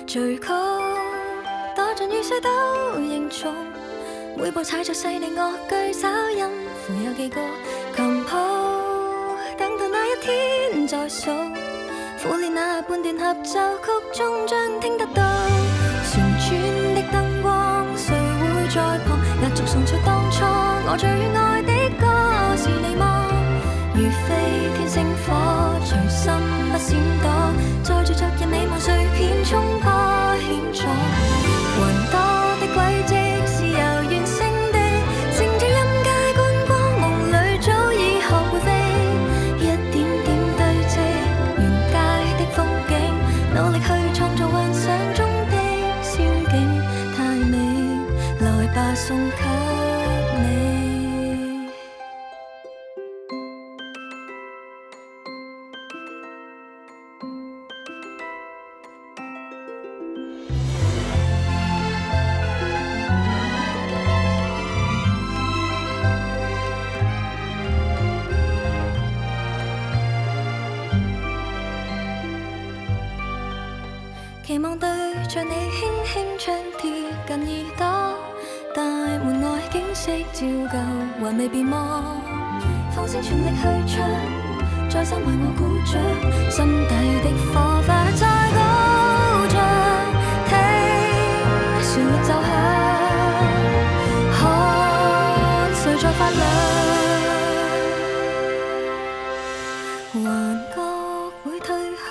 序曲，多盡雨水都凝重，每步踩着細膩樂句，稍音符有幾個琴譜，等到那一天再數，苦練那半段合奏曲，終將聽得到旋轉的燈光，誰會在旁壓軸送出當初我最愛的歌是你嗎？如飛天星火，隨心不閃躲，載住昨日美夢碎片衝破險阻，雲多的軌跡是遙遠星地，乘着音階觀光夢裏早已學會飛，一點點堆積原界的風景，努力去創造幻想中的仙境，太美，來吧送給你。期望對着你輕輕唱貼近耳朵，大門外景色照舊還未變忘，放聲全力去唱，再三為我鼓掌，心底的火花在高漲，聽旋律奏響，看誰在發亮，幻覺會退去，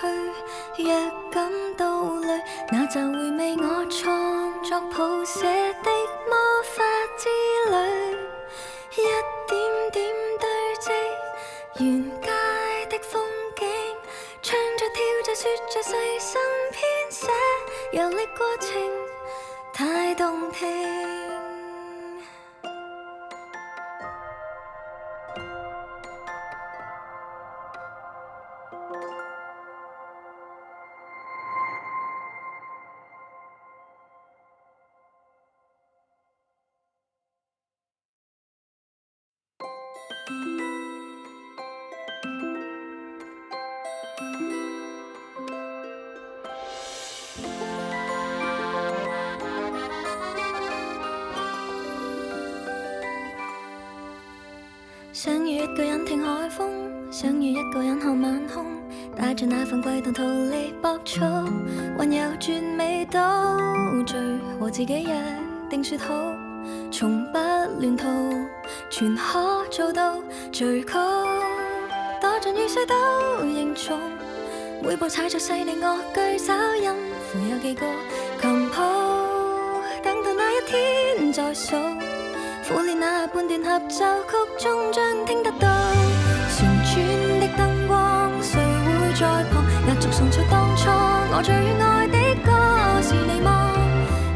若感到累，那就回味我創作譜寫的魔法之旅，一點點堆積原界的風景，唱着跳着說着細心編寫，遊歷過程太動聽。想與一個人聽海風，想與一個人看晚空，帶着那份悸動逃離搏躁，還有絕美島嶼和自己約定說好，從不亂逃，全可做到序曲，多盡雨水都凝重，每步踩着細膩樂句，稍音符有幾個琴譜，等到那一天再數，苦練那半段合奏曲，終將聽得到旋轉的燈光，誰會在旁壓軸送出當初我最愛的歌是你嗎？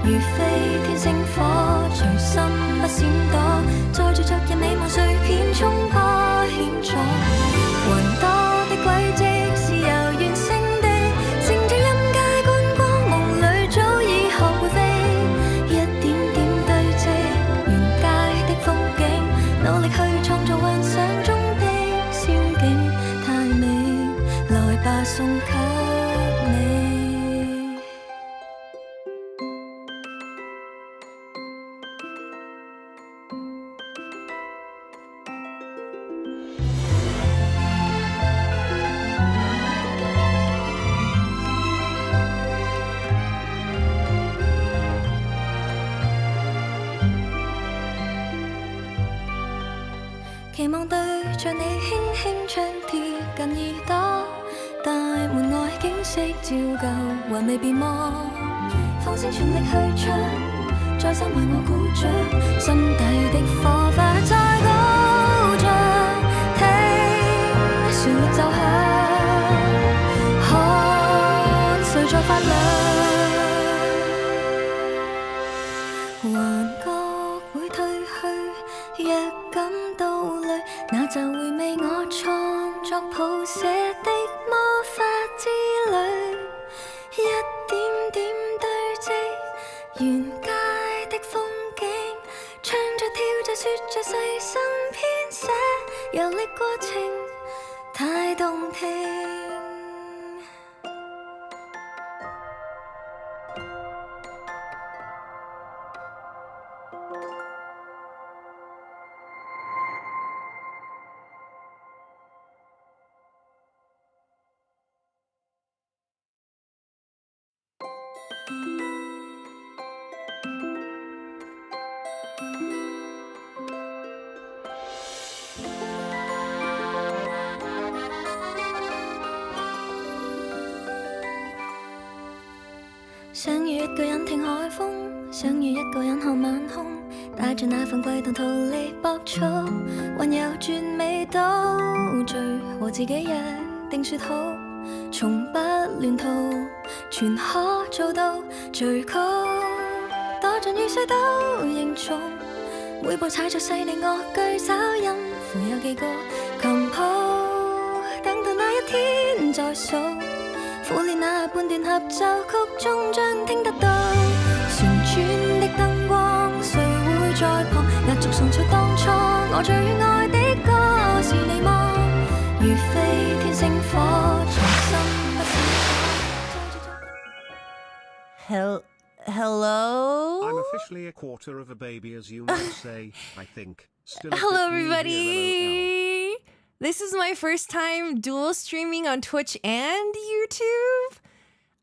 如飛天星火，隨心不閃躲，載住昨日美夢碎片衝破險阻，雲多的軌跡是遙遠星地，乘着音階觀光夢裏早已學會飛，一點點堆積原界的風景，努力去創造幻想中的仙境，太美，來吧送給你。期望對着你輕輕唱貼近耳朵，大門外景色照舊還未變忘，放聲全力去唱，再三為我鼓掌，心底的火花在高漲，聽旋律奏響，看誰在發亮，幻覺會退去，若感到累，那就回味我創作譜寫的魔法之旅，一點點堆積原界的風景，唱着跳着說着細心編寫，遊歷過程太動聽。想與一個人聽海風，想與一個人看晚空，帶着那份悸動逃離搏速，還有絕美島嶼和自己約定說好，從不亂套，全可做到最高，躲進雨水都凝重，每步踩着細膩樂句找音符有幾個琴譜，等到那一天再數。苦練那半段合奏曲終將聽得到，旋轉的燈光誰會在旁壓軸送出當初我最愛的歌是你嗎？如飛天星火重新不是 Hello? I'm officially a quarter of a baby, as you might say, I think. Still a Hello, bit new here, everybody! This is my first time dual streaming on Twitch and YouTube.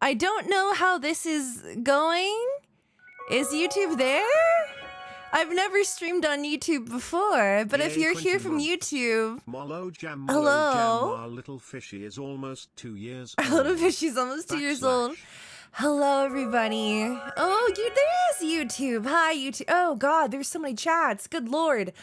I don't know how this is going. Is YouTube there? I've never streamed on YouTube before, but if you're here from YouTube... Hello. Hello. Our little fishy is almost 2 years Our old. little fishy's almost 2 years old. Hello, everybody. Oh, there is YouTube. Hi, YouTube. Oh, God, there's so many chats. Good Lord.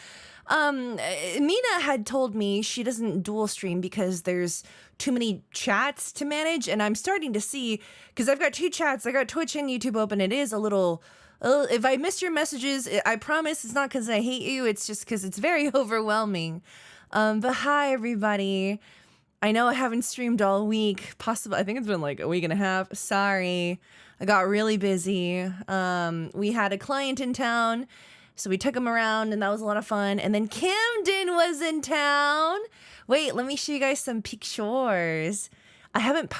Mina had told me she doesn't dual stream because there's too many chats to manage, and I'm starting to see, because I've got 2 chats, I got Twitch and YouTube open, it is a little, if I miss your messages, I promise it's not because I hate you, it's just because it's very overwhelming. But hi, everybody. I know I haven't streamed all week, possibly, I think it's been like a week and a half, sorry, I got really busy. We had a client in town, so we took him around, and that was a lot of fun. And then Camden was in town. Wait, let me show you guys some pictures. I haven't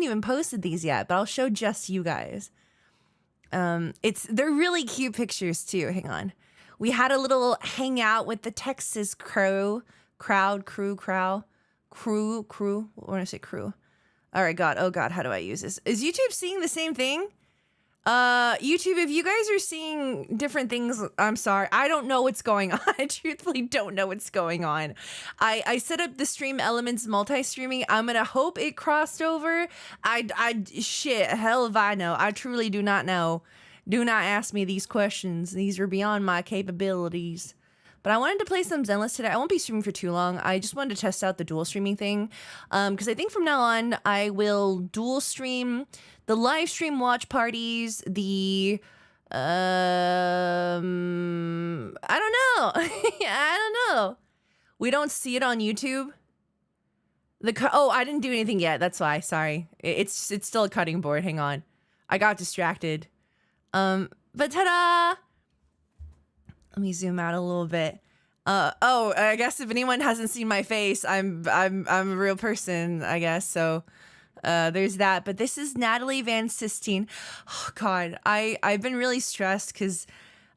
even posted these yet, but I'll show just you guys. They're really cute pictures too. Hang on. We had a little hangout with the Texas crew. What when I say crew? All right, God. Oh God, how do I use this? Is YouTube seeing the same thing? YouTube, if you guys are seeing different things, I'm sorry. I don't know what's going on. I truthfully don't know what's going on. I set up the stream elements multi-streaming. I'm gonna hope it crossed over. Shit, hell if I know. I truly do not know. Do not ask me these questions. These are beyond my capabilities. But I wanted to play some Zenless today. I won't be streaming for too long. I just wanted to test out the dual streaming thing. Because I think from now on, I will dual stream the live stream watch parties, I don't know. I don't know. We don't see it on YouTube. I didn't do anything yet. That's why. Sorry. It's still a cutting board. Hang on. I got distracted. But ta-da! Let me zoom out a little bit. I guess if anyone hasn't seen my face, I'm a real person, I guess. So there's that. But this is Natalie Van Sistine. Oh God, I've been really stressed because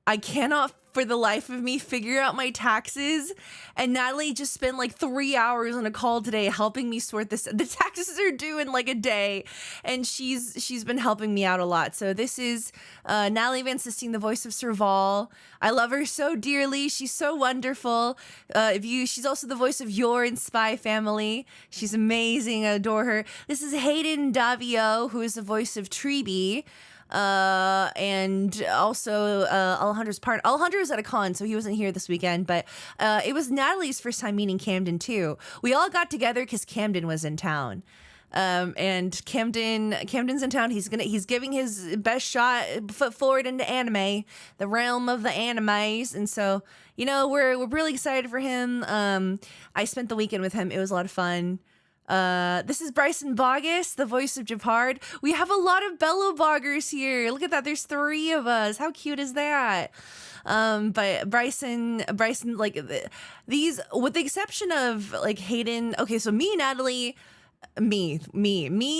I cannot for the life of me figure out my taxes. And Natalie just spent like 3 hours on a call today helping me sort this. The taxes are due in like a day, and she's been helping me out a lot. So this is Natalie Van Sistine, the voice of Serval. I love her so dearly. She's so wonderful. She's also the voice of Yor in Spy Family. She's amazing. I adore her. This is Hayden Davio, who is the voice of Treeby. And also Alejandro's part. Alejandro was at a con, so he wasn't here this weekend, but it was Natalie's first time meeting Camden too. We all got together because Camden was in town. And Camden's in town. He's giving his best shot, foot forward into anime, the realm of the animes. And so, we're really excited for him. I spent the weekend with him. It was a lot of fun. This is Bryson Bogus, the voice of Japard. We have a lot of Bello Boggers here. Look at that. There's 3 of us. How cute is that? But Bryson, like these, with the exception of like Hayden. Okay, so me, Natalie, Me,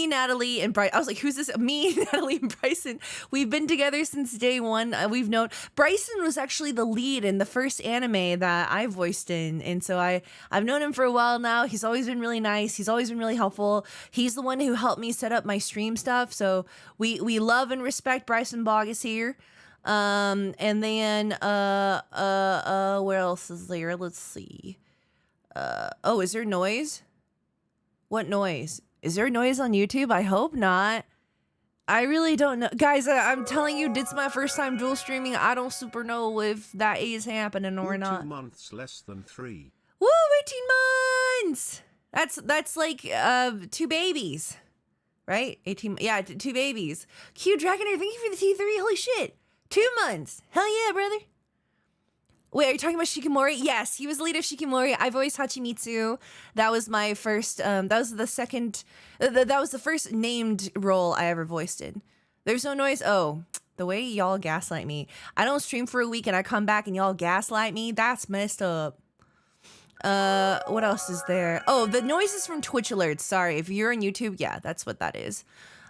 Natalie, and Bryson. I was like, who's this? Me, Natalie, and Bryson. We've been together since day one. We've known Bryson was actually the lead in the first anime that I voiced in. And so I've known him for a while now. He's always been really nice. He's always been really helpful. He's the one who helped me set up my stream stuff. So we love and respect Bryson Bogus here. And then where else is there? Let's see. Oh, is there noise? What noise? Is there noise on YouTube? I hope not. I really don't know. Guys, I'm telling you, it's my first time dual streaming. I don't super know if that is happening or not. 2 months less than 3. Woo, 18 months! That's like 2 babies. Right? 18, yeah, 2 babies. Q Dragonair, thank you for the T3. Holy shit. 2 months. Hell yeah, brother. Wait, are you talking about Shikimori? Yes, he was the lead of Shikimori. I've voiced Hachimitsu. That was my first, that was the second, that was the first named role I ever voiced in. There's no noise. Oh, the way y'all gaslight me. I don't stream for a week and I come back and y'all gaslight me. That's messed up. What else is there? Oh, the noise is from Twitch alerts. Sorry, if you're on YouTube, yeah, that's what that is.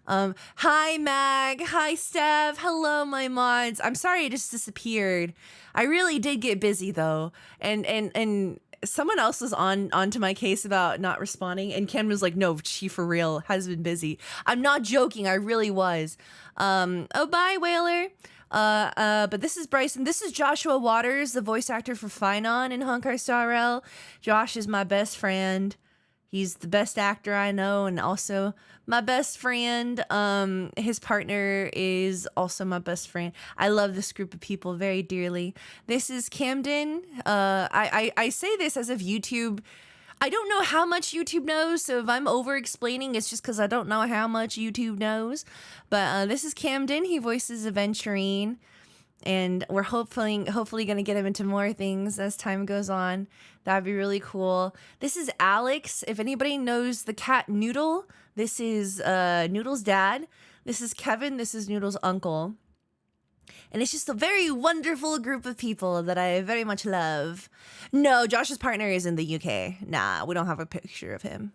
Hi Mag, hi Steph, hello my mods. I'm sorry I just disappeared. I really did get busy though. And someone else was onto my case about not responding, and Ken was like, no, she for real has been busy. I'm not joking, I really was. Oh bye Whaler. But this is Bryson. This is Joshua Waters, the voice actor for Finon in Honkai Star Rail. Josh is my best friend. He's the best actor I know, and also my best friend. His partner is also my best friend. I love this group of people very dearly. This is Camden. I say this as if YouTube, I don't know how much YouTube knows, so if I'm over explaining, it's just because I don't know how much YouTube knows. But this is Camden. He voices Aventurine. And we're hopefully going to get him into more things as time goes on. That'd be really cool. This is Alex. If anybody knows the cat Noodle, this is Noodle's dad. This is Kevin. This is Noodle's uncle. And it's just a very wonderful group of people that I very much love. No, Josh's partner is in the UK. Nah, we don't have a picture of him.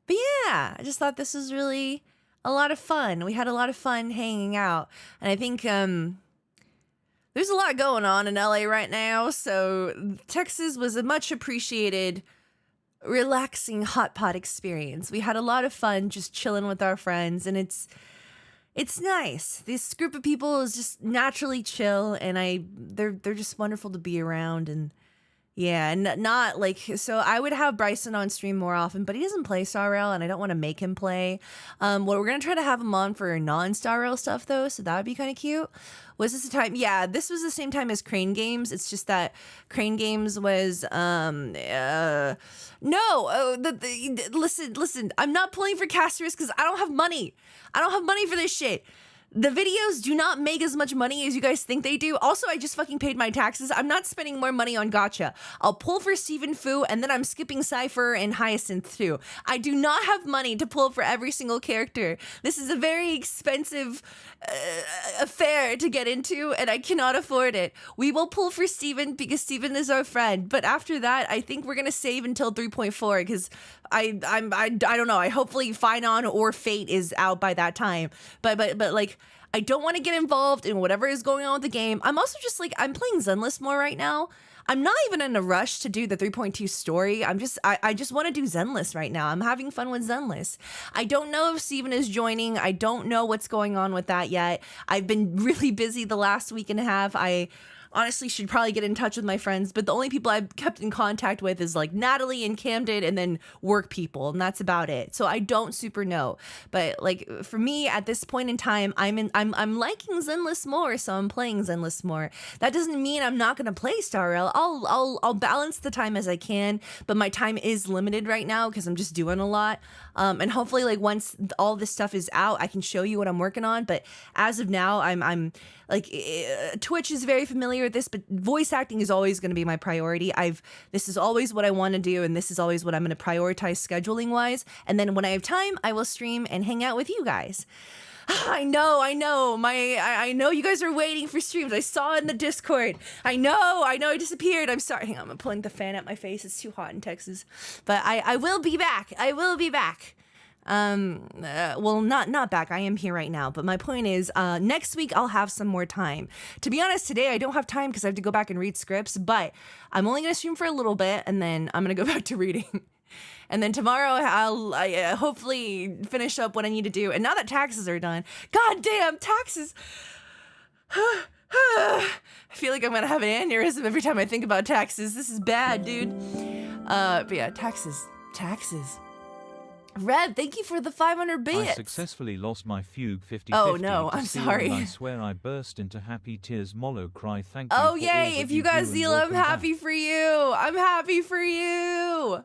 But yeah, I just thought this was really a lot of fun. We had a lot of fun hanging out. And I think... there's a lot going on in LA right now, so Texas was a much appreciated, relaxing hot pot experience. We had a lot of fun just chilling with our friends, and it's nice. This group of people is just naturally chill, and they're just wonderful to be around, and yeah, and not like, so I would have Bryson on stream more often, but he doesn't play Star Rail, and I don't want to make him play. Well, we're going to try to have him on for non-Star Rail stuff, though, so that would be kind of cute. Was this the time? Yeah, this was the same time as Crane Games. It's just that Crane Games was, listen, I'm not pulling for casters because I don't have money. I don't have money for this shit. The videos do not make as much money as you guys think they do. Also, I just fucking paid my taxes. I'm not spending more money on gacha. I'll pull for Stephen Fu, and then I'm skipping Cypher and Hyacinth too. I do not have money to pull for every single character. This is a very expensive affair to get into, and I cannot afford it. We will pull for Stephen because Stephen is our friend. But after that, I think we're gonna save until 3.4 because I don't know. I hopefully Finon or Fate is out by that time. But like, I don't want to get involved in whatever is going on with the game. I'm also just like, I'm playing Zenless more right now. I'm not even in a rush to do the 3.2 story. I just want to do Zenless right now. I'm having fun with Zenless. I don't know if Steven is joining. I don't know what's going on with that yet. I've been really busy the last week and a half. I honestly should probably get in touch with my friends, but the only people I've kept in contact with is like Natalie and Camden and then work people, and that's about it. So I don't super know. But like for me at this point in time, I'm liking Zenless more, so I'm playing Zenless more. That doesn't mean I'm not gonna play Star Rail. I'll balance the time as I can, but my time is limited right now because I'm just doing a lot. And hopefully like once all this stuff is out, I can show you what I'm working on. But as of now, I'm like, Twitch is very familiar with this, but voice acting is always going to be my priority. This is always what I want to do, and this is always what I'm going to prioritize scheduling wise. And then when I have time, I will stream and hang out with you guys. I know. I know you guys are waiting for streams. I saw it in the Discord. I know. I disappeared. I'm sorry. Hang on, I'm pulling the fan at my face. It's too hot in Texas. But I will be back. Well, not back. I am here right now. But my point is, next week I'll have some more time. To be honest, today I don't have time because I have to go back and read scripts. But I'm only gonna stream for a little bit, and then I'm gonna go back to reading. And then tomorrow I'll hopefully finish up what I need to do. And now that taxes are done, god damn taxes. I feel like I'm gonna have an aneurysm every time I think about taxes. This is bad, dude. But yeah, taxes. Rev, thank you for the 500 bits. I successfully lost my fugue 50-50. Oh no, I'm Seal, sorry. and I swear I burst into happy tears. Molo cry. Thank you. Oh for yay! all If that you guys do, deal, and I'm welcome happy back. for you. I'm happy for you.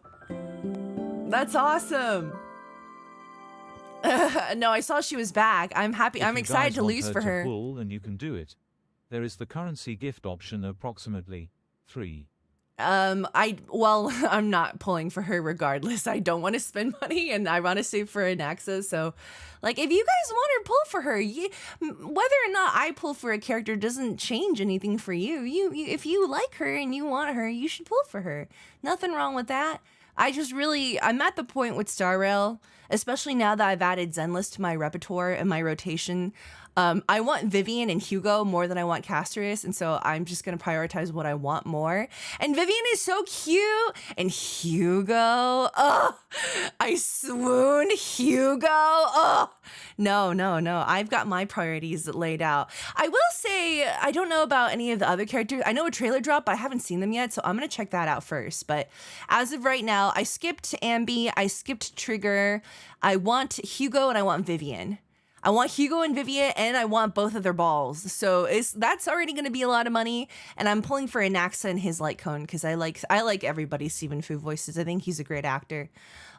That's awesome. No, I saw she was back. I'm happy. If I'm you excited guys to want lose for her. Pull, and you can do it. There is the currency gift option, approximately 3. I'm not pulling for her regardless. I don't want to spend money and I want to save for an access. So like, if you guys want her, pull for her. Whether or not I pull for a character doesn't change anything for you. If you like her and you want her, you should pull for her. Nothing wrong with that. I'm at the point with Star Rail, especially now that I've added Zenless to my repertoire and my rotation. I want Vivian and Hugo more than I want Castorus, and so I'm just gonna prioritize what I want more. And Vivian is so cute, and Hugo, oh, I swoon, Hugo, oh, no. I've got my priorities laid out. I will say, I don't know about any of the other characters. I know a trailer dropped, but I haven't seen them yet, so I'm gonna check that out first. But as of right now, I skipped Ambi, I skipped Trigger, I want Hugo, and I want Vivian. I want Hugo and Vivian, and I want both of their balls. So that's already going to be a lot of money. And I'm pulling for Anaxa and his light cone because I like everybody's Stephen Fu voices. I think he's a great actor.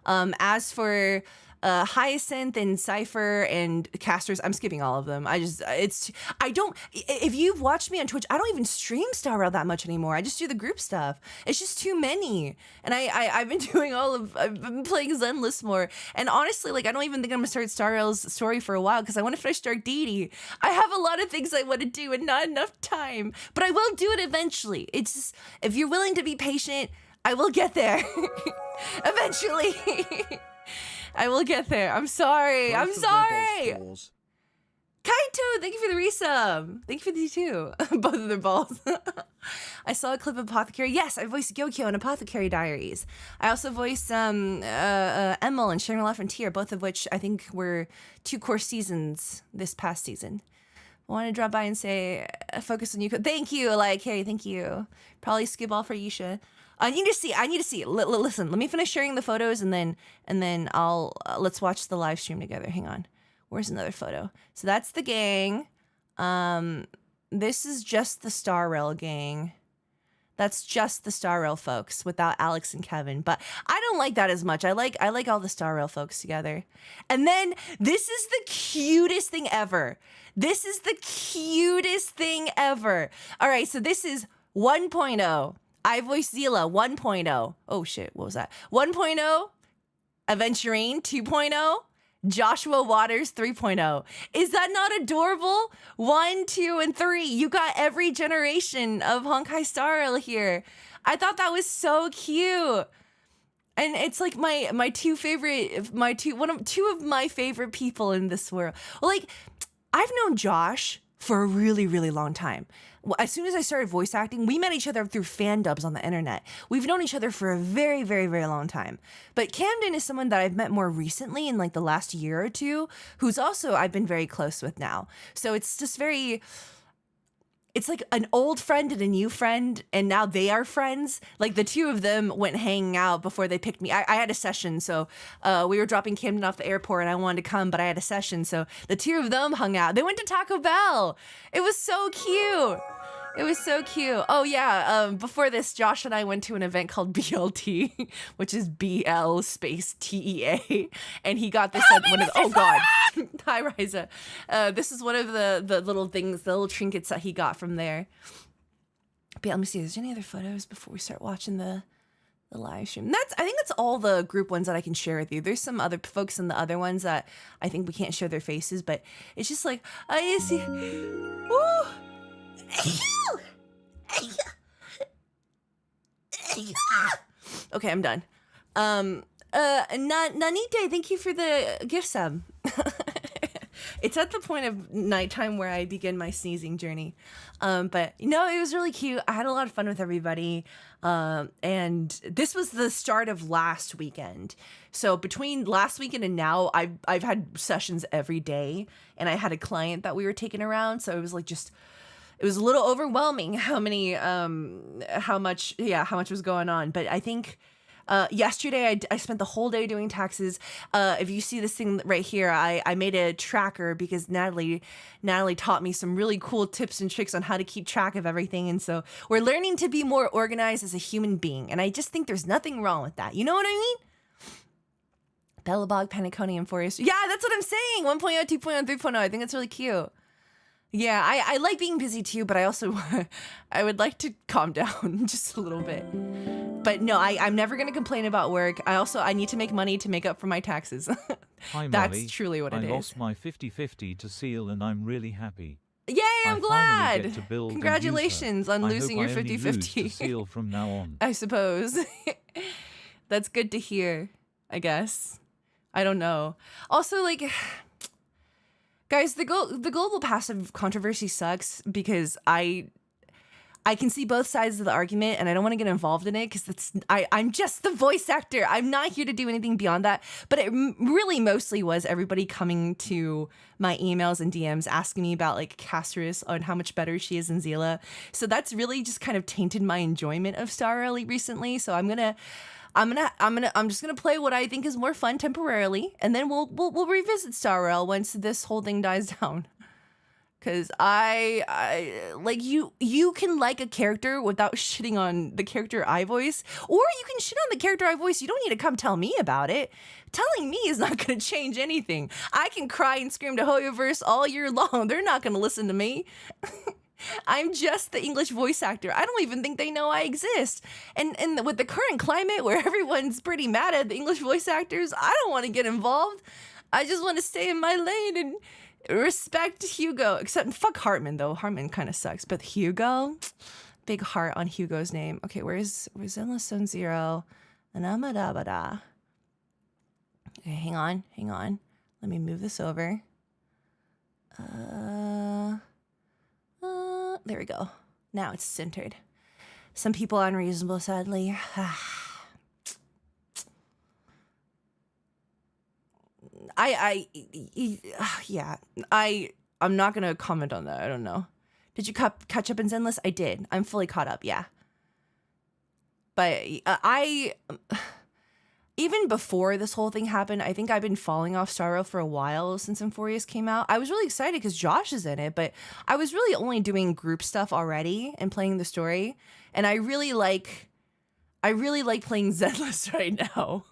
As for Hyacinth and Cypher and Casters, I'm skipping all of them. If you've watched me on Twitch, I don't even stream Star Rail that much anymore. I just do the group stuff. It's just too many. And I've been I've been playing Zenless more. And honestly, like, I don't even think I'm gonna start Star Rail's story for a while because I want to finish Dark Deity. I have a lot of things I want to do and not enough time, but I will do it eventually. It's just, if you're willing to be patient, I will get there. Eventually. I will get there. I'm sorry. Both I'm of their sorry. balls. Kaito, thank you for the resub. Thank you for these too. Both of their balls. I saw a clip of Apothecary. Yes, I voiced Gyokyo in Apothecary Diaries. I also voiced Emil and Shangri-La Frontier, both of which I think were 2 core seasons this past season. I want to drop by and say, focus on you. Thank you, like, hey, thank you. Probably skip all for Yisha. I need to see. Listen, let me finish sharing the photos and then I'll let's watch the live stream together. Hang on. Where's another photo? So that's the gang. This is just the Star Rail gang. That's just the Star Rail folks without Alex and Kevin. But I don't like that as much. I like all the Star Rail folks together. And then this is the cutest thing ever. This is the cutest thing ever. All right, so this is 1.0. I voiced Zila 1.0. Oh shit, what was that? 1.0, Aventurine 2.0, Joshua Waters 3.0. Is that not adorable? 1, 2, and 3. You got every generation of Honkai Star Rail here. I thought that was so cute. And it's like two of my favorite people in this world. Well, like, I've known Josh for a really, really long time. As soon as I started voice acting, we met each other through fan dubs on the internet. We've known each other for a very, very, very long time. But Camden is someone that I've met more recently in like the last year or two, who's also I've been very close with now. So it's just it's like an old friend and a new friend, and now they are friends. Like the two of them went hanging out before they picked me. I had a session, so we were dropping Camden off the airport and I wanted to come, but I had a session, so the two of them hung out. They went to Taco Bell. It was so cute. It was so cute. Oh yeah, before this, Josh and I went to an event called BLT, which is BL space TEA, and he got this at one of the, oh god, hi Riza. This is one of the little things, the little trinkets that he got from there. But yeah, let me see. Is there any other photos before we start watching the live stream? I think that's all the group ones that I can share with you. There's some other folks in the other ones that I think we can't share their faces, but it's just like I see. Woo! Okay, I'm done. Nanite, thank you for the gift sub. It's at the point of nighttime where I begin my sneezing journey. But it was really cute. I had a lot of fun with everybody. And this was the start of last weekend. So between last weekend and now, I've had sessions every day, and I had a client that we were taking around. So it was like it was a little overwhelming how much was going on. But I think yesterday I spent the whole day doing taxes. If you see this thing right here, I made a tracker because Natalie taught me some really cool tips and tricks on how to keep track of everything. And so we're learning to be more organized as a human being. And I just think there's nothing wrong with that. You know what I mean? Bellabog, Paniconium Forest. Yeah, that's what I'm saying. 1.0, 2.0, 3.0. I think that's really cute. Yeah, I like being busy too, but I also I would like to calm down just a little bit. But no, I'm never going to complain about work. I need to make money to make up for my taxes. Hi, That's Molly. truly what it is. I lost my 50/50 to Seal, and I'm really happy. Yay, I'm I finally glad. get to build and Congratulations use her. on I losing hope your I only lose 50/50. to Seal from now on. I suppose. That's good to hear, I guess. I don't know. Also, like, guys, the global passive controversy sucks because I can see both sides of the argument, and I don't want to get involved in it because I'm just the voice actor. I'm not here to do anything beyond that. But it really mostly was everybody coming to my emails and DMs asking me about like Casterus and how much better she is than Zila. So that's really just kind of tainted my enjoyment of Star Rally recently. So I'm just gonna play what I think is more fun temporarily, and then we'll revisit Star Rail once this whole thing dies down. Cause I like you can like a character without shitting on the character I voice, or you can shit on the character I voice. You don't need to come tell me about it. Telling me is not gonna change anything. I can cry and scream to Hoyoverse all year long. They're not gonna listen to me. I'm just the English voice actor. I don't even think they know I exist. And with the current climate where everyone's pretty mad at the English voice actors, I don't want to get involved. I just want to stay in my lane and respect Hugo. Except fuck Hartman though. Hartman kind of sucks. But Hugo, big heart on Hugo's name. Okay, where's Endless Zone Zero? Anamadabada. Okay, hang on. Let me move this over. There we go. Now it's centered. Some people are unreasonable, sadly. I'm not gonna comment on that. I don't know. Did you catch up in Zenless? I did. I'm fully caught up. Yeah. But even before this whole thing happened, I think I've been falling off Star Rail for a while since Infurious came out. I was really excited because Josh is in it, but I was really only doing group stuff already and playing the story. And I really like playing Zenless right now.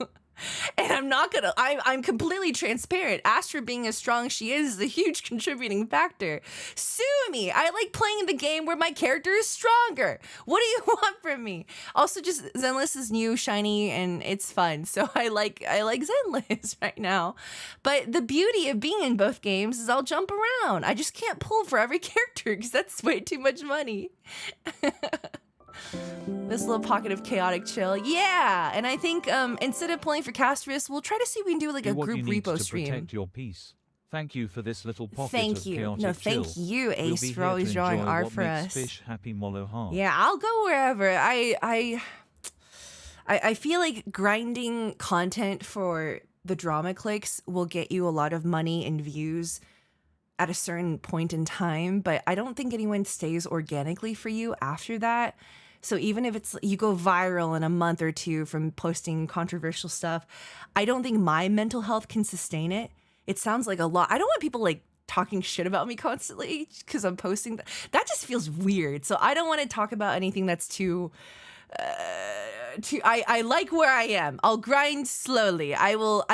And I'm completely transparent. Astra being as strong as she is a huge contributing factor. Sue me. I like playing the game where my character is stronger. What do you want from me? Also, just Zenless is new, shiny, and it's fun. So I like Zenless right now. But the beauty of being in both games is I'll jump around. I just can't pull for every character because that's way too much money. This little pocket of chaotic chill. Yeah, and I think instead of playing for Casterus, we'll try to see if we can do like a group repo stream. Protect your peace. Thank you for this little pocket thank of you. chaotic No, chill. thank you, We'll Ace, be for here always to drawing enjoy art what for makes us. Fish happy Mollo heart. Yeah, I'll go wherever. I feel like grinding content for the drama clicks will get you a lot of money and views at a certain point in time, but I don't think anyone stays organically for you after that. So even if it's you go viral in a month or two from posting controversial stuff, I don't think my mental health can sustain it. It sounds like a lot. I don't want people like talking shit about me constantly because I'm posting that just feels weird. So I don't want to talk about anything that's too I like where I am. I'll grind slowly. I will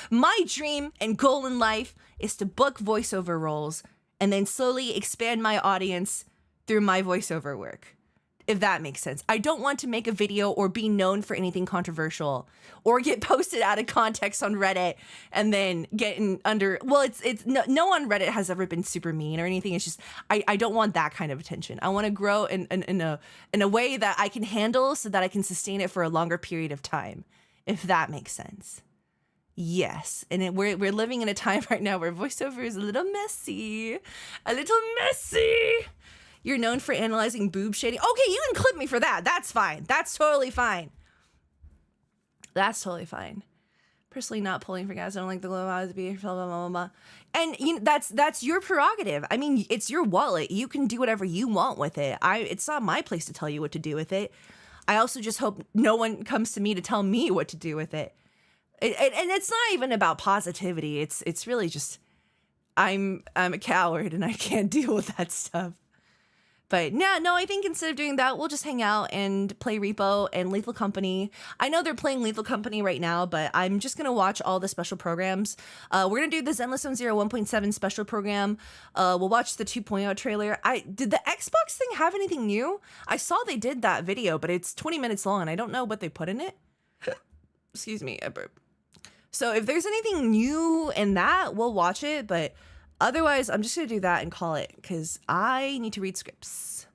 my dream and goal in life is to book voiceover roles and then slowly expand my audience through my voiceover work. If that makes sense. I don't want to make a video or be known for anything controversial or get posted out of context on Reddit and then getting under, well, it's no one on Reddit has ever been super mean or anything. It's just, I don't want that kind of attention. I want to grow in a way that I can handle so that I can sustain it for a longer period of time. if that makes sense. Yes, and we're living in a time right now where voiceover is a little messy. You're known for analyzing boob shading. Okay, you can clip me for that. That's fine. That's totally fine. Personally, not pulling for gas. I don't like the glow eyes to be blah blah blah blah. And you know, that's your prerogative. I mean, it's your wallet. You can do whatever you want with it. It's not my place to tell you what to do with it. I also just hope no one comes to me to tell me what to do with it. And it's not even about positivity. It's really just I'm a coward and I can't deal with that stuff. But no, I think instead of doing that, we'll just hang out and play Repo and Lethal Company. I know they're playing Lethal Company right now, but I'm just going to watch all the special programs. We're going to do the Zenless 1.7 special program. We'll watch the 2.0 trailer. Did the Xbox thing have anything new? I saw they did that video, but it's 20 minutes long and I don't know what they put in it. Excuse me, I burp. So if there's anything new in that, we'll watch it, but otherwise, I'm just going to do that and call it because I need to read scripts.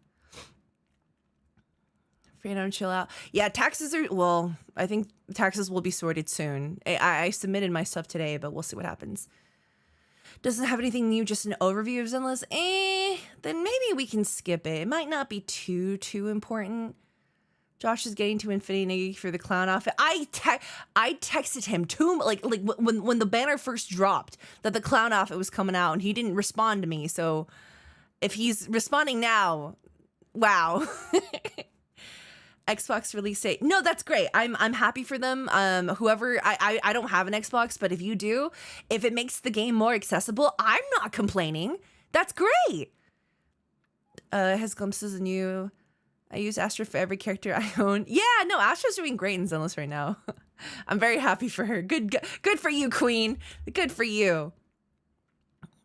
Freedom, chill out. Yeah, taxes are, well, I think taxes will be sorted soon. I submitted my stuff today, but we'll see what happens. Doesn't have anything new, just an overview of Zenless. Then maybe we can skip it. It might not be too important. Josh is getting to infinity for the clown outfit. I texted him like when the banner first dropped that the clown outfit was coming out and he didn't respond to me. So if he's responding now, wow. Xbox release date. No, that's great. I'm happy for them. Whoever I don't have an Xbox, but if you do, if it makes the game more accessible, I'm not complaining. That's great. Has glimpses of new. I use Astra for every character I own. Yeah, no, Astra's doing great in Zenless right now. I'm very happy for her. Good for you, Queen. Good for you.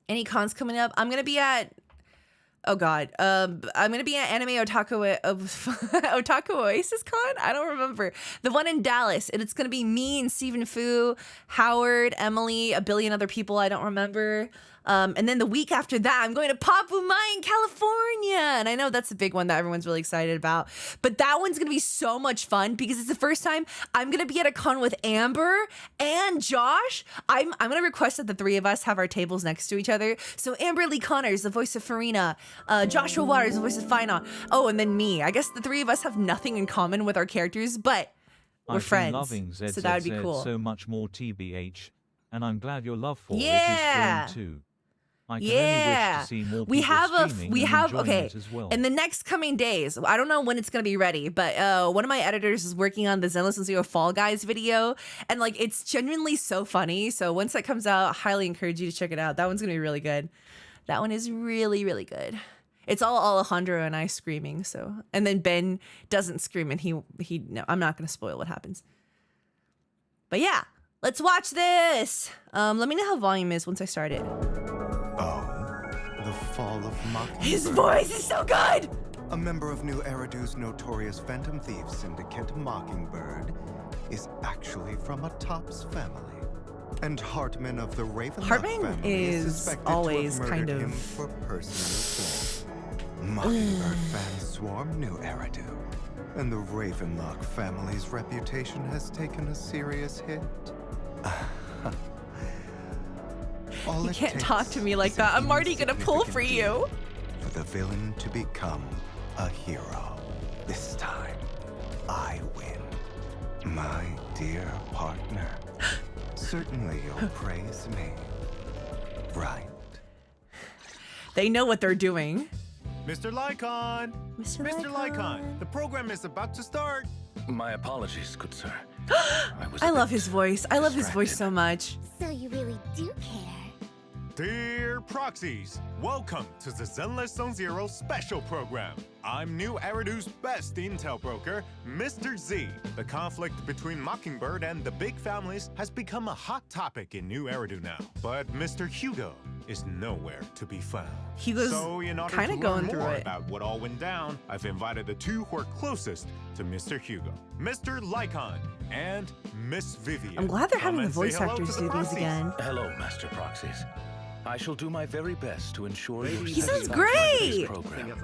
Any cons coming up? I'm gonna be at. Oh God. I'm gonna be at Anime Otaku Oasis Con. I don't remember the one in Dallas, and it's gonna be me and Stephen Fu, Howard, Emily, a billion other people I don't remember. And then the week after that, I'm going to Papumai in California. And I know that's a big one that everyone's really excited about. But that one's going to be so much fun because it's the first time I'm going to be at a con with Amber and Josh. I'm going to request that the three of us have our tables next to each other. So Amber Lee Connors, the voice of Farina, Joshua Waters, the voice of Finon. Oh, and then me. I guess the three of us have nothing in common with our characters, but we're friends. Loving ZZZ so that would be cool. So much more TBH. And I'm glad your love for it is grown too. I can only wish to see more people okay, it as well. in the next coming days, I don't know when it's going to be ready, but one of my editors is working on the Zenless 0 Fall Guys video, and like it's genuinely so funny. So once that comes out, I highly encourage you to check it out. That one's going to be really good. That one is really, really good. It's all Alejandro and I screaming. So, and then Ben doesn't scream, and no, I'm not going to spoil what happens. But yeah, let's watch this. Let me know how volume is once I start it. The Fall of Mockingbird. His voice is so good! A member of New Eridu's notorious Phantom Thief syndicate, Mockingbird, is actually from a Topps family. And Hartman of the Ravenlock family is suspected always to have kind murdered of him for personal gain. Mockingbird fans swarm New Eridu, and the Ravenlock family's reputation has taken a serious hit. You can't talk to me like that. I'm already gonna pull for you. For the villain to become a hero. This time, I win. My dear partner, certainly you'll praise me, right? They know what they're doing. Mr. Lycon! Mr. Lycon, the program is about to start. My apologies, good sir. I love his voice. I love his voice so much. So you really do care. Dear Proxies, welcome to the Zenless Zone Zero special program. I'm New Eridu's best intel broker, Mr. Z. The conflict between Mockingbird and the big families has become a hot topic in New Eridu now. But Mr. Hugo is nowhere to be found. Hugo's kind of going through it. About what all went down, I've invited the two who are closest to Mr. Hugo, Mr. Lycon and Miss Vivian. I'm glad they're having the Come and voice say hello actors to the do these Proxies. again. Hello, Master Proxies. I shall do my very best to ensure you He sounds great! program.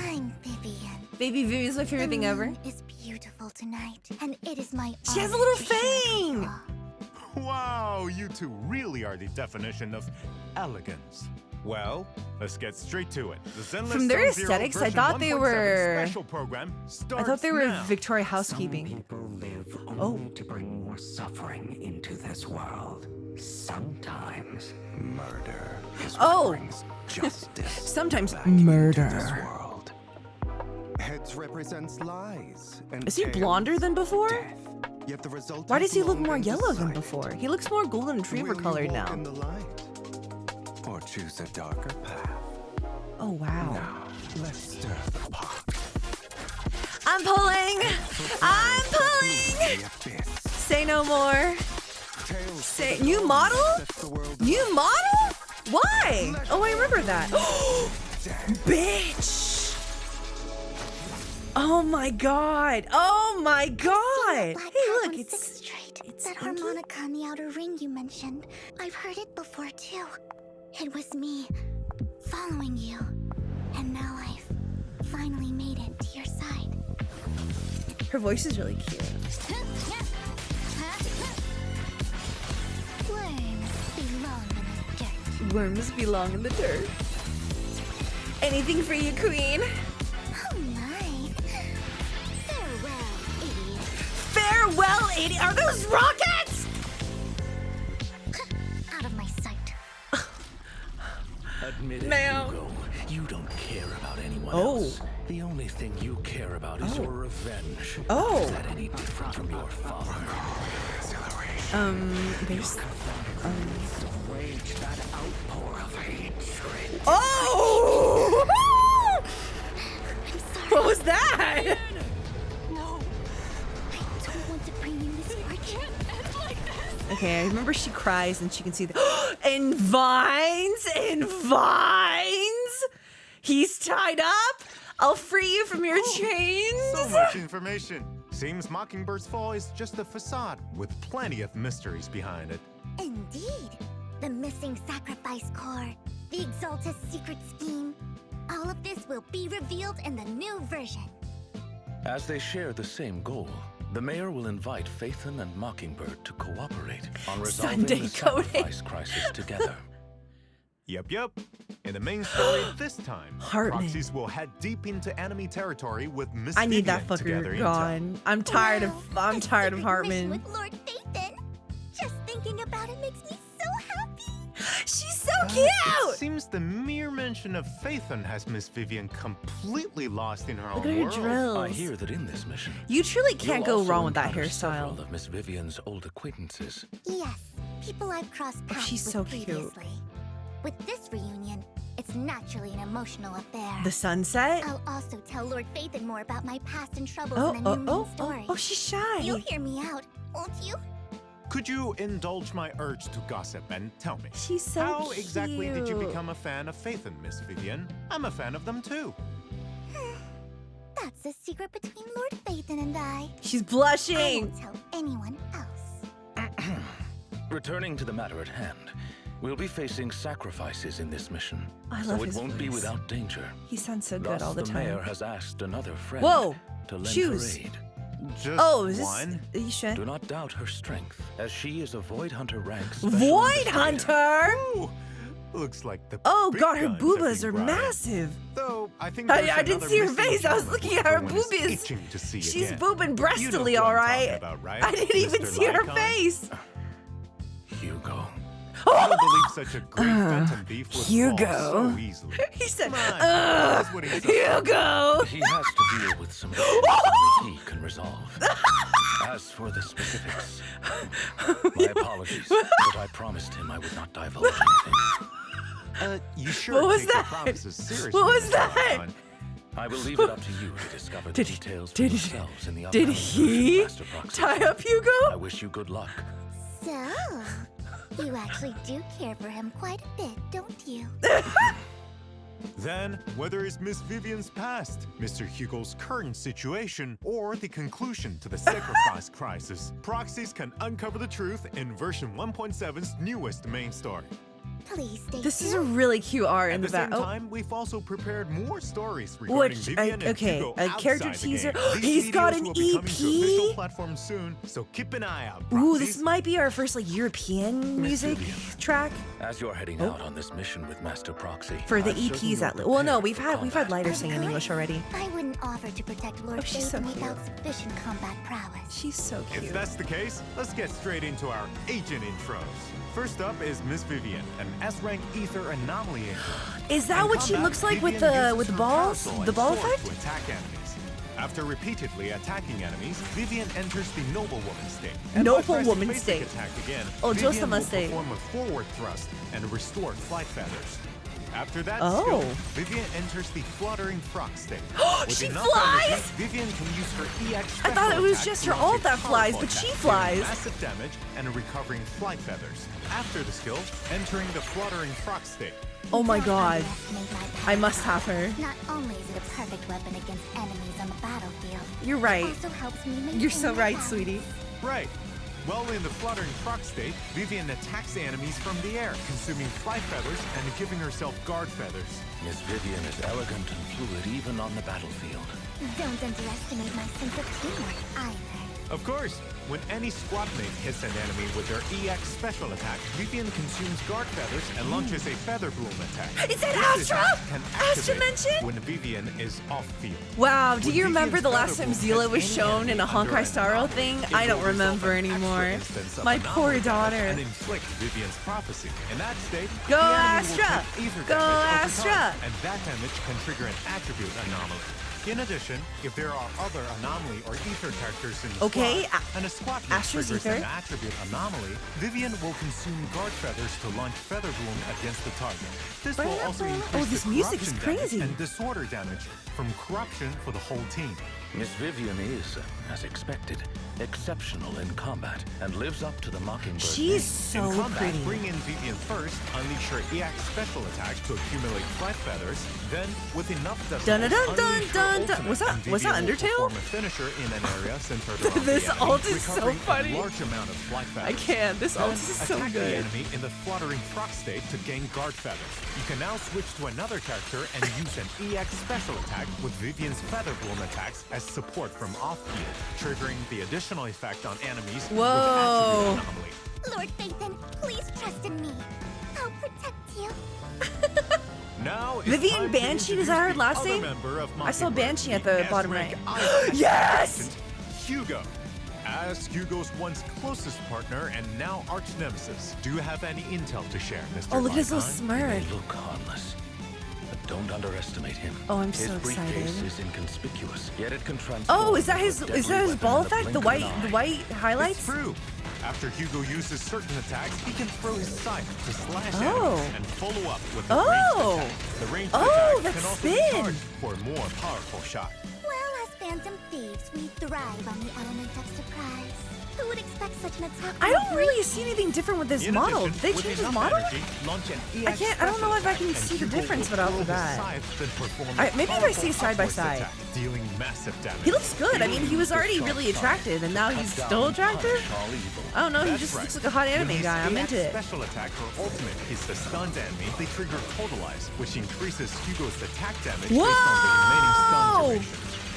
I'm Vivian. Baby Vivian's my favorite thing ever. It's beautiful tonight, and it is my She has a honor little to share it with fang. you all. Wow, you two really are the definition of elegance. Well, let's get straight to it. The Zenless From their Zone Zero aesthetics, I version thought they 1.7 were. special program I starts thought they were now. Victoria housekeeping. People live only to bring more suffering into this world. Sometimes murder is what brings justice. Sometimes back into murder. this world. Heads represents lies. And Is he tails, blonder than before? death. Yet the result Why is does he look long more and yellow than decided. before? He looks more golden retriever Will you colored walk now. in the light, or choose a darker path? Oh wow. Now, let's stir the pot. I'm pulling. I'm pulling. The abyss. Say no more. Tales Say for the new dawn model? sets the world New model? Why? Oh, I remember that. alight. Bitch. Oh my god. Oh my god. Black Hey, Cat look, on it's 6th Street. it's that Inky. harmonica on the outer ring you mentioned. I've heard it before too. It was me, following you. And now I've finally made it to your side. Her voice is really cute. Worms belong in the dirt. Worms belong in the dirt. Anything for you, queen. Oh my. Farewell, idiot. Farewell, idiot. Are those rockets? Out of my sight. Admit it, Ma'am. Hugo. You don't care about anyone Oh. else. The only thing you care about is your revenge. Oh. Is that any different from your father? There's. Wage that outpour of hatred. Oh! I'm sorry. What was that? No. I don't want to bring you misfortune. Okay, I remember she cries and she can see the. And vines! And vines! He's tied up! I'll free you from your chains! So much information. Seems Mockingbird's fall is just a facade with plenty of mysteries behind it. Indeed. The missing sacrifice core, the Exalta's secret scheme. All of this will be revealed in the new version. As they share the same goal, the mayor will invite Phaethon and Mockingbird to cooperate on resolving Sunday the coding. sacrifice crisis together. Yep. In the main story this time, Hartman. proxies will head deep into enemy territory with Miss I need that Vivian to gather fucker intel. gone. I'm tired Wow, of. I'm a tired of secret mission Hartman. with Lord Phaethon. Just thinking about it makes me so happy. She's so It cute. seems the mere mention of Phaethon has Miss Vivian completely lost in her Look own at her world. drills. I hear that in this mission, You truly can't you'll go also wrong with that encounter several hairstyle. of Miss Vivian's old acquaintances. Yes, people I've crossed paths she's with so cute. previously. With this reunion, it's naturally an emotional affair. The sunset. I'll also tell Lord Phaethon more about my past and troubles Oh, in a new main oh, story. oh, she's shy. You'll hear me out, won't you? Could you indulge my urge to gossip and tell me? She's so How exactly did you cute. become a fan of Phaethon, Miss Vivian? I'm a fan of them too. That's a secret between Lord Phaethon and I. She's I blushing. won't tell anyone else. Returning to the matter at hand, we'll be facing sacrifices in this mission, I so love it his won't be voice. without danger. He sounds so good Thus, all the mayor time. has asked another friend Whoa, to lend shoes. her aid. Just Oh, is this? one? Are you sure? Do not doubt her strength, as she is a Void Hunter rank Void special investigator. Hunter. Ooh, looks like the Oh big god, her guns have boobas been are riding. massive. Though I think I there's didn't another see her missing face. I was gentleman looking at her everyone is boobies. itching to see She's again. boobing You know breastily, who all I'm talking right. about, right? I didn't even Mr. see her Lycon? face. Hugo. I don't believe such a great phantom thief would Hugo. fall so easily. He said, Come on, that's what he's Hugo. He has to deal with some issues only he can resolve. As for the specifics, my apologies, but I promised him I would not divulge anything. You sure What was take your that? promises seriously, What was Mr. that? Lycon. I will leave it up to you to discover the details for yourselves in the Did upcoming he Master Proxy. tie up I Hugo? wish you good luck. So, you actually do care for him quite a bit, don't you? Then, whether it's Miss Vivian's past, Mr. Hugo's current situation, or the conclusion to the sacrifice crisis, proxies can uncover the truth in version 1.7's newest main story. Please stay This is a tuned. really cute art in At the the back. same Oh, time, we've also prepared more stories regarding Vivian and okay, Hugo a character outside the teaser. game. These He's got videos an will be coming to official EP. platforms soon, so keep an eye out. Ooh, proxies. this might be our first like European music track As you're heading out on this mission with Master Proxy, for the I'm certain EPs you're at least. Well, no, prepared we've for had combat. lighter singing English already. I wouldn't offer to protect Lord she's so Phaeton cute. without sufficient combat prowess. She's so If cute. that's the case, let's get straight into our agent intros. First up is Miss Vivian, an S-rank ether anomaly agent. Is that In what she combat, looks like with Vivian the uses her balls? parasol The and ball sword effect? to attack enemies. After repeatedly attacking enemies, Vivian enters the noble woman state. And by Noble pressing woman basic state. Attack again, Oh, Vivian just a will mistake. perform a forward thrust and restore flight feathers. After that Oh. skill, Vivian enters the fluttering frog state. With She enough flies? energy, Vivian can use her EX I thought it was attack just to her launch ult a that flies, powerful but she attack, flies. dealing massive damage and recovering flight feathers. After the skill, entering the fluttering frog state. Oh my Don't god. underestimate my I must have her. Not only is it a perfect weapon against enemies on the battlefield, You're it right. also helps me maintain You're so my right, balance. sweetie. Right. While in the fluttering frog state, Vivian attacks enemies from the air, consuming flight feathers and giving herself guard feathers. Miss Vivian is elegant and fluid even on the battlefield. Don't underestimate my sense of teamwork either. Of course, when any squad mate hits an enemy with their EX special attack, Vivian consumes guard feathers and launches a feather bloom attack. Is that This Astra? attack can Astra activate mentioned? when Vivian is off field. Wow, do When you remember Vivian's the last feather time bloom Zila hits was any shown enemy in a under Honkai an Star Rail anomaly, thing? it I don't will result remember in extra anymore. instance of My anomaly poor damage daughter. And inflict Vivian's prophecy. In that state, Go the enemy will Astra! take ether Go damage over Astra! time, and that damage can trigger an attribute anomaly. In addition, if there are other anomaly or ether characters in the Okay, squad, and a squad mate Astra's triggers ether. an attribute anomaly, Vivian will consume guard feathers to launch feather bloom against the target. This will also increase Oh, this the music is corruption damage crazy. and disorder damage from corruption for the whole team. Miss Vivian is, as expected, exceptional in combat and lives up to the Mockingbird She's name. so In combat, pretty. bring in Vivian first, unleash her EX special attack to accumulate flight feathers, then with enough decibels, Dun dun dun dun unleash her dun dun. ultimate, Was that- and was that Vivian will Undertale? perform a finisher in an area centered around This the enemy, ult is so recovering funny. a large amount of flight I feathers. can't. This ult Then is so attack the good. enemy in the fluttering frog state to gain guard feathers. You can now switch to another character and use an EX special attack with Vivian's feather bloom attacks as support from off-field, triggering the additional effect on enemies Whoa. with attribute anomaly. Lord Phaeton, please trust in me. I'll protect you. Now it's Vivian time to Banshee, is that her introduce the last other name? member of I saw Mockingbird, Banshee at the bottom S-rank right. Isaac Yes! agent, Hugo. As Hugo's once closest partner and now arch nemesis, do you have any intel to share, Mr. Oh, look at his little Lycon? He may smirk. look harmless, but don't underestimate him. Oh, I'm his so briefcase excited. is inconspicuous, yet it can transform Oh, is that into a his deadly ball weapon in effect? The blink of white an the eye. white It's highlights? true. After Hugo uses certain attacks, he can throw his scythe to slash Oh. enemies and follow up with a Oh. ranged attack. The ranged Oh, attack that can also spin. be charged for a more powerful shot. Well, as phantom thieves, we thrive on the element of surprise. Who would expect such an attack? I don't from really me? see anything different with this In model. addition, Did they with change his enough model? energy, launch an I EX can't- I don't know if I special can attack, see and the Hugo difference will right off throw the his bat. scythe, then perform a Maybe if I powerful see side by upwards side. attack, dealing massive damage. He looks good. I mean, he was already really attractive, and now he's Cut down still and attractive. punish all evil. I don't know. He That's just right. looks like a hot anime When his guy. I'm EX into it. special attack or ultimate is the stunned enemy, they trigger Totalize, which increases Hugo's attack damage based on the remaining stun Whoa! duration.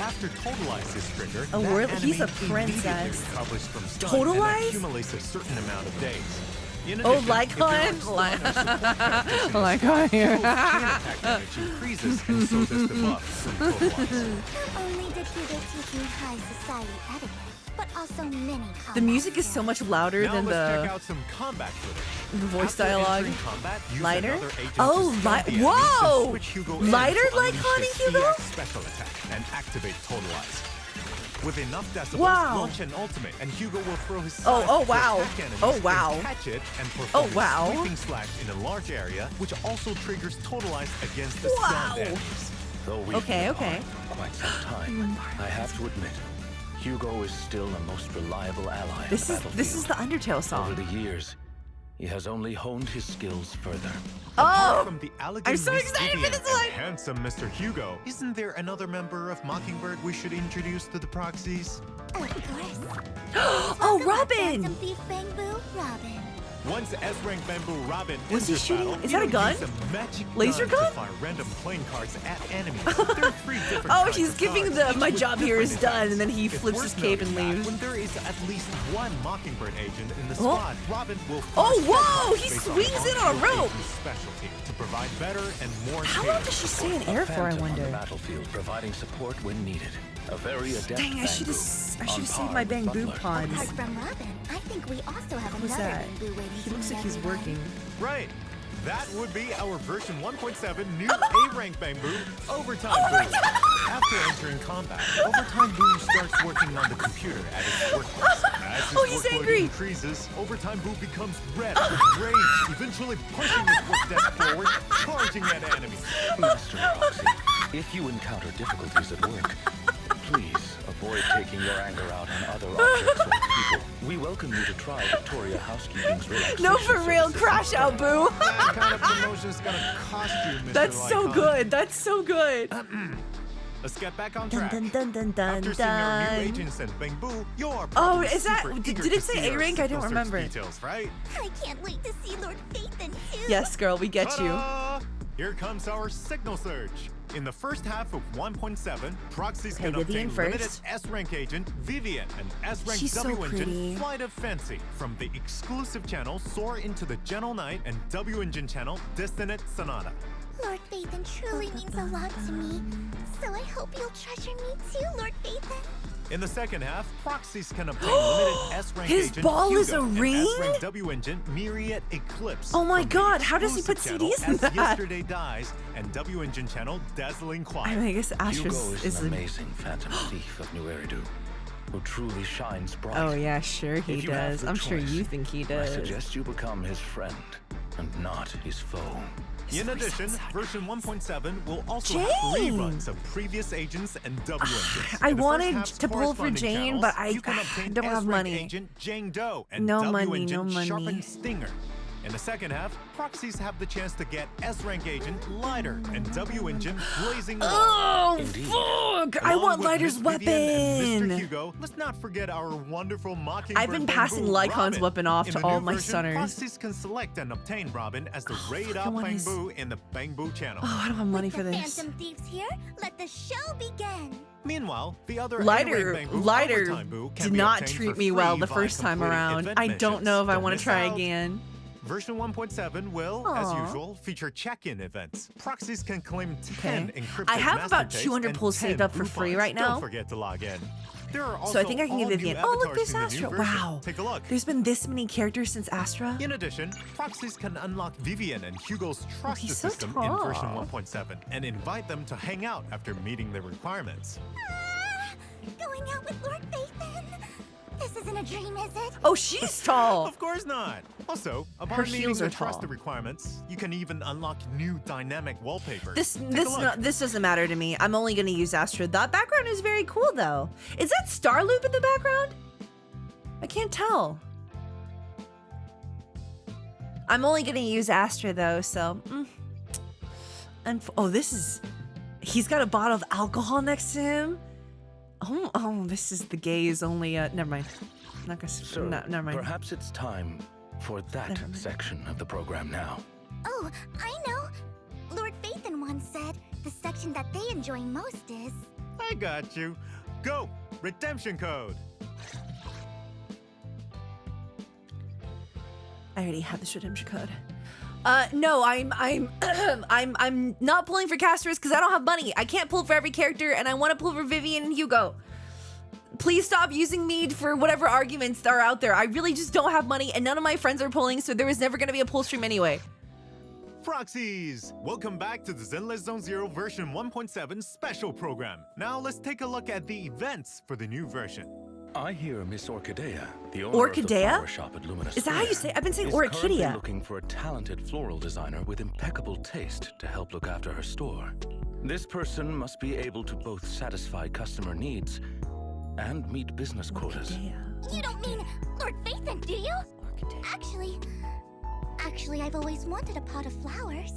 After Totalize is triggered, Oh, that really? He's a enemy princess. immediately recovers from stun Totalize? and accumulates a certain amount of days. In Oh, addition, if there are Lycon? stun or support characters in the Lycon squad, here. Hugo's chain attack damage increases, and so does the buff from Totalize. Not only did Hugo teach me high society etiquette, but also many The music is so much louder Now than let's check the out some combat footage. the voice After dialogue. entering combat, use Lighter? another agent Oh, to stun the enemy, whoa! then switch Hugo in Lighter to like unleash Honey his Hugo? EX special attack and activate Totalize. With enough decibels, Wow. launch an ultimate, and Hugo will throw his Oh, scythe oh, to wow. attack enemies, Oh, then wow. catch it and Oh, perform wow. a sweeping slash in a large area, which also triggers Totalize against the Wow. stunned enemies. Though we've Okay, been okay. apart for quite some time, I have to admit, Hugo is still the most reliable ally on This the is battlefield. the Undertale Over song. the years, he has only honed his skills further. Apart Oh, from the elegant I'm so Miss excited for Vivian this and one. handsome Mr. Hugo, isn't there another member of Mockingbird we should introduce to the proxies? Of course. oh, Welcome, Robin. Phantom Thief Bang Boo, Robin. Once S-rank Bamboo Robin What's he enters shooting? battle, Is that a he'll gun? use a magic Laser gun? gun? To fire random playing cards at enemies. There are 3 different Oh, kinds he's of giving cards, the my each with job here is different done, and then he effects. It's flips his worth cape and noting that leaves. When there is at least 1 Mockingbird agent in the squad, Robin will Oh, first whoa! check He based on swings in on a on-field rope. agent's specialty to provide better and more How long chaos does she support. stay in air for, I Phantom on the wonder? battlefield, providing support when needed. A very adept Dang, I should have Bamboo, on saved par my with Bamboo Butler. pawns. Apart from Robin, I think we also have Who's another that? Bamboo waiting He to looks meet like he's everyone. working. Right. That would be our version 1.7 new A-rank Bamboo, Overtime Boo. After entering combat, Overtime Boo starts working on the computer at his workplace. As his he's workload angry. increases, Overtime Boo becomes red with rage, eventually pushing his work desk forward, charging at enemies. Master Roxy, if you encounter difficulties at work, please avoid taking your anger out on other objects or people. We welcome you to try Victoria Housekeeping's relaxation No, for real, services. crash out, boo. That kind of promotion is gonna cost you, Mr. That's so Lycon. good. That's so good. Let's get back on Dun track. dun dun dun dun After seeing our new dun. agents and Bamboo, you're Oh, probably is that- super did eager it to say see our A-rank? I don't signal search remember. Details, right? I can't wait to see Lord Phaethon too. Yes, girl, we get you. Ta-da! Here comes our signal search. In the first half of 1.7, proxies Okay, can Vivian obtain limited first. S-rank agent Vivian and S-rank She's so W pretty. engine Flight of Fancy. From the exclusive channel Soar into the Gentle Knight and W engine channel Dissonant Sonata. Lord Phaethon truly means a lot to me, so I hope you'll treasure me too, Lord Phaethon. In the second half, proxies can obtain limited S-rank His agent ball is Hugo a and ring? S-rank W engine Myriad Eclipse. Oh my from the God, how does he put exclusive channel CDs in As that? Yesterday Dies and W engine channel Dazzling I Quiet. mean, I guess Hugo Astra's is is an a... amazing phantom thief of New Eridu, who truly shines bright. Oh yeah, sure he If you have does. the I'm sure choice, you think he I does. suggest you become his friend and not his foe. In voice addition, sounds so version 1.7 will also have Jane! reruns of previous agents and W engines. I In the first wanted half's to pull for corresponding Jane, channels, but I you can obtain don't have S-rank money. Agent Jane Doe and No W money, engine no money. Sharpened Stinger. In the second half, proxies have the chance to get S-rank agent Lighter and W engine Blazing Wall. Oh Indeed. fuck! I Along want with Lighter's Miss Vivian and Mr. weapon. Hugo, let's not forget our wonderful Mockingbird. I've been passing Bamboo Lycon's Robin. weapon off In to the all new my version, stunners. proxies can select and obtain Robin as the raid I up want his- Bamboo in the Bamboo channel. Oh, I don't have money With for the this. Phantom Thieves here, let the show begin. Meanwhile, the other Lighter, A-rank Bamboo Lighter Overtime Boo can did be not obtained treat for me well free the by first time completing around. event I don't know if I missions. want Don't to try miss out. again. Version 1.7 will, as Aw. usual, feature check-in events. Proxies can claim 10 Okay. encrypted I have master about tapes 200 and pulls 10 saved up for Boo free points. right now. Don't forget to log in. There are also So I think I can give all new Vivian. Oh, look, avatars there's in the new Astra. version. Wow. Take a look. There's been this many characters since Astra. In addition, proxies can unlock Vivian and Hugo's trust he's so system in version tall. 1.7 and invite them to hang out after meeting their requirements. Going out with Lord Phaethon. This isn't a dream, is it? Oh, she's tall. Of course not. Also, Her upon meeting heels the are tall. trusted requirements, you can even unlock new dynamic wallpaper. This Take a this look. no, this doesn't matter to me. I'm only gonna use Astra. That background is very cool though. Is that Star Loop in the background? I can't tell. I'm only gonna use Astra though, so. And oh, this is. He's got a bottle of alcohol next to him. Oh, this is the gays only. Never mind. I'm not gonna. So, Never mind. perhaps it's time for that Never mind. section of the program now. Oh, I know. Lord Phaethon once said the section that they enjoy most is. I got you. Go! Redemption code! I already have this redemption code. No, I'm I'm not pulling for casters because I don't have money. I can't pull for every character, and I want to pull for Vivian and Hugo. Please stop using me for whatever arguments that are out there. I really just don't have money, and none of my friends are pulling, so there was never gonna be a pull stream anyway. Proxies! Welcome back to the Zenless Zone Zero version 1.7 special program. Now let's take a look at the events for the new version. I hear Miss Orchidea, the owner of the Orchidea? flower shop at Luminous Is that how you Square, say? I've been saying is currently Orchidea. looking for a talented floral designer with impeccable taste to help look after her store. This person must be able to both satisfy customer needs and meet business quotas. You don't mean Lord Phaethon, do you? Actually, I've always wanted a pot of flowers.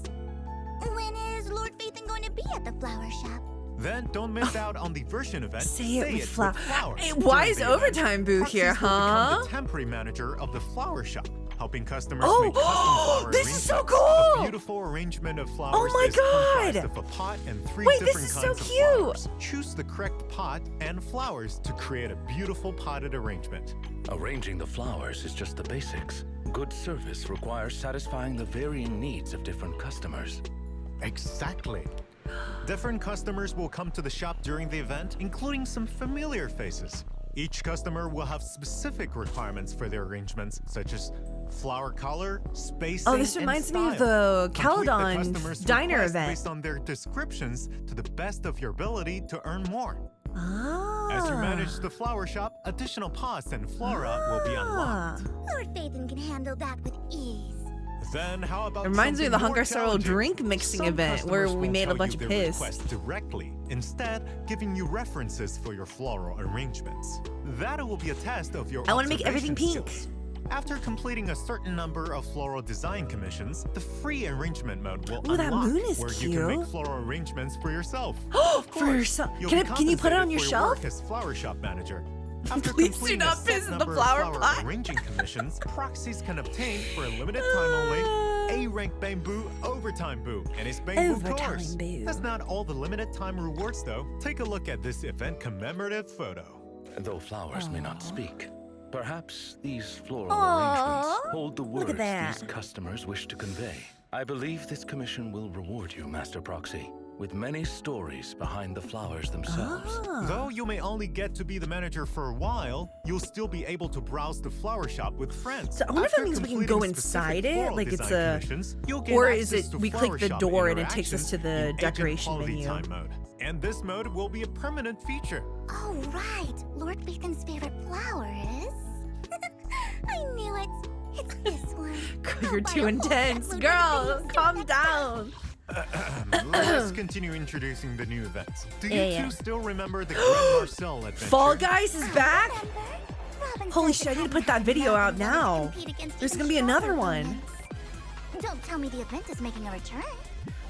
When is Lord Phaethon going to be at the flower shop? Then don't miss out on the version event. Say it with flowers. flowers. Hey, why During is the event, Overtime Boo Proxies here, will become huh? the temporary manager of the flower shop. helping customers make custom flower this is so arrangements. cool! A beautiful arrangement of flowers my is God! comprised of a pot and 3 Wait, different this is kinds so of cute! flowers. Choose the correct pot and flowers to create a beautiful potted arrangement. Arranging the flowers is just the basics. Good service requires satisfying the varying needs of different customers. Exactly. Different customers will come to the shop during the event, including some familiar faces. Each customer will have specific requirements for their arrangements, such as flower color, spacing, Oh, this reminds and me of style. the Complete Caledon customer's diner request event. based on their descriptions to the best of your ability to earn more. Ah. As you manage the flower shop, additional pots and flora will be unlocked. Lord Phaethon can handle that with ease. Then how about It reminds me of the something more Hunger Sorrow challenging? drink mixing Some event where customers we won't made a tell bunch you of their piss. request directly, instead giving you references for your floral arrangements. That will be a test of your I want to make everything observation pink. skills. After completing a certain number of floral design commissions, the free arrangement mode will Ooh, that unlock, moon is where you can make cute. floral arrangements for yourself. Of For course, yourself. you'll Can be you put it on compensated your for shelf? work as flower shop manager. After Please do completing not a set piss in the number of flower pot. arranging commissions, proxies can obtain for a limited time only A-rank Bamboo Overtime Boo and his Bamboo Overtime course. Boo. That's not all the limited time rewards though. Take a look at this event commemorative photo. Though flowers may not speak, perhaps these floral Aw, arrangements hold the look words at that. these customers wish to convey. I believe this commission will reward you, Master Proxy, with many stories behind the flowers themselves. Though you may only get to be the manager for a while, you'll still be able to browse the flower shop with friends. So I wonder if that After means we can completing go inside specific it, floral like it's design a- commissions, you'll gain or is access it to we click flower the shop door and it takes us to interactions the in Agent decoration Quality menu? Time mode. And this mode will be a permanent feature. Oh, right. Lord Phaethon's favorite flower is... I knew it. It's this one. You're I'll buy too a whole intense. shitload of Girl, these calm next down. Let's continue introducing the new events. Do you Yeah, two yeah. still remember the Grand Marcel adventure? Fall Guys is back? Remember? Robin Holy said shit, I the need to put that company video out wanted now. to compete against There's even gonna be another stronger one. opponents. Don't tell me the event is making a return.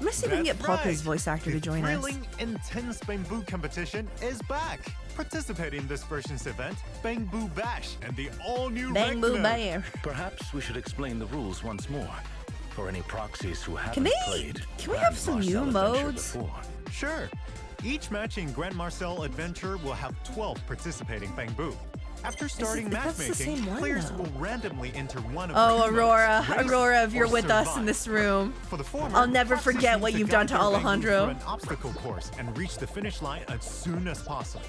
I'm gonna see if we can get That's Pulp's right. voice actor The to join us. thrilling, intense Bamboo competition is back. Participate in this version's event, Bamboo Bash, and the all-new Bang ranked Boo mode. Bam. Perhaps we should explain the rules once more for any proxies who haven't Can played. we have some new Grand Marcel Adventure modes? before. Sure. Each match in Grand Marcel Adventure will have 12 participating Bamboo. After starting that's the matchmaking, same one, players though. will randomly enter one of Oh, two modes, Aurora. race Aurora, if or you're with us survive. in this room. For the former, I'll never proxies forget need what to you've guide done to their Bamboo Alejandro. through an obstacle course and reach the finish line as soon as possible.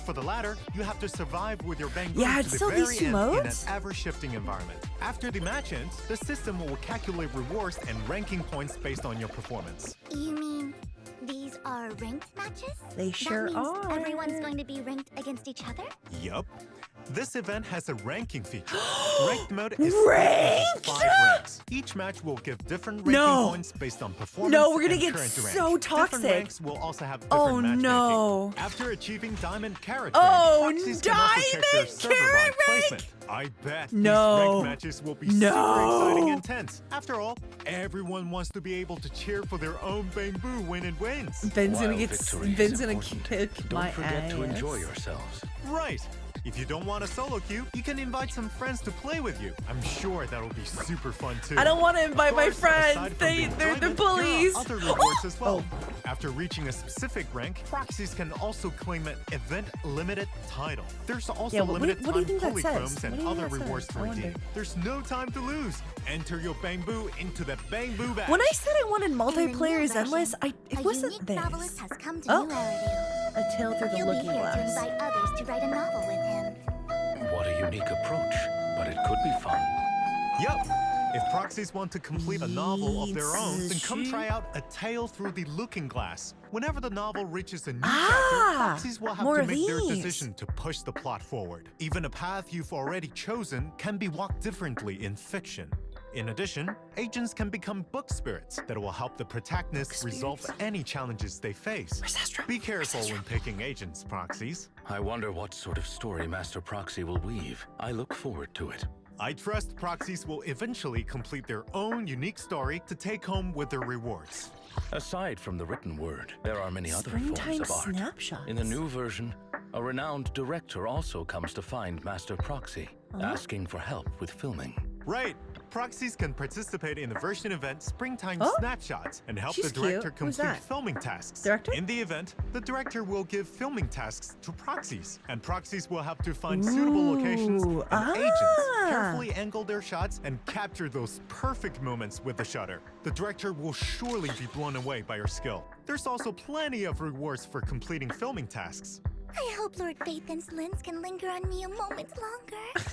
For the latter, you have to survive with your Bamboo Yeah, to it's the still very these two end modes? in an ever-shifting environment. After the match ends, the system will calculate rewards and ranking points based on your performance. You mean these are ranked matches? They sure that means are. everyone's going to be ranked against each other? Yup. This event has a ranking feature. Ranked mode is Ranked? 5 ranks. Each match will give different ranking No. points based on performance. No, we're gonna and get current rank. so toxic. Different ranks will also have different Oh, matchmaking. no. After achieving Diamond Carrot Oh, rank, proxies can also check their Diamond server-wide Carrot placement. I bet No. these ranked matches will be super No. exciting and intense. After all, everyone wants to be able to cheer for their own Bamboo when it wins. Ben's gonna While get. victory is Ben's gonna important, kick Don't my forget ass. to enjoy yourselves. Right. If you don't want a solo queue, you can invite some friends to play with you. I'm sure that'll be super fun too. I don't want to invite my Of course, friends. aside from They're the enjoyment, bullies. There are other rewards as well. Oh. After reaching a specific rank, proxies can also claim an event limited title. There's also Yeah, what do you- limited what do you time think that says? polychromes What do and you think other that says? rewards to I wonder. redeem. There's no time to lose. Enter your Bamboo into the Bamboo Bash. When I said I wanted In the multiplayer new is endless, version, it a wasn't unique this. novelist has come to Oh. New Eridu. A tale through the He'll be looking here to glass. invite others to write a novel with him. What a unique approach, but it could be fun. Yup. If proxies want to complete a novel of their own, then come It's try out A Tale Through the Looking Glass. Whenever the novel reaches a new Ah, chapter, proxies will have more to of make their these. decision to push the plot forward. Even a path you've already chosen can be walked differently in fiction. In addition, agents can become book spirits that will help the protagonists resolve any challenges they face. Be careful when picking agents, proxies. I wonder what sort of story Master Proxy will weave. I look forward to it. I trust proxies will eventually complete their own unique story to take home with their rewards. Aside from the written word, there are many other Springtime forms of art. snapshots. In the new version, a renowned director also comes to find Master Proxy, asking for help with filming. Right. Proxies can participate in the version event Springtime Oh, Snapshots and help she's the director cute. Who's complete that? filming tasks. Director? In the event, the director will give filming tasks to Proxies, and Proxies will have to find suitable locations, and agents carefully angle their shots and capture those perfect moments with the shutter. The director will surely be blown away by your skill. There's also plenty of rewards for completing filming tasks. I hope Lord Phaethon's lens can linger on me a moment longer.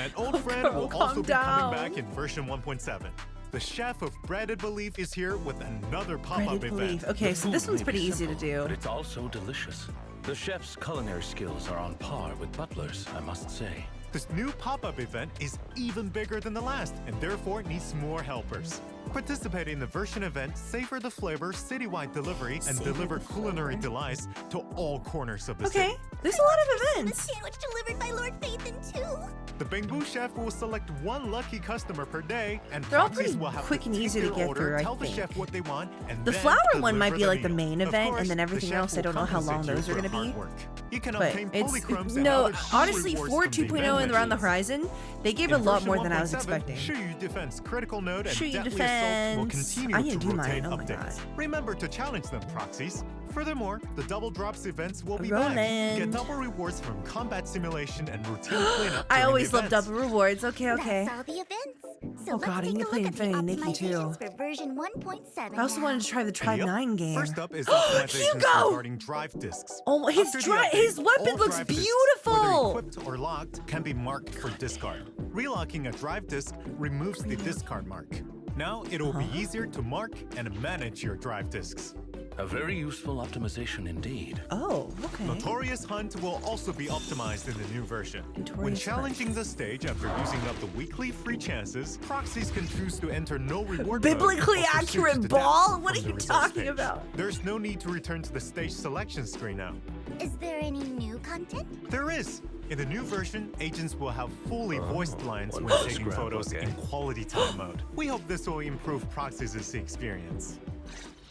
An old friend girl, will calm also be down. coming back in version 1.7. The chef of Breaded Belief is here with another pop-up Breaded event. Belief. Okay, The so this food one's may pretty be easy to simple, do. but it's also delicious. The chef's culinary skills are on par with butlers, I must say. This new pop-up event is even bigger than the last and therefore needs more helpers. Participate in the version event Savor the Flavor citywide delivery and Savor deliver the culinary Flavor. delights to all corners of the Okay, city. there's a lot of The events. sandwich delivered by Lord Phaethon too. The Bangbu chef will select one lucky customer per day, and They're all proxies pretty will have quick to and take easy to their get order, through, I tell the think. chef what they want, and The then flower one might deliver be the like the meal. main Of event, course, and then the everything chef else, I will don't know how long compensate you those are for gonna hard be. work. You can But obtain it's polychromes and no, other cool honestly, rewards for from the 2.0 event and they're on the menus. horizon, they gave a In lot version more than I was 1.7, expecting. Shuyu Defense Critical Node and Shuyu Deadly Assault will Defense. continue I need to to do rotate mine, oh my updates. God. Remember to challenge them, proxies. Furthermore, the Double Drops events will be back. Roland. Get double rewards from combat simulation and routine cleanup. I during always the love events. double rewards. Okay, okay. That's all the events. So Oh let's God, I take need a to play look at the Infinity Nikki too. optimizations for version 1.7 I also wanted to try the Tribe Yep. 9 game. First up is optimizations Hugo! regarding drive discs. Oh, his After the update, his weapon all looks drive discs, beautiful. whether equipped or locked, can be marked for discard. Relocking a drive disc removes the discard mark. Now it'll be easier to mark and manage your drive discs. A very useful optimization indeed. Oh, okay. Notorious Hunt will also be optimized in the new version. When Notorious challenging the stage after using up the weekly free chances, proxies can choose to enter no reward Biblically mode or pursuit accurate to ball? death What from are the you results talking page. about? There's no need to return to the stage selection screen now. Is there any new content? There is. In the new version, agents will have fully voiced lines when well, taking scrap, photos okay. in quality time mode. We hope this will improve proxies' experience.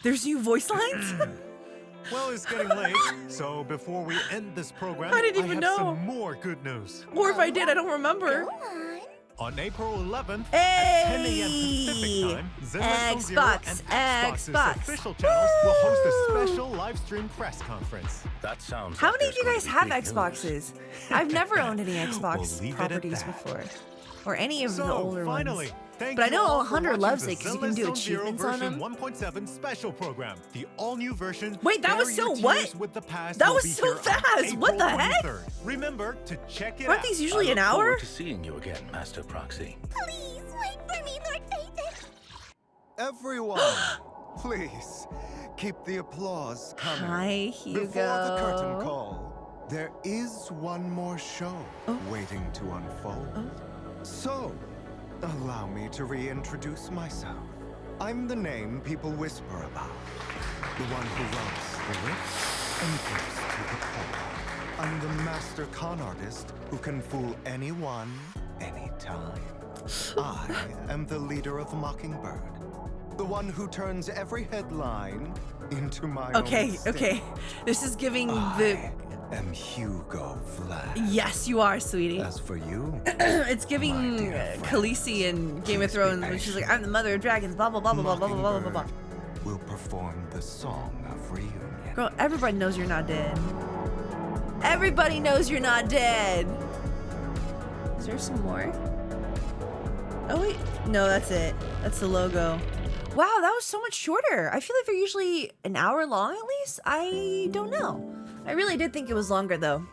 There's new voice lines? Well, it's getting late, so before we end this program, I didn't even have know. some more good news. Or if I did, I don't remember. Go on. On April 11th, at 10 a.m. Hey! Pacific time, Zenless Zone Zero Xbox, and Xbox's Xbox. official channels will host a Woo! special live stream press conference. That sounds How like many of you there's guys going to have be big Xboxes? I've never owned any Xbox leave it at properties that. before. Or any of So, the older finally, ones. thank But I you know all for Hunter watching loves the it 'cause you Zenless can do Zone Zero achievements on version them. 1.7 special program. The all-new version. Wait, that was Bury so Your what? Tears With the past That will was be so here on fast. What April the heck? 23rd. Remember to check it Aren't out. these usually I an look hour? forward to seeing you again, Master Proxy. Please wait for me, Lord Phaethon. Everyone, please keep the applause coming. Hi, Before the curtain Hugo. call, there is one more show waiting to unfold. So, allow me to reintroduce myself. I'm the name people whisper about. The one who rubs the rich and gives to the poor. I'm the master con artist who can fool anyone, anytime. I am the leader of Mockingbird. The one who turns every headline into my own Okay, stage. okay. This is giving the... I am Hugo Vlad. Yes, you are, sweetie. As for you, It's giving My dear friend, Khaleesi in Game of please be Thrones when she's like, I'm the mother of dragons, blah, blah, blah, blah, blah, blah, blah, blah, blah. Mockingbird will perform the song of reunion. Girl, everybody knows you're not dead. Everybody knows you're not dead. Is there some more? Oh, wait. No, that's it. That's the logo. Wow, that was so much shorter. I feel like they're usually an hour long at least. I don't know. I really did think it was longer though.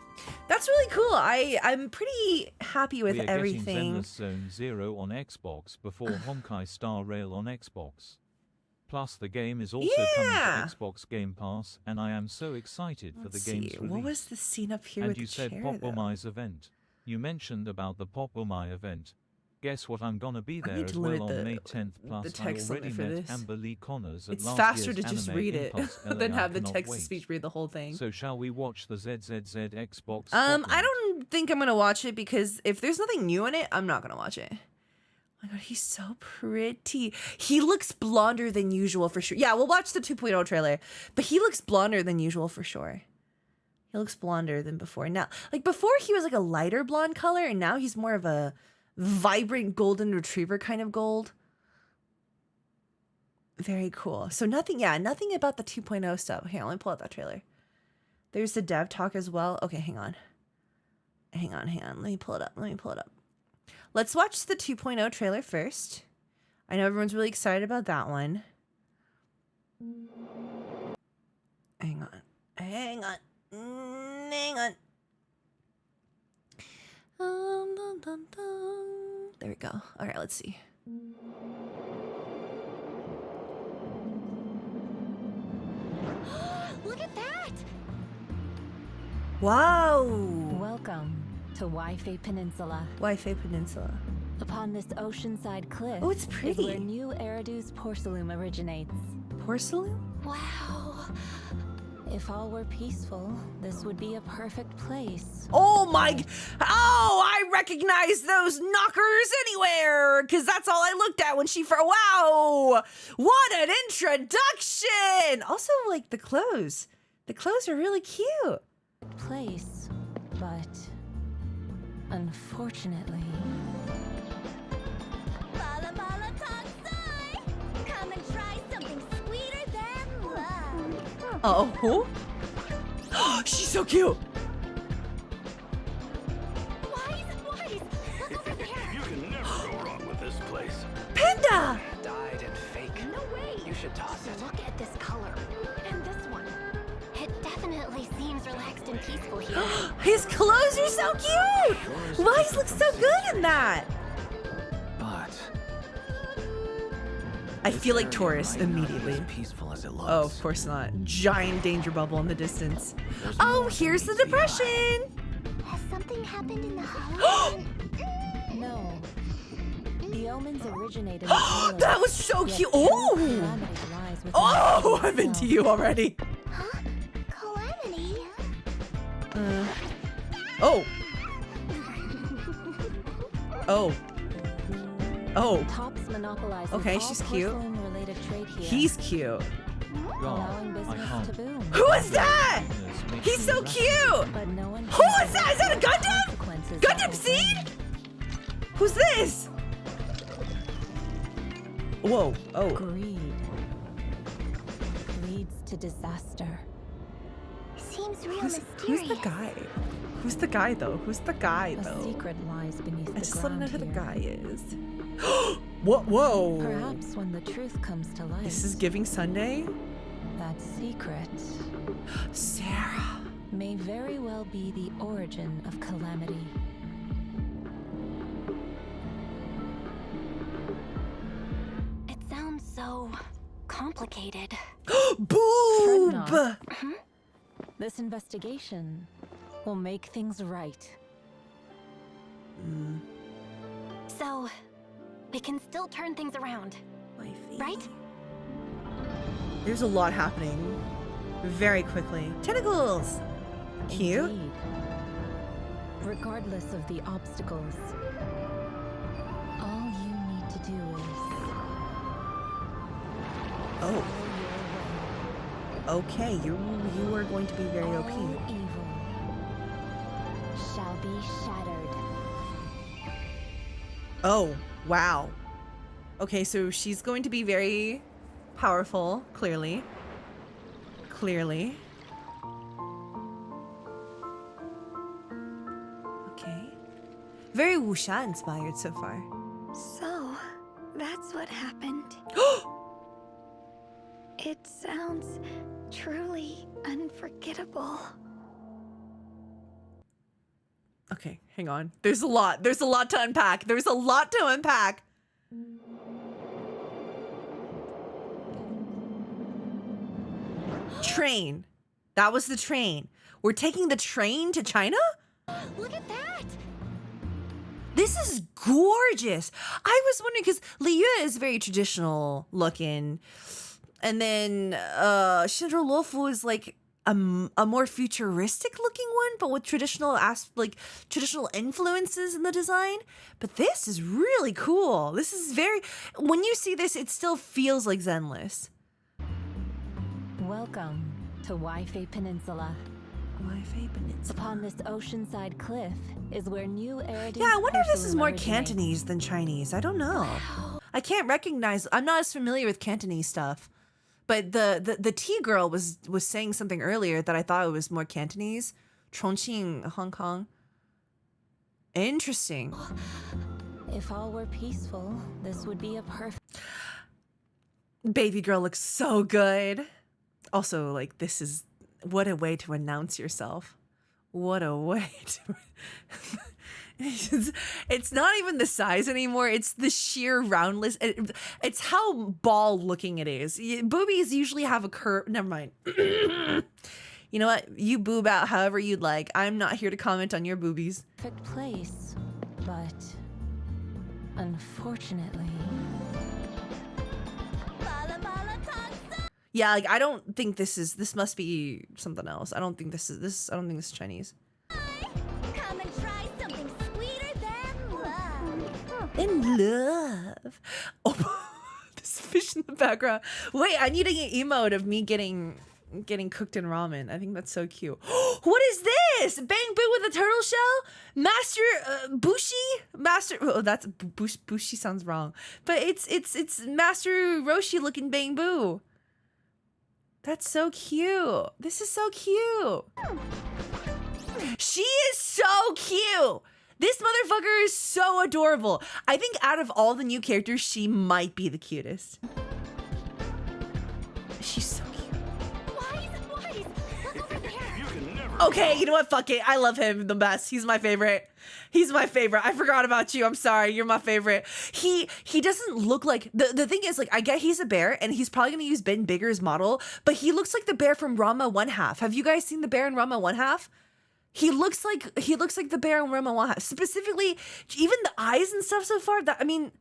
That's really cool. I'm pretty happy with We are everything. getting Zenless Zone Zero on Xbox before Honkai Star Rail on Xbox. Plus, the game is also Yeah. coming to Xbox Game Pass, and I am so excited for Let's the game's see. release. What was the scene up here And with you the said chair, Pop though? Omai's event. You mentioned about the Pop Omai event. Guess what? I'm gonna be I there need as to well limit on the- May 10th. Plus, the text I already limit for met this. Amber Lee Connors at It's last faster year's to just Anime read it Impulse than LA. I have the cannot text to wait. speech read the whole thing. So shall we watch the ZZZ Xbox? I Scotland? don't think I'm gonna watch it because if there's nothing new in it, I'm not gonna watch it. Oh my god, he's so pretty. He looks blonder than usual for sure. Yeah, we'll watch the 2.0 trailer, but he looks blonder than usual for sure. He looks blonder than before. Now, like before he was like a lighter blonde color, and now he's more of a vibrant golden retriever kind of gold. Very cool. So nothing about the 2.0 stuff. Here, let me pull out that trailer. There's the dev talk as well. Okay, hang on. Let me pull it up. Let's watch the 2.0 trailer first. I know everyone's really excited about that one. Hang on. There we go. All right, let's see. Look at that! Wow! Welcome to Wi-Fi Peninsula. Wi-Fi Peninsula. Upon this oceanside cliff, Oh, it's pretty. is where New Eridu's porcelain originates. Porcelain? Wow. If all were peaceful, this would be a perfect place. Oh my! Oh, I recognize those knockers anywhere, because that's all I looked at when she wow! What an introduction! Also, like the clothes. The clothes are really cute. Place, but unfortunately, Bala bala tatsai! Come and try something sweeter than love. Oh, she's so cute. Wise! Look over there! You can never go wrong with this place. Panda. Dyed and fake. No way! You should toss it. Look at this color. And this one. It definitely seems relaxed and peaceful here. His clothes are so cute. Wise looks so good in that. But I feel like tourists immediately. as peaceful as it looks. Oh, of course not. Giant danger bubble in the distance. Oh, here's the depression. Has something happened in the house? no. The omens originated in the island, That was so yet cute. true Oh, calamity lies within oh, the I'm into itself. you already. Huh? Calamity? Oh. Oh. Tops monopolizes Okay, all she's cute. porcelain-related trade here, He's cute. allowing I business can't. to boom. Who is that? Business makes He's me so rational. cute. But no one Who can is that? Is that a predict the Gundam? consequences Gundam that will Seed? Who's this? Whoa. Oh. Greed leads to disaster. Seems real Who's mysterious. the guy? Who's the guy though? Who's the guy A though? secret lies beneath I the just want to know ground who the here. guy is. Whoa. Perhaps when the truth comes to light, This is Giving Sunday? that secret Sarah. may very well be the origin of calamity. It sounds so complicated. Boob! not. This investigation will make things right. So, we can still turn things around, right? There's a lot happening very quickly. Tentacles! Cute. Indeed. Regardless of the obstacles, all you need to do is Oh, follow okay. You are going to be very your OP. way. All evil shall be shattered. Oh, wow. Okay, so she's going to be very powerful, clearly. Clearly. Okay. Very wuxia inspired so far. So, that's what happened. It sounds truly unforgettable. Okay, hang on. There's a lot to unpack. There's a lot to unpack. Train. That was the train. We're taking the train to China? Look at that! This is gorgeous. I was wondering because Liu is very traditional looking, and then Shinro Luofu is like a more futuristic looking one, but with traditional traditional influences in the design. But this is really cool. This is very. When you see this, it still feels like Zenless. Welcome to Wi-Fi Peninsula. Upon this oceanside cliff is where new Eridu's Yeah, I wonder if this is more originates. Cantonese than Chinese. I don't know. I can't recognize. I'm not as familiar with Cantonese stuff. But the tea girl was saying something earlier that I thought it was more Cantonese. Chongqing, Hong Kong. Interesting. If all were peaceful, this would be a perfect. Baby girl looks so good. Also, like, this is what a way to announce yourself. What a way to. It's not even the size anymore. It's the sheer roundness. It's how ball looking it is. Boobies usually have a curve. Never mind. You know what? You boob out however you'd like. I'm not here to comment on your boobies. Perfect place, but unfortunately. Yeah, like I don't think this is. This must be something else. I don't think this is this. I don't think this is Chinese. Come and try something sweeter than love. In love. Oh, this fish in the background. Wait, I need an emote of me getting cooked in ramen. I think that's so cute. What is this? Bang Boo with a turtle shell? Master Bushi? Master. Oh, that's Bushi sounds wrong, but it's Master Roshi looking Bang Boo. That's so cute. This is so cute. She is so cute. This motherfucker is so adorable. I think out of all the new characters, she might be the cutest. She's so cute. Okay, you know what? Fuck it. I love him the best. He's my favorite. He's my favorite. I forgot about you. I'm sorry. You're my favorite. He doesn't look like the thing is, like, I get he's a bear and he's probably gonna use Ben Bigger's model, but he looks like the bear from Ranma 1/2. Have you guys seen the bear in Ranma 1/2? He looks like the bear in Ranma 1/2. Specifically, even the eyes and stuff so far. That I mean,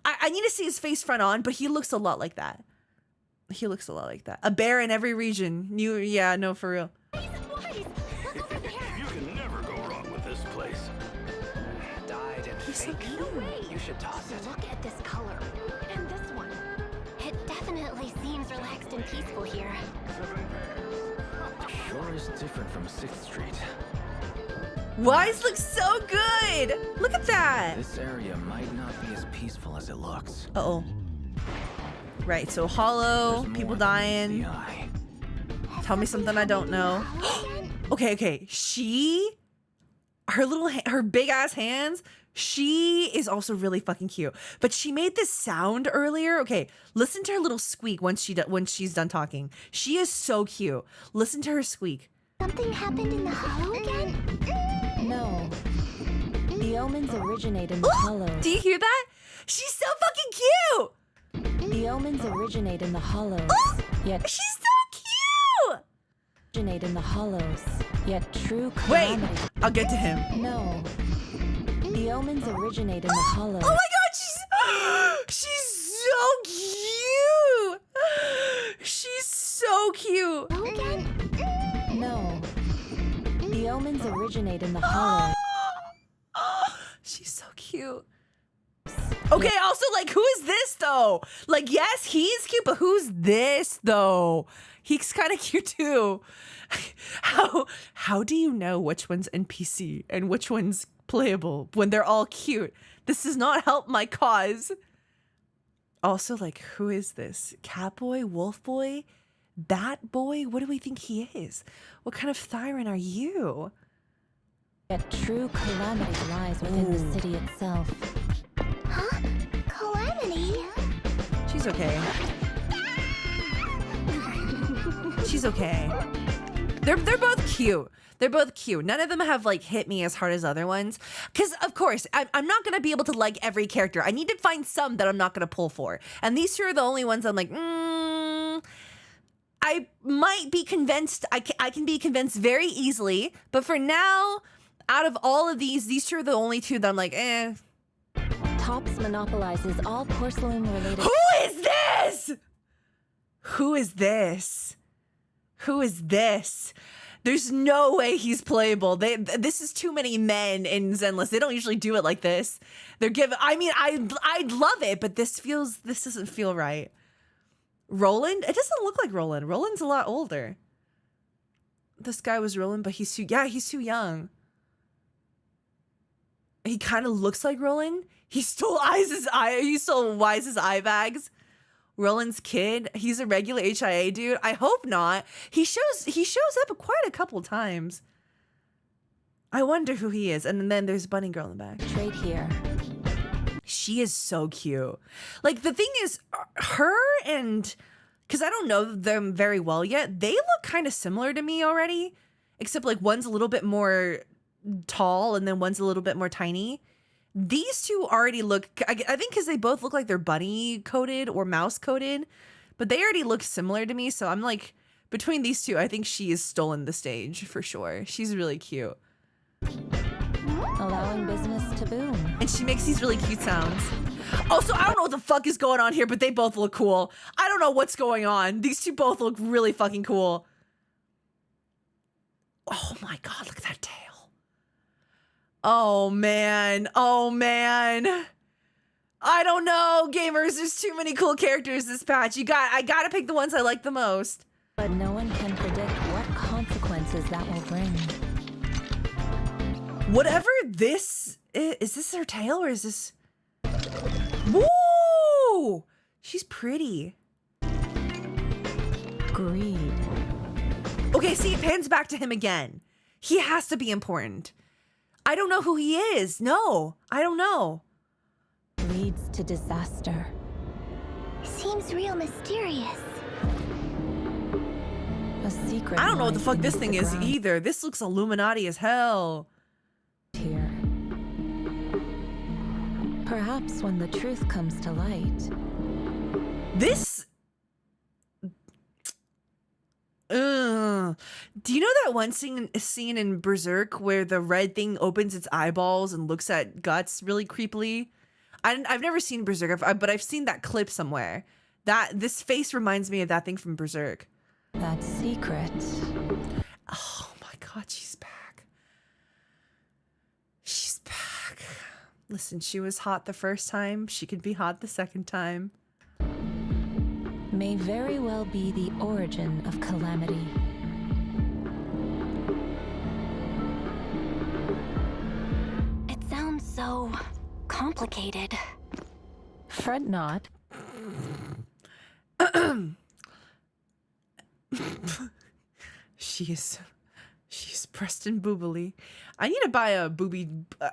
I need to see his face front on, but he looks a lot like that. He looks a lot like that. A bear in every region. No, for real. You can never go wrong with this place. Dyed and He's so fake. cute. You should toss it. Look at this color. And this one. It definitely seems relaxed and peaceful here. Sure is different from 6th Street. Wise looks so good. Look at that. This area might not be as peaceful as it looks. Uh-oh. Right, so hollow, There's people more than meets dying. the eye. Tell me something I don't know. Okay. Her big ass hands, she is also really fucking cute. But she made this sound earlier. Okay, listen to her little squeak when she's done talking. She is so cute. Listen to her squeak. Something happened in the hollow again? No. The omens originate in the hollows. Do you hear that? She's so fucking cute. The omens originate in the hollows. Yet She's so cute. originate in the hollows. Yet true Wait, calamity. I'll get to him. No. The omens originate in the hollows. Oh my god, she's so cute. She's so cute. No. The omens originate in the hollows. She's so cute. Okay, also, like, who is this though? Like, yes, he's cute, but who's this though? He's kind of cute too. How do you know which one's NPC and which one's playable when they're all cute? This does not help my cause. Also, like, who is this? Catboy, Wolf Boy, Bat Boy? What do we think he is? What kind of Thyron are you? Yet true calamity lies within the city itself. Huh? Calamity? She's okay. She's okay. They're both cute. They're both cute. None of them have like hit me as hard as other ones. Because of course, I'm not gonna be able to like every character. I need to find some that I'm not gonna pull for. And these two are the only ones I'm like, I might be convinced. I can be convinced very easily. But for now, out of all of these two are the only two that I'm like, eh. Tops monopolizes all porcelain-related. Who is this? Who is this? Who is this? There's no way he's playable. This is too many men in Zenless. They don't usually do it like this. They're giving. I mean, I'd love it, but this doesn't feel right. Roland? It doesn't look like Roland. Roland's a lot older. this guy was Roland, but he's too young. He kind of looks like Roland. He stole Wise's eye bags. Roland's kid. He's a regular HIA dude. I hope not. He shows up quite a couple times. I wonder who he is. And then there's Bunny Girl in the back. Trade here. She is so cute. Like, the thing is, her and, because I don't know them very well yet, they look kind of similar to me already, except like one's a little bit more tall and then one's a little bit more tiny. These two already look, I think because they both look like they're bunny coated or mouse coated, but they already look similar to me. So I'm like, between these two, I think she has stolen the stage for sure. She's really cute. Allowing business to boom. And she makes these really cute sounds. Also, I don't know what the fuck is going on here, but they both look cool. I don't know what's going on. These two both look really fucking cool. Oh my God, look at that tail. Oh man. Oh man. I don't know, gamers. There's too many cool characters this patch. I gotta pick the ones I like the most. But no one can predict what consequences that will bring. Whatever this is this her tail or is this? Woo! She's pretty. Greed. Okay, see, it pans back to him again. He has to be important. I don't know who he is. No, I don't know. Leads to disaster. Seems real mysterious. A secret. I don't know what the fuck this thing is ground. either. This looks Illuminati as hell. Here. Perhaps when the truth comes to light. This. Do you know that one scene in Berserk where the red thing opens its eyeballs and looks at Guts really creepily? I've never seen Berserk, but I've seen that clip somewhere. This face reminds me of that thing from Berserk. That secret. Oh my God, she's back. She's back. Listen, she was hot the first time. She could be hot the second time. May very well be the origin of calamity. It sounds so complicated. Fret not. She's Preston Boobily. I need to buy a booby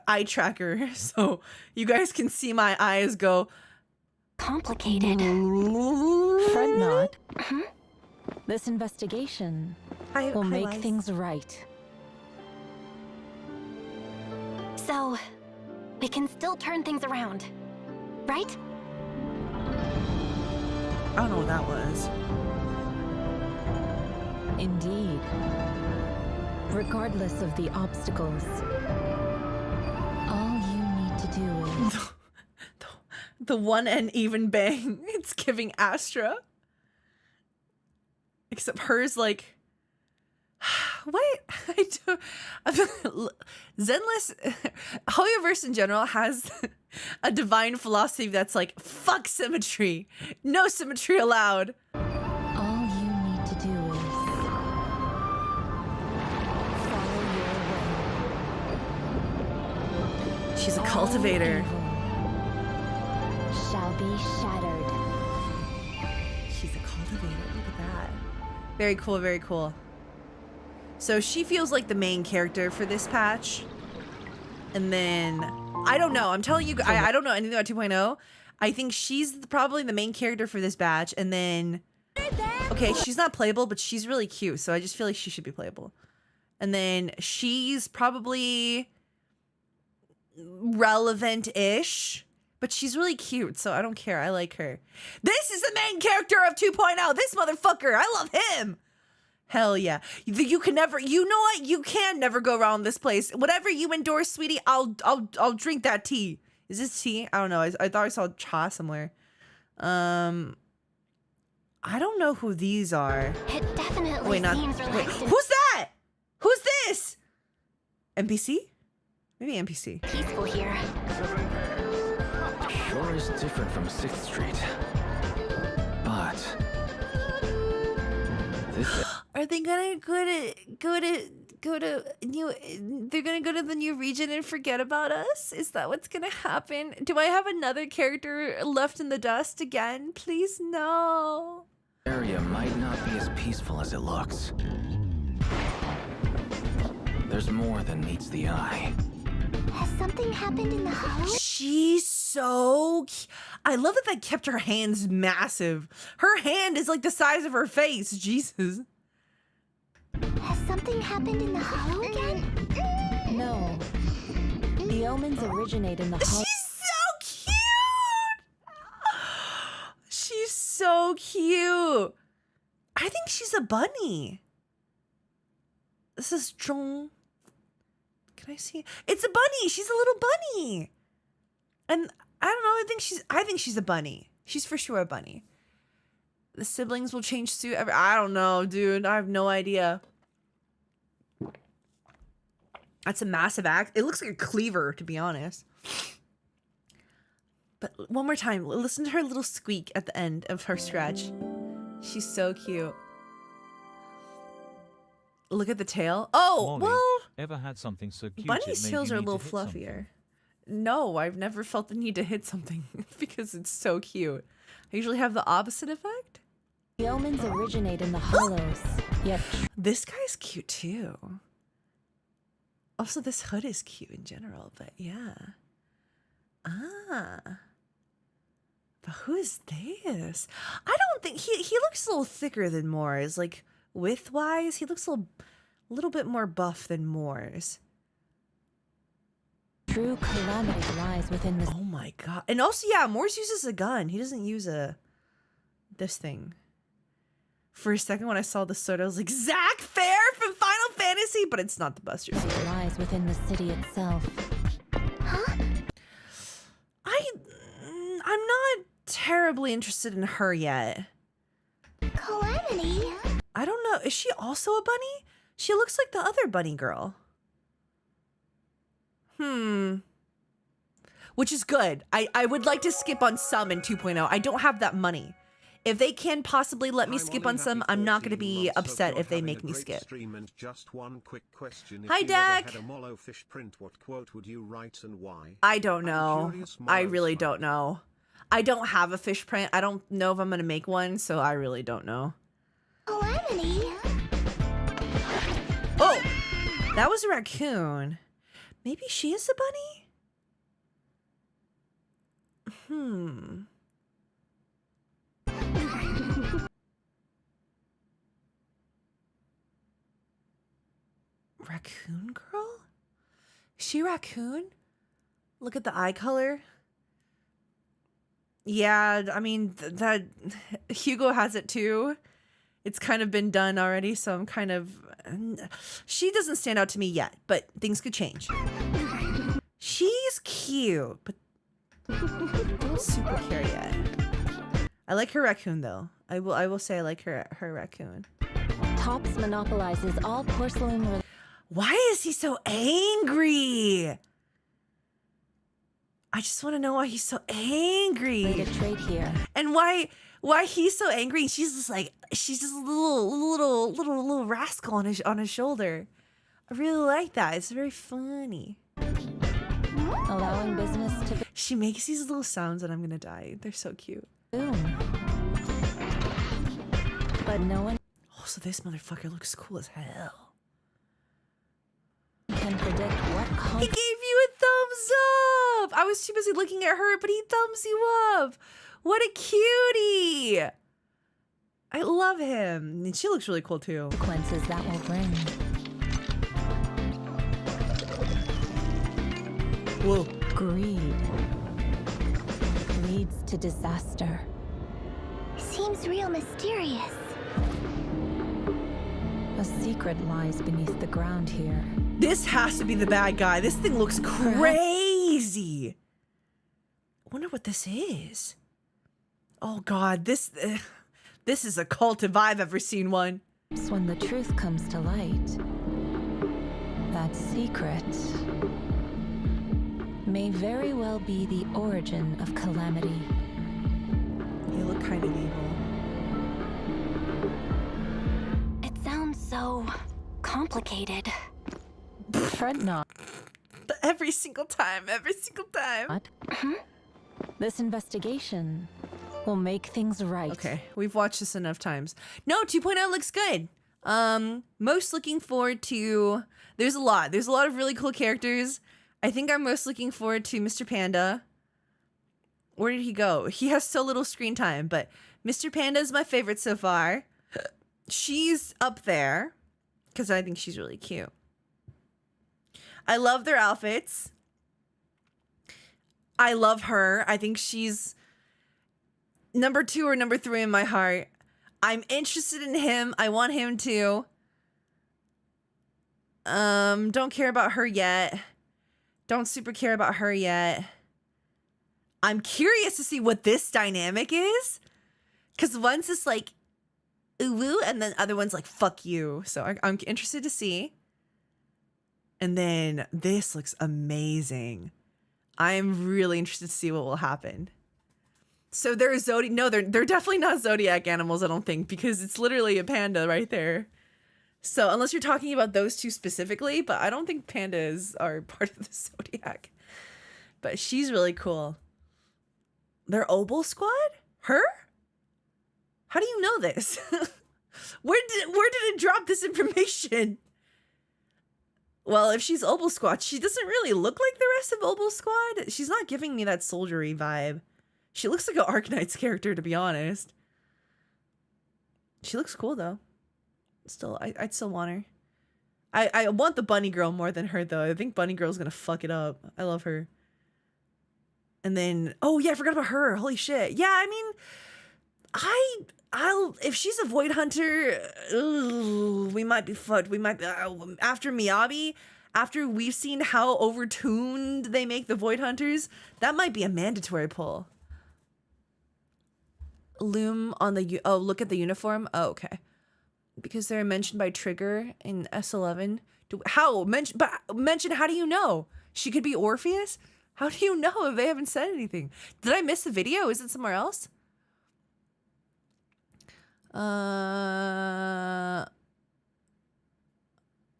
eye tracker so you guys can see my eyes go Complicated. Fret not. This investigation will make Liz. things right. So, we can still turn things around, right? I don't know what that was. Indeed. Regardless of the obstacles, all you need to do is... The one and even bang. It's giving Astra. Except hers like... What? I do... Zenless... Hoyoverse in general has a divine philosophy that's like, fuck symmetry. No symmetry allowed. All you need to do is... follow your way. She's a cultivator. All evil shall be shattered. She's a cultivator. Look at that. Very cool, very cool. So she feels like the main character for this patch. And then, I don't know. I'm telling you, I don't know anything about 2.0. I think she's probably the main character for this batch. And then, okay, she's not playable, but she's really cute. So I just feel like she should be playable. And then she's probably relevant-ish. But she's really cute, so I don't care. I like her. This is the main character of 2.0. This motherfucker. I love him. Hell yeah. You can never, you know what? You can never go wrong this place. Whatever you endorse, sweetie, I'll drink that tea. Is this tea? I don't know. I thought I saw cha somewhere. I don't know who these are. It definitely seems relaxed. Who's that? Who's this? NPC? Maybe NPC. Peaceful here. Sure is different from 6th Street. But Are they gonna they're gonna go to the new region and forget about us? Is that what's gonna happen? Do I have another character left in the dust again? Please no. Area might not be as peaceful as it looks. There's more than meets the eye. Has something happened in the hollow? She's so I love that kept her hands massive. Her hand is like the size of her face. Jesus. Has something happened in the hollow again? No. The omens originate in the hollow. She's so cute. She's so cute. I think she's a bunny. This is Zhong. Can I see? It's a bunny. She's a little bunny. And I don't know. I think she's a bunny. She's for sure a bunny. The siblings will change suit. I don't know, dude. I have no idea. That's a massive axe. It looks like a cleaver, to be honest. But one more time, listen to her little squeak at the end of her stretch. She's so cute. Look at the tail. Oh, Molly, well. Ever had something so cute? Bunny's tails are a little fluffier. No, I've never felt the need to hit something because it's so cute. I usually have the opposite effect. The omens originate in the hollows, yet this guy's cute too. Also, this hood is cute in general, but yeah. Ah. But who is this? I don't think he looks a little thicker than Moore's. Like width-wise, he looks a little bit more buff than Moore's. true calamity lies within this. Oh my god. And also, yeah, Morse uses a gun. He doesn't use this thing. For a second when I saw the sword, I was like, Zack Fair from Final Fantasy, but it's not the Buster Sword. It lies within the city itself. Huh? I'm not terribly interested in her yet. Calamity? I don't know. Is she also a bunny? She looks like the other bunny girl. Which is good. I would like to skip on some in 2.0. I don't have that money. If they can possibly let me skip on some, I'm not going to be upset if they make me skip. Just one quick question. Hi, Dak. Had a Mollo fish print, what quote would you write and why? I don't know. I really don't know. I don't have a fish print. I don't know if I'm going to make one, so I really don't know. Calamity? Oh, that was a raccoon. Maybe she is a bunny? Raccoon girl? Is she raccoon? Look at the eye color. Yeah, I mean, that Hugo has it too. It's kind of been done already, so I'm kind of... She doesn't stand out to me yet, but things could change. She's cute, but don't super care yet. I like her raccoon, though. I will say I like her raccoon. Tops monopolizes all porcelain... Why is he so angry? I just want to know why he's so angry. Trade here. And why he's so angry. She's just like, she's just a little rascal on his shoulder. I really like that. It's very funny. Allowing business to... She makes these little sounds and I'm gonna die. They're so cute. Boom. But no one... Also, this motherfucker looks cool as hell. Can predict what... He gave you a thumbs up! I was too busy looking at her, but he thumbs you up! What a cutie! I love him. And she looks really cool too. Consequences that will bring. Whoa. Greed leads to disaster. Seems real mysterious. A secret lies beneath the ground here. This has to be the bad guy. This thing looks crazy. I wonder what this is. Oh God, this is a cult if I've ever seen one. When the truth comes to light, that secret may very well be the origin of calamity. You look kind of evil. so complicated. Fret not. Every single time. What? This investigation will make things right. Okay, we've watched this enough times. No, 2.0 looks good. Most looking forward to... There's a lot of really cool characters. I think I'm most looking forward to Mr. Panda. Where did he go? He has so little screen time, but Mr. Panda is my favorite so far. She's up there because I think she's really cute. I love their outfits. I love her. I think she's number 2 or number 3 in my heart. I'm interested in him. I want him to. Don't care about her yet. Don't super care about her yet. I'm curious to see what this dynamic is. Because one's just like, ooh, woo, and then other one's like, fuck you. So I'm interested to see. And then this looks amazing. I'm really interested to see what will happen. So they're they're definitely not zodiac animals, I don't think, because it's literally a panda right there. So unless you're talking about those two specifically, but I don't think pandas are part of the zodiac. But she's really cool. They're Obel Squad? Her? How do you know this? Where did it drop this information? Well, if she's Obel Squad, she doesn't really look like the rest of Obel Squad. She's not giving me that soldiery vibe. She looks like an Arknight's character, to be honest. She looks cool, though. Still, I'd still want her. I want the bunny girl more than her, though. I think bunny girl's gonna fuck it up. I love her. And then, oh yeah, I forgot about her. Holy shit. Yeah, I mean, I'll if she's a Void Hunter, we might be fucked. We might be, after Miyabi, after we've seen how overtuned they make the Void Hunters, that might be a mandatory pull. Loom on the look at the uniform. Oh, okay. Because they're mentioned by Trigger in S11. Mention, how do you know? She could be Orpheus? How do you know if they haven't said anything? Did I miss the video? Is it somewhere else?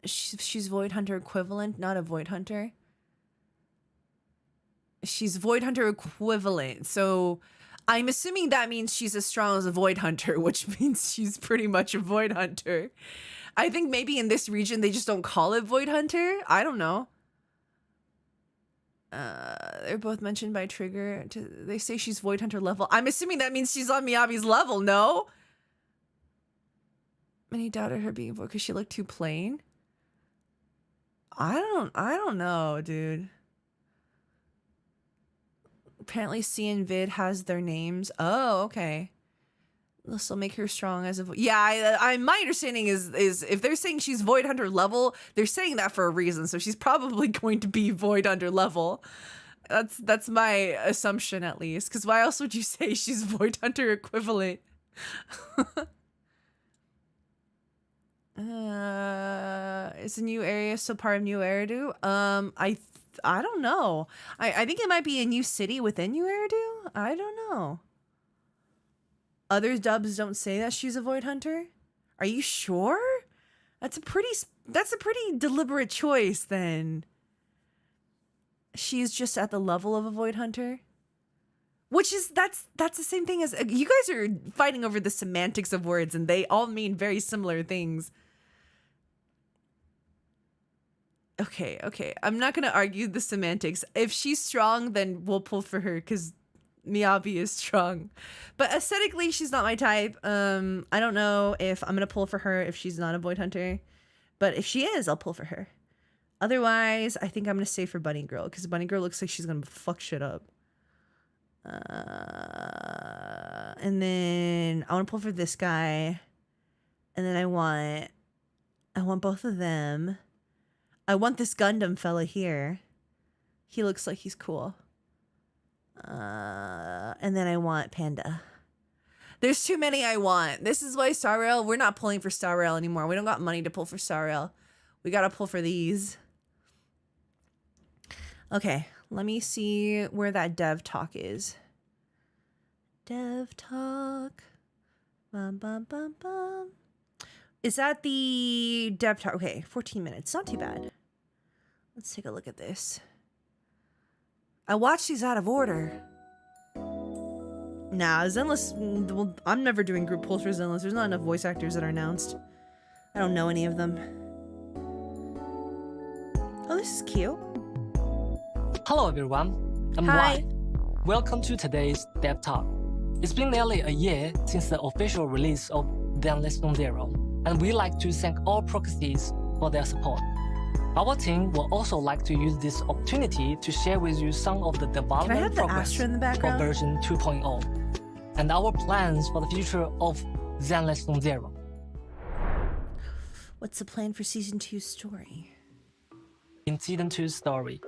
She's Void Hunter equivalent, not a Void Hunter. She's Void Hunter equivalent. So I'm assuming that means she's as strong as a Void Hunter, which means she's pretty much a Void Hunter. I think maybe in this region they just don't call it Void Hunter. I don't know. They're both mentioned by Trigger. They say she's Void Hunter level. I'm assuming that means she's on Miyabi's level, no? Many doubted her being Void because she looked too plain. I don't know, dude. Apparently C and Vid has their names. Oh, okay. This will make her strong as a yeah. My understanding is if they're saying she's Void Hunter level, they're saying that for a reason. So she's probably going to be Void Hunter level. That's my assumption at least. Because why else would you say she's Void Hunter equivalent? Is the new area still part of New Eridu? I don't know. I think it might be a new city within New Eridu. I don't know. Other dubs don't say that she's a Void Hunter. Are you sure? That's a pretty deliberate choice then. She's just at the level of a Void Hunter. Which is that's the same thing as you guys are fighting over the semantics of words and they all mean very similar things. Okay. I'm not going to argue the semantics. If she's strong, then we'll pull for her because Miyabi is strong. But aesthetically, she's not my type. I don't know if I'm going to pull for her if she's not a Void Hunter. But if she is, I'll pull for her. Otherwise, I think I'm going to stay for Bunny Girl because Bunny Girl looks like she's going to fuck shit up. And then I want to pull for this guy. And then I want both of them. I want this Gundam fella here. He looks like he's cool. And then I want Panda. There's too many I want. This is why Star Rail, we're not pulling for Star Rail anymore. We don't got money to pull for Star Rail. We got to pull for these. Okay, let me see where that dev talk is. Dev talk. Bum, bum, bum, bum. Is that the depth? Okay, 14 minutes. Not too bad. Let's take a look at this. I watched these out of order. Nah, Zenless. Well, I'm never doing group polls for Zenless. There's not enough voice actors that are announced. I don't know any of them. Oh, this is cute. Hello, everyone. I'm Hi. Wai. Welcome to today's Dev Talk. It's been nearly a year since the official release of Zenless Zero, and we'd like to thank all proxies for their support. Our team will also like to use this opportunity to share with you some of the development progress in the for background? version 2.0 and our plans for the future of Zenless Zero. What's the plan for Season 2's story? In Season 2's story,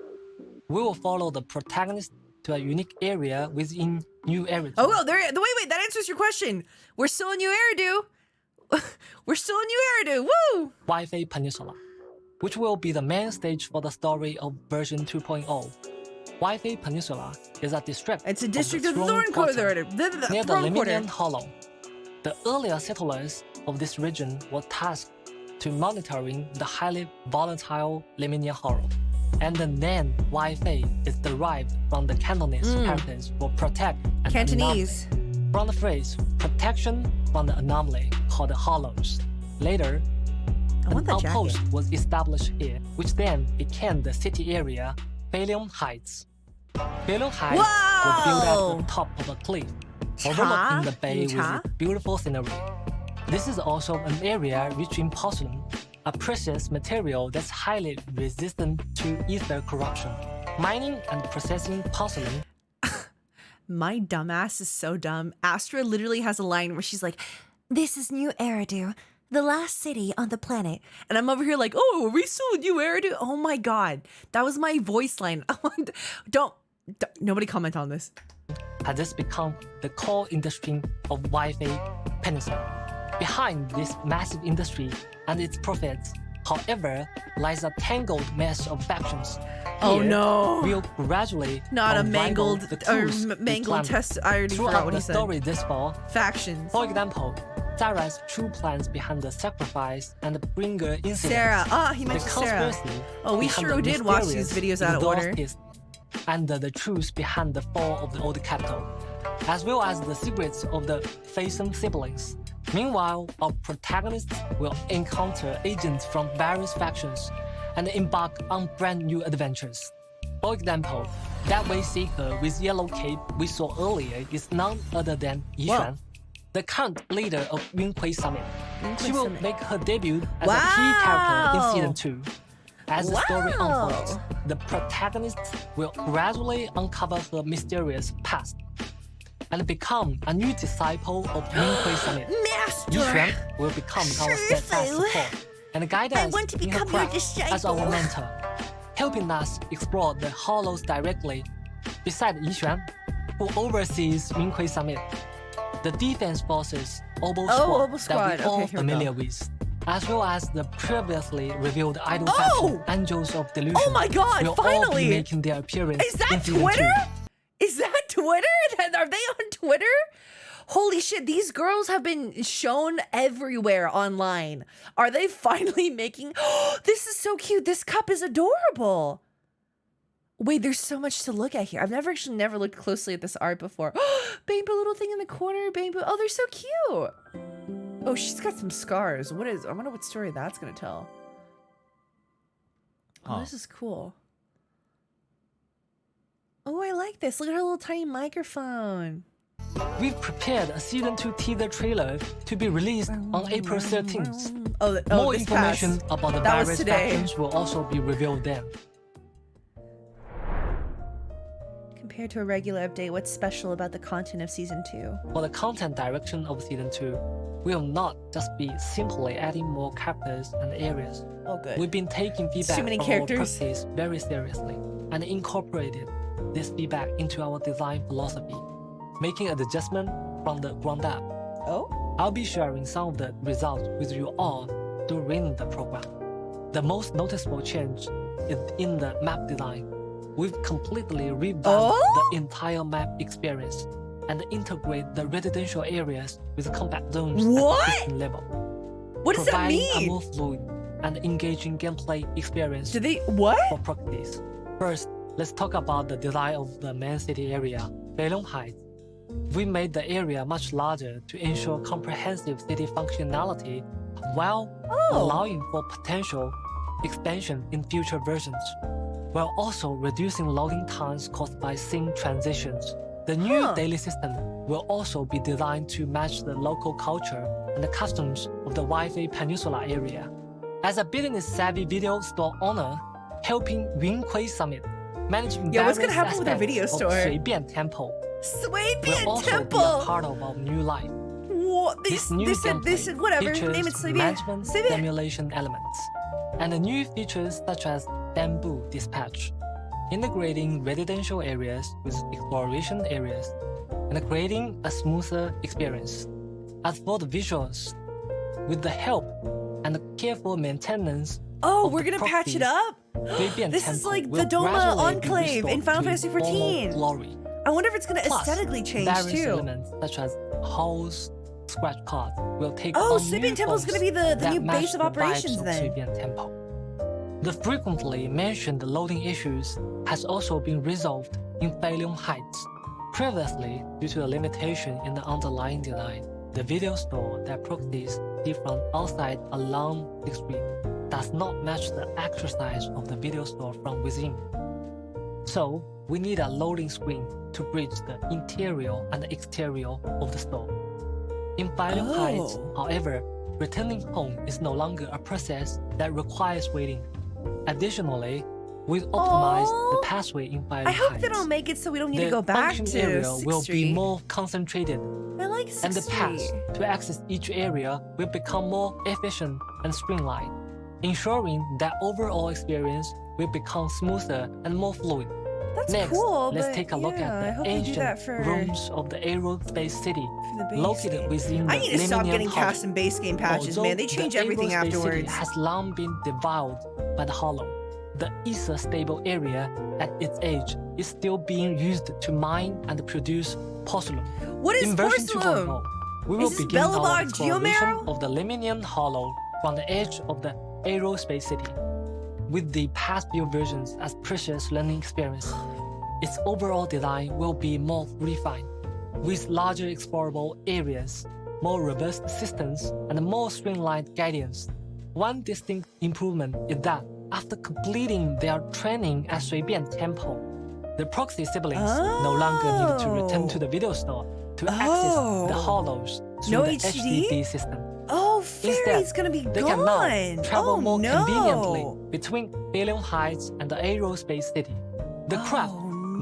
we will follow the protagonist to a unique area within New Eridu. Oh, wait, that answers your question. We're still in New Eridu. We're still in New Eridu. Woo! Wi-Fi Peninsula, which will be the main stage for the story of version 2.0. Wi-Fi Peninsula is a district. It's a district of the Thorn Quarter. Near the Lemurian Hollow. The earlier settlers of this region were tasked to monitoring the highly volatile Lemurian Hollow. And the name Wi-Fi is derived from the Cantonese characters for protect and Cantonese. anomaly. From the phrase protection from the anomaly called the hollows. Later, an outpost was established here, which then became the city area Phalium Heights. Phalium Heights was built at the top of a cliff, overlooking the bay with beautiful scenery. This is also an area rich in porcelain, a precious material that's highly resistant to ether corruption. Mining and processing porcelain. My dumbass is so dumb. Astra literally has a line where she's like, "This is New Eridu, the last city on the planet." And I'm over here like, "Oh, are we still in New Eridu?" Oh my god. That was my voice line. Don't nobody comment on this. Has this become the core industry of Wi-Fi Peninsula? Behind this massive industry and its profits, however, lies a tangled mess of factions. Oh no! We'll gradually not a unravel mangled the or truths mangled test. I already forgot throughout what the he said. story this fall. Factions. For example, Sarah's true plans behind the sacrifice and the bringer incident. Sarah. He mentioned Sarah. Oh, we sure did watch these videos out of order. And the truth behind the fall of the old capital, as well as the secrets of the Faison siblings. Meanwhile, our protagonists will encounter agents from various factions and embark on brand new adventures. For example, that way seeker with yellow cape we saw earlier is none other than Yixuan, the current leader of Yunhui Summit. She will make her debut as a key character in Season 2. As the story unfolds, the protagonists will gradually uncover her mysterious past and become a new disciple of Yunhui Summit. Yixuan will become our steadfast support and guide us in her craft as our mentor, helping us explore the hollows directly. Beside Yixuan, who oversees Yunhui Summit, the defense forces Obo Squad that we're all familiar with, as well as the previously revealed idol faction Angels of Delusion. Oh my god, will finally! all be making their appearance. Is that in Season Twitter? 2. Is that Twitter? Are they on Twitter? Holy shit, these girls have been shown everywhere online. Are they finally making... Oh, this is so cute. This cup is adorable. Wait, there's so much to look at here. I've never looked closely at this art before. Bamboo little thing in the corner. Bamboo. Oh, they're so cute. Oh, she's got some scars. I wonder what story that's going to tell. Oh, this is cool. Oh, I like this. Look at her little tiny microphone. We've prepared a Season 2 teaser trailer to be released on April 13th. More information about the various factions will also be revealed then. Compared to a regular update, what's special about the content of Season 2? For the content direction of Season 2, we will not just be simply adding more characters and areas. Oh, good. We've been taking feedback from our practice very seriously and incorporated this feedback into our design philosophy, making an adjustment from the ground up. Oh? I'll be sharing some of the results with you all during the program. The most noticeable change is in the map design. We've completely revamped the entire map experience and integrate the residential areas with combat zones at different level. What does that providing mean? a more fluid and engaging gameplay experience. Do they what? For properties. First, let's talk about the design of the main city area, Beilong Heights. We made the area much larger to ensure comprehensive city functionality while allowing for potential expansion in future versions, while also reducing loading times caused by scene transitions. The new daily system will also be designed to match the local culture and the customs of the Wi-Fi Peninsula area. As a business-savvy video store owner, helping Winghui Summit, managing what's gonna happen with our video store? 随便 Temple Sui-bian will also Temple. be a part of our new life. What? This new gameplay whatever. features Name it Sui-bian. management simulation elements, and the new features such as Bamboo Dispatch, integrating residential areas with exploration areas, and creating a smoother experience. As for the visuals, with the help and the careful maintenance we're gonna patch it up? This is like the Doma Enclave in Final Fantasy XIV. Glory. I wonder if it's gonna aesthetically change various too. Elements such as holes, scratch cards will take Oh, on Sui-bian new Temple is gonna be the that new match base of the operations vibes of then. Sui-bian Temple. The frequently mentioned loading issues has also been resolved in Beilong Heights. Previously, due to a limitation in the underlying design, the video store that proxies see from outside along the street does not match the actual size of the video store from within. So, we need a loading screen to bridge the interior and the exterior of the store. In Beilong Heights, however, returning home is no longer a process that requires waiting. Additionally, we've optimized the pathway in Beilong I hope Heights. they don't make it so we don't need The to go back function to area 6th will Street. be more concentrated, I like 6th and the path Street. to access each area will become more efficient and streamlined, ensuring that overall experience will become smoother and more fluid. That's Next, cool, let's but take a look yeah, I at hope the they do that ancient for- rooms of the aerospace city, the base located game. within the I need to stop Millennium getting Hollow. custom base game patches, Although man. They change the everything aerospace city afterwards. has long been devoured by the Hollow. The ether stable area at its edge is still being used to mine and produce porcelain. What is In version porcelain? 2.0, we will Is this begin our Bellabog exploration Geomarrow? of the Lemonian Hollow from the edge of the aerospace city. With the past few versions as precious learning experience, its overall design will be more refined, with larger explorable areas, more robust systems, and more streamlined guidance. One distinct improvement is that after completing their training at Sui-bian Temple, the proxy siblings no longer need to return to the video store to access the hollows through No the HD? HDD system. Oh, Fairy's gonna be They gone. can now travel more no. conveniently between Beilong Heights and the aerospace city. The craft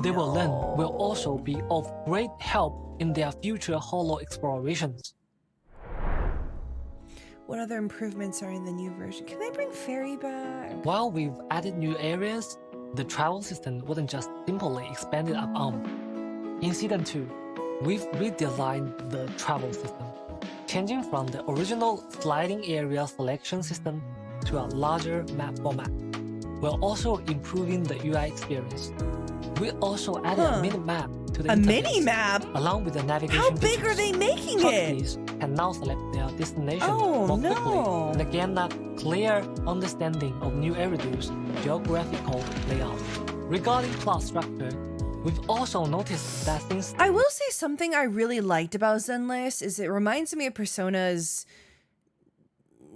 they will learn will also be of great help in their future hollow explorations. What other improvements are in the new version? Can they bring Fairy back? While we've added new areas, the travel system wasn't just simply expanded upon. In Season 2, we've redesigned the travel system, changing from the original sliding area selection system to a larger map format, while also improving the UI experience. We also added a mini-map to the A interface, mini-map? along with the navigation How big features. are they making it? Properties can now select their destination Oh, more no. quickly and gain a clear understanding of New Eridu's geographical layout. Regarding plot structure, we've also noticed that since I will say something I really liked about Zenless is it reminds me of Persona's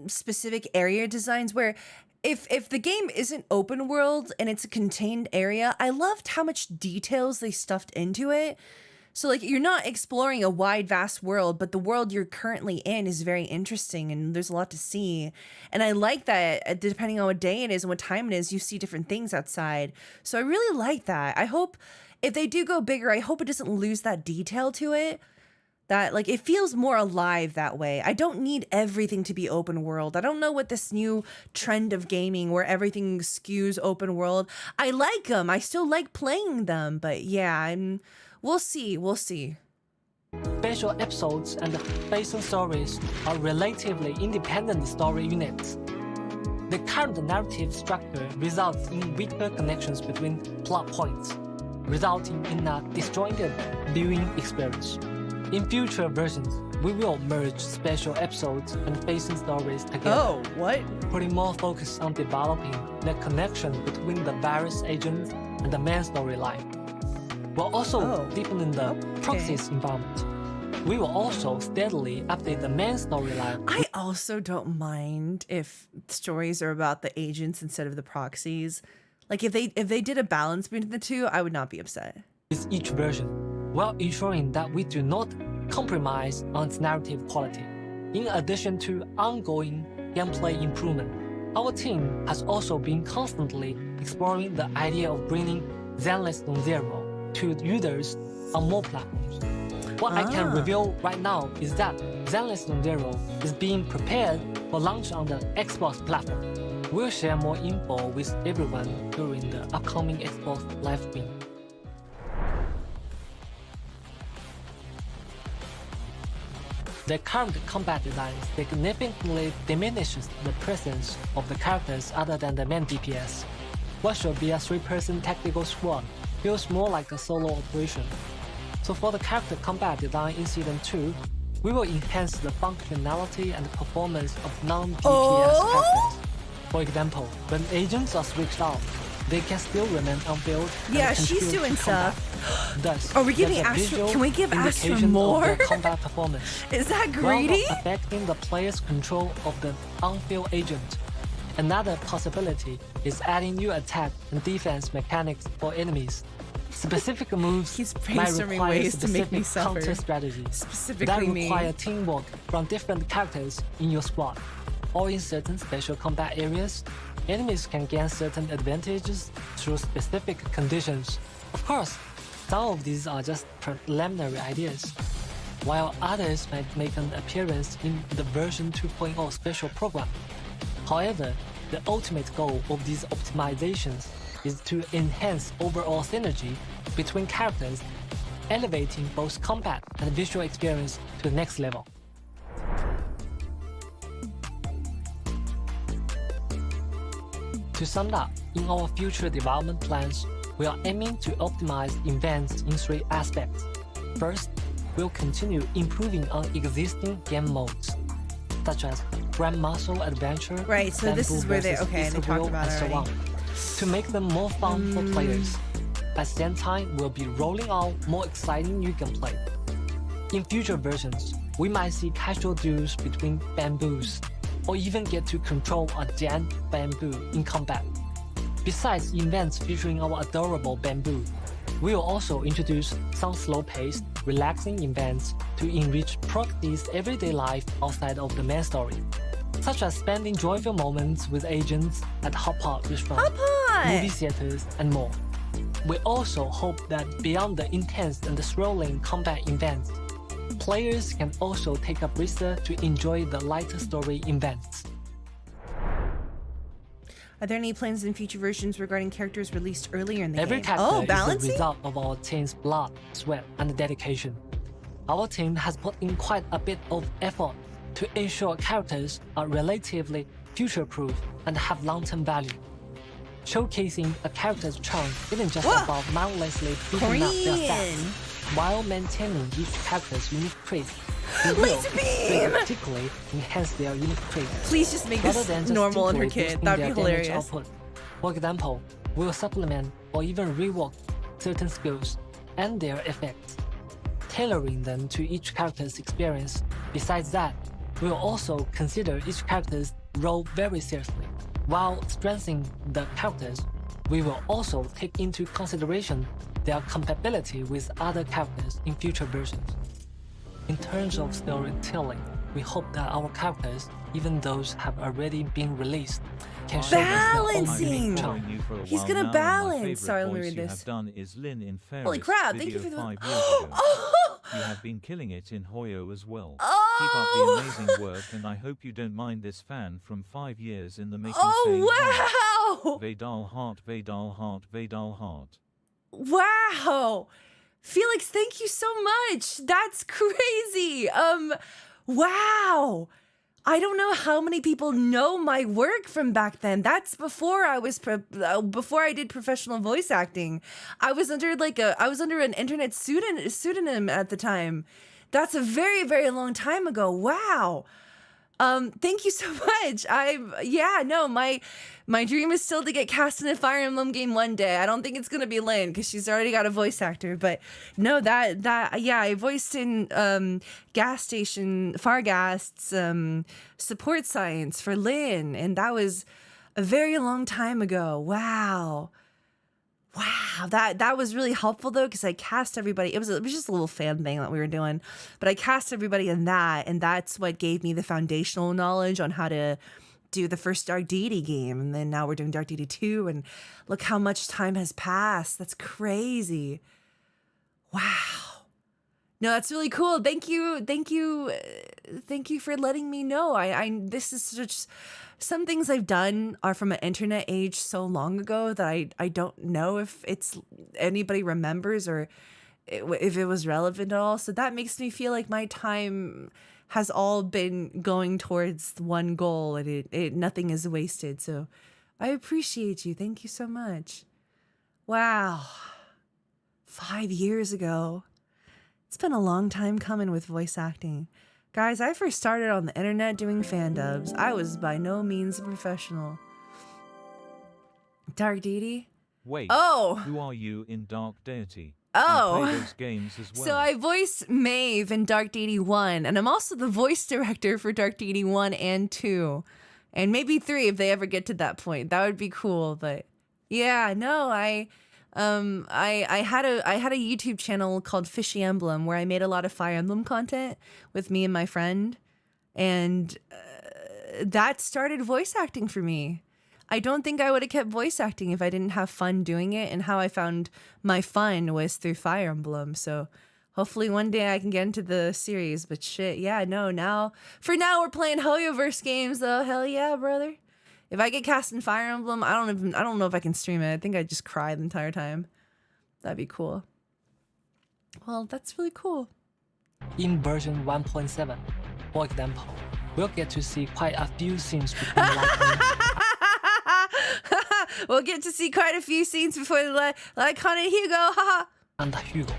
specific area designs where if the game isn't open world and it's a contained area, I loved how much details they stuffed into it. So like you're not exploring a wide, vast world, but the world you're currently in is very interesting and there's a lot to see. And I like that depending on what day it is and what time it is, you see different things outside. So I really like that. I hope if they do go bigger, I hope it doesn't lose that detail to it. That like it feels more alive that way. I don't need everything to be open world. I don't know what this new trend of gaming where everything skews open world. I like them. I still like playing them, but yeah, we'll see. We'll see. special episodes and basin stories are relatively independent story units. The current narrative structure results in weaker connections between plot points, resulting in a disjointed viewing experience. In future versions, we will merge special episodes and facing stories together. Oh, what? Putting more focus on developing the connection between the various agents and the main storyline. We'll also deepen in the proxies environment. We will also steadily update the main storyline. I also don't mind if stories are about the agents instead of the proxies. Like if they did a balance between the two, I would not be upset. With each version, while ensuring that we do not compromise on its narrative quality. In addition to ongoing gameplay improvement, our team has also been constantly exploring the idea of bringing Zenless Zero to users on more platforms. What I can reveal right now is that Zenless Zero is being prepared for launch on the Xbox platform. We'll share more info with everyone during the upcoming Xbox livestream. The current combat design significantly diminishes the presence of the characters other than the main DPS. What should be a 3-person tactical squad feels more like a solo operation. So for the character combat design in Season 2, we will enhance the functionality and performance of non-DPS characters. For example, when agents are switched out, they can still remain on field. Yeah, she's doing stuff. Thus, are we giving Astra? Can we give Astra more? Combat performance. Is that greedy? While not affecting the player's control of the on-field agent. Another possibility is adding new attack and defense mechanics for enemies. Specific moves might require ways to make me specific counter strategies that require teamwork from different characters in your squad. Or in certain special combat areas, enemies can gain certain advantages through specific conditions. Of course, some of these are just preliminary ideas, while others might make an appearance in the version 2.0 special program. However, the ultimate goal of these optimizations is to enhance overall synergy between characters, elevating both combat and visual experience to the next level. To sum up, in our future development plans, we are aiming to optimize events in 3 aspects. First, we'll continue improving on existing game modes, such as Grand Muscle Adventure, right, so this is where they talked about it already. To make them more fun for players. At the same time, we'll be rolling out more exciting new gameplay. In future versions, we might see casual duels between bamboos, or even get to control a giant bamboo in combat. Besides events featuring our adorable bamboo, we will also introduce some slow-paced, relaxing events to enrich Proxy's everyday life outside of the main story, such as spending joyful moments with agents at Hot Pot restaurants, movie theaters, and more. We also hope that beyond the intense and thrilling combat events, players can also take a breather to enjoy the lighter story events. Are there any plans in future versions regarding characters released earlier in the Every game? character is the result of our team's blood, sweat, and dedication. Our team has put in quite a bit of effort to ensure characters are relatively future-proof and have long-term value. Showcasing a character's charm isn't just about mindlessly beating up their stats, while maintaining each character's unique traits. Laser beam! Particularly enhance their unique traits. Please just make this normal and her kid. That'd be hilarious. Output. For example, we'll supplement or even rework certain skills and their effects, tailoring them to each character's experience. Besides that, we'll also consider each character's role very seriously. While strengthening the characters, we will also take into consideration their compatibility with other characters in future versions. In terms of storytelling, we hope that our characters, even those have already been released, can show us their own unique charm. He's gonna balance. Sorry, let me read this. Holy crap! Thank you for the. You have been killing it in Hoyo as well. Keep up the amazing work, and I hope you don't mind this fan from 5 years in the making. Wow! Vadal heart, Vadal heart, Vadal heart. Wow! Felix, thank you so much. That's crazy. Wow. I don't know how many people know my work from back then. That's before I was before I did professional voice acting. I was under an internet pseudonym at the time. That's a very, very long time ago. Wow. Thank you so much. My dream is still to get cast in a Fire Emblem game one day. I don't think it's gonna be Lynn because she's already got a voice actor. But no, I voiced in gas station Fargast's support science for Lynn, and that was a very long time ago. Wow, that was really helpful though, because I cast everybody. It was just a little fan thing that we were doing, but I cast everybody in that, and that's what gave me the foundational knowledge on how to do the first Dark Deity game, and then now we're doing Dark Deity 2, and look how much time has passed. That's crazy. Wow. No, that's really cool. Thank you for letting me know. This is such. Some things I've done are from an internet age so long ago that I don't know if anybody remembers or if it was relevant at all. So that makes me feel like my time has all been going towards one goal, and nothing is wasted. So I appreciate you. Thank you so much. Wow. 5 years ago. It's been a long time coming with voice acting. Guys, I first started on the internet doing fan dubs. I was by no means a professional. Dark Deity? Wait. Oh. Who are you in Dark Deity? Oh. I play those games as well. So I voice Maeve in Dark Deity 1, and I'm also the voice director for Dark Deity 1 and 2. And maybe 3 if they ever get to that point. That would be cool, but yeah, no, I had a YouTube channel called Fishy Emblem where I made a lot of Fire Emblem content with me and my friend, and that started voice acting for me. I don't think I would have kept voice acting if I didn't have fun doing it, and how I found my fun was through Fire Emblem. So hopefully one day I can get into the series, but shit, yeah, no, for now we're playing Hoyoverse games though. Hell yeah, brother. If I get cast in Fire Emblem, I don't know if I can stream it. I think I'd just cry the entire time. That'd be cool. Well, that's really cool. In version 1.7, for example, we'll get to see quite a few scenes between We'll get to see quite a few scenes before the Lycon and Hugo, haha. And Hugo.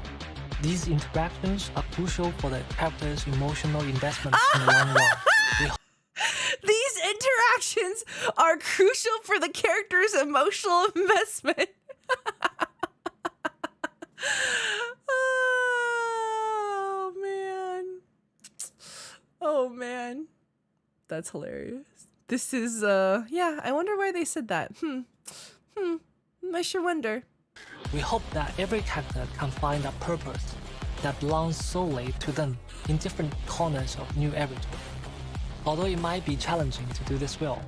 These interactions are crucial for the character's emotional investment in the long run. These interactions are crucial for the character's emotional investment. Oh man. That's hilarious. This is yeah, I wonder why they said that. I sure wonder. We hope that every character can find a purpose that belongs solely to them in different corners of New Era. Although it might be challenging to do this well,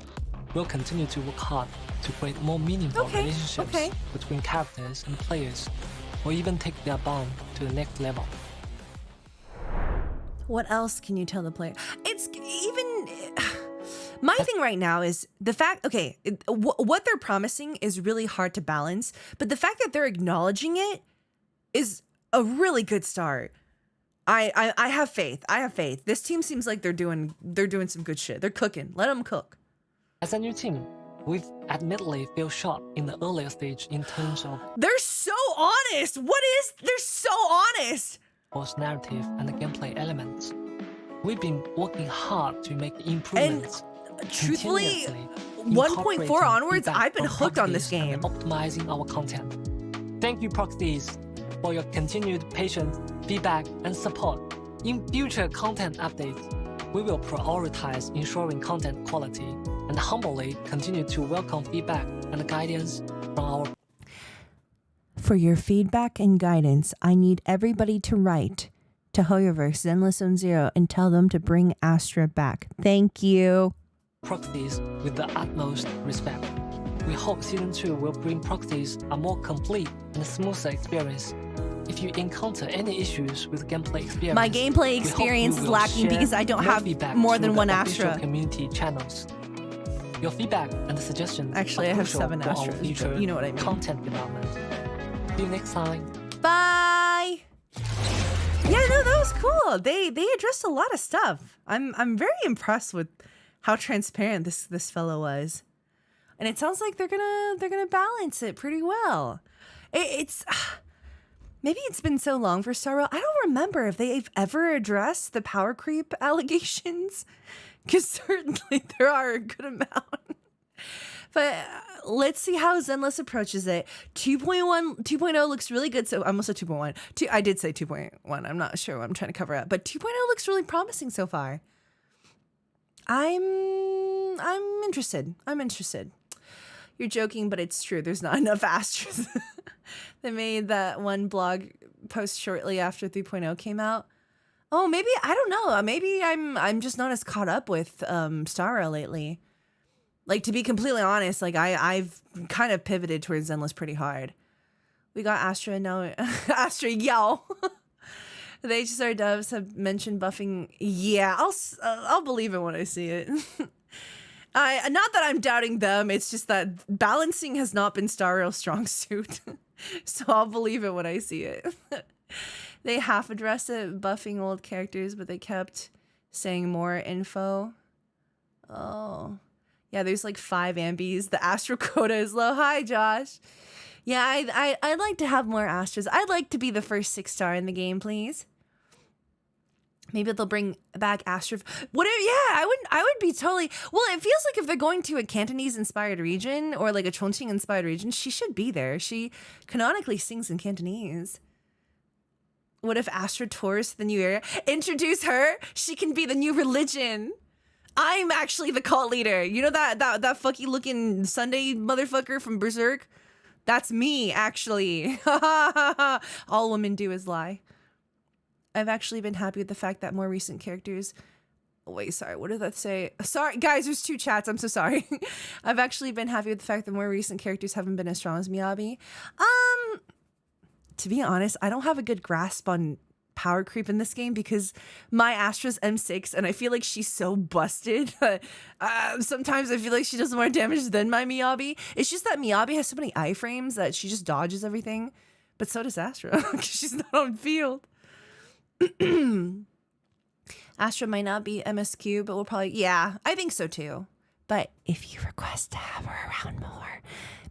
we'll continue to work hard to create more meaningful relationships between characters and players, or even take their bond to the next level. What else can you tell the player? It's even... My thing right now is the fact, okay, what they're promising is really hard to balance, but the fact that they're acknowledging it is a really good start. I have faith. I have faith. This team seems like they're doing some good shit. They're cooking. Let them cook. As a new team, we've admittedly fell short in the earlier stage in terms of... They're so honest. They're so honest. Both narrative and the gameplay elements. We've been working hard to make improvements. And truthfully, 1.4 onwards, I've been hooked on this game. Optimizing our content. Thank you, Proxies, for your continued patience, feedback, and support. In future content updates, we will prioritize ensuring content quality and humbly continue to welcome feedback and guidance from our... For your feedback and guidance, I need everybody to write to Hoyoverse Zenless Zone Zero and tell them to bring Astra back. Thank you. Proxies with the utmost respect. We hope Season 2 will bring Proxies a more complete and smoother experience. If you encounter any issues with gameplay experience, my gameplay experience is lacking because I don't have more than one Astra. Community channels. Your feedback and suggestions. Actually, I have 7 Astras. Future you know what I mean. Content development. See you next time. Bye. Yeah, no, that was cool. They addressed a lot of stuff. I'm very impressed with how transparent this fellow was, and it sounds like they're gonna balance it pretty well. It's Maybe it's been so long for Star Rail. I don't remember if they've ever addressed the power creep allegations, because certainly there are a good amount. But let's see how Zenless approaches it. 2.0 looks really good. So I almost said 2.1. I did say 2.1. I'm not sure what I'm trying to cover up. But 2.0 looks really promising so far. I'm interested. I'm interested. You're joking, but it's true. There's not enough Astras. They made that one blog post shortly after 3.0 came out. Oh, maybe, I don't know. Maybe I'm just not as caught up with Star Rail lately. Like, to be completely honest, like I've kind of pivoted towards Zenless pretty hard. We got Astra and now Astra, yo. The HSR devs have mentioned buffing. Yeah, I'll believe it when I see it. Not that I'm doubting them. It's just that balancing has not been Star Rail's strong suit. So I'll believe it when I see it. They half addressed it, buffing old characters, but they kept saying more info. Oh. Yeah, there's like 5 ambies. The Astro quota is low. Hi, Josh. Yeah, I'd like to have more Astras. I'd like to be the first 6-star in the game, please. Maybe they'll bring back Astra. Whatever. Yeah, I would be totally. Well, it feels like if they're going to a Cantonese-inspired region or like a Chongqing-inspired region, she should be there. She canonically sings in Cantonese. What if Astra tours the new area? Introduce her. She can be the new religion. I'm actually the cult leader. You know that fucky looking Sunday motherfucker from Berserk? That's me, actually. All women do is lie. I've actually been happy with the fact that more recent characters... Wait, sorry, what did that say? Sorry, guys, there's 2 chats. I'm so sorry. I've actually been happy with the fact that more recent characters haven't been as strong as Miyabi. To be honest, I don't have a good grasp on power creep in this game because my Astra's M6 and I feel like she's so busted. Sometimes I feel like she does more damage than my Miyabi. It's just that Miyabi has so many iframes that she just dodges everything. But so does Astra because she's not on field. Astra might not be MSQ, but we'll probably... Yeah, I think so too. But if you request to have her around more,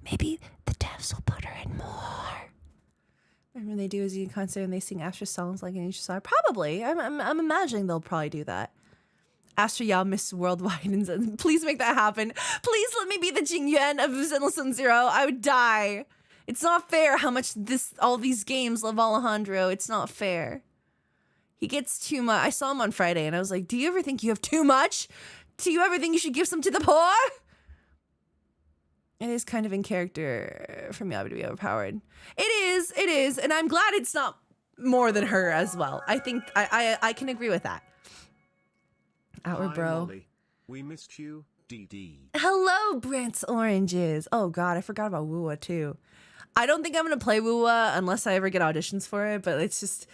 maybe the devs will put her in more. Remember they do a Z concert and they sing Astra songs like an HSR? Probably. I'm imagining they'll probably do that. Astra Yao Miss Worldwide and please make that happen. Please let me be the Jingyuan of Zenless Zero. I would die. It's not fair how much all these games love Alejandro. It's not fair. He gets too much. I saw him on Friday and I was like, do you ever think you have too much? Do you ever think you should give some to the poor? It is kind of in character for Miyabi to be overpowered. It is. And I'm glad it's not more than her as well. I think I can agree with that. Outward bro. Molly. We missed you, DD. Hello, Brant's Oranges. Oh god, I forgot about Wuwa too. I don't think I'm gonna play Wuwa unless I ever get auditions for it, but it's just...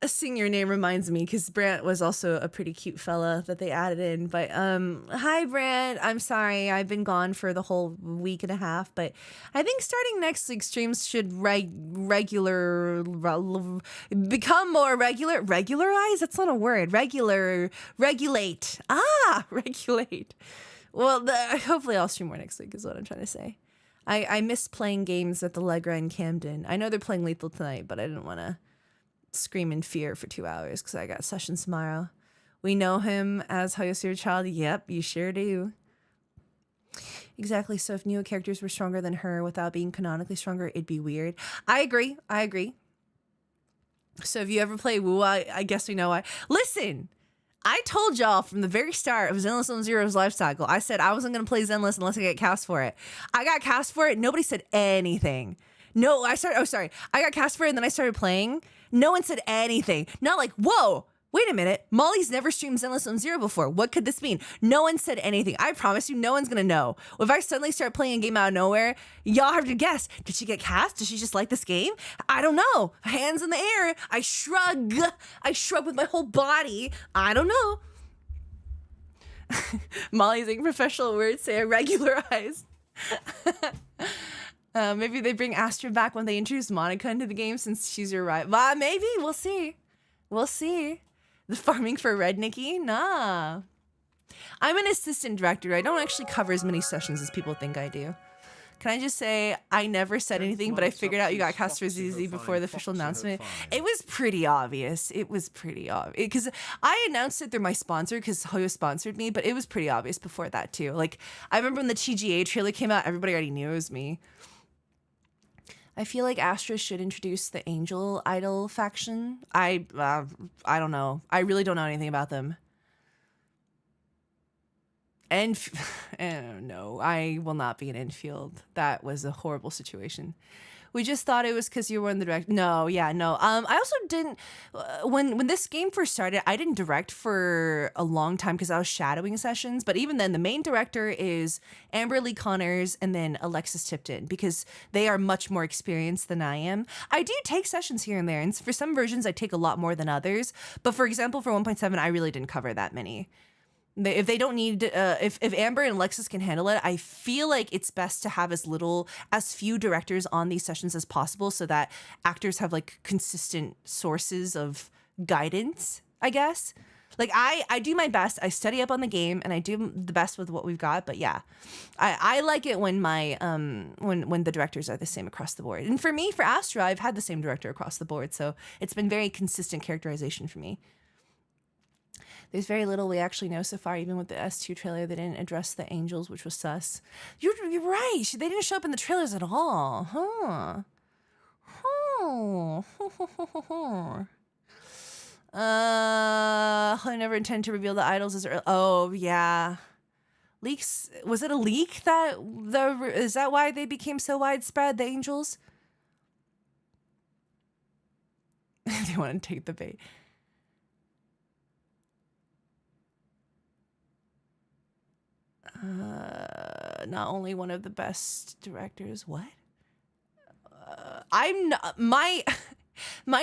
Seeing your name reminds me because Brant was also a pretty cute fella that they added in. But hi Brant, I'm sorry I've been gone for the whole week and a half. But I think starting next week streams should become more regular. Regularize? That's not a word. Regulate. Regulate. Well, hopefully I'll stream more next week is what I'm trying to say. I miss playing games at the Legra in Camden. I know they're playing Lethal tonight, but I didn't want to scream in fear for 2 hours because I got sessions tomorrow. We know him as How You See Your Child. Yep, you sure do. Exactly. So if new characters were stronger than her without being canonically stronger, it'd be weird. I agree. So if you ever play Wuwa, I guess we know why. Listen, I told y'all from the very start of Zenless Zero's life cycle, I said I wasn't going to play Zenless unless I get cast for it. I got cast for it. Nobody said anything. No, I got cast for it and then I started playing. No one said anything. Not like, whoa, wait a minute. Molly's never streamed Zenless Zero before. What could this mean? No one said anything. I promise you, no one's going to know. If I suddenly start playing a game out of nowhere, y'all have to guess. Did she get cast? Does she just like this game? I don't know. Hands in the air. I shrug. With my whole body. I don't know. Molly's saying professional words say I regularized. Maybe they bring Astra back when they introduce Monica into the game since she's your rival. Maybe. We'll see. The farming for Red Nikki? Nah. I'm an assistant director. I don't actually cover as many sessions as people think I do. Can I just say, I never said anything, but I figured out you got cast for ZZ before the official announcement. It was pretty obvious. It was pretty obvious. Because I announced it through my sponsor, because Hoyo sponsored me, but it was pretty obvious before that, too. Like, I remember when the TGA trailer came out, everybody already knew it was me. I feel like Astra should introduce the Angel Idol faction. I don't know. I really don't know anything about them. And no, I will not be in infield. That was a horrible situation. We just thought it was because you were in the direct. No, yeah, no. I also didn't. When this game first started, I didn't direct for a long time because I was shadowing sessions. But even then, the main director is Amber Lee Connors and then Alexis Tipton, because they are much more experienced than I am. I do take sessions here and there, and for some versions, I take a lot more than others. But for example, for 1.7, I really didn't cover that many. If they don't need, if Amber and Alexis can handle it, I feel like it's best to have as few directors on these sessions as possible, so that actors have like consistent sources of guidance, I guess. Like I do my best. I study up on the game and I do the best with what we've got. But yeah, I like it when my when the directors are the same across the board. And for me, for Astra, I've had the same director across the board, so it's been very consistent characterization for me. There's very little we actually know so far, even with the S2 trailer. They didn't address the angels, which was sus. You're right. They didn't show up in the trailers at all. Huh. I never intend to reveal the idols as early. Oh, yeah. Leaks. Was it a leak is that why they became so widespread, the angels? They want to take the bait. Not only one of the best directors. What? I'm not, my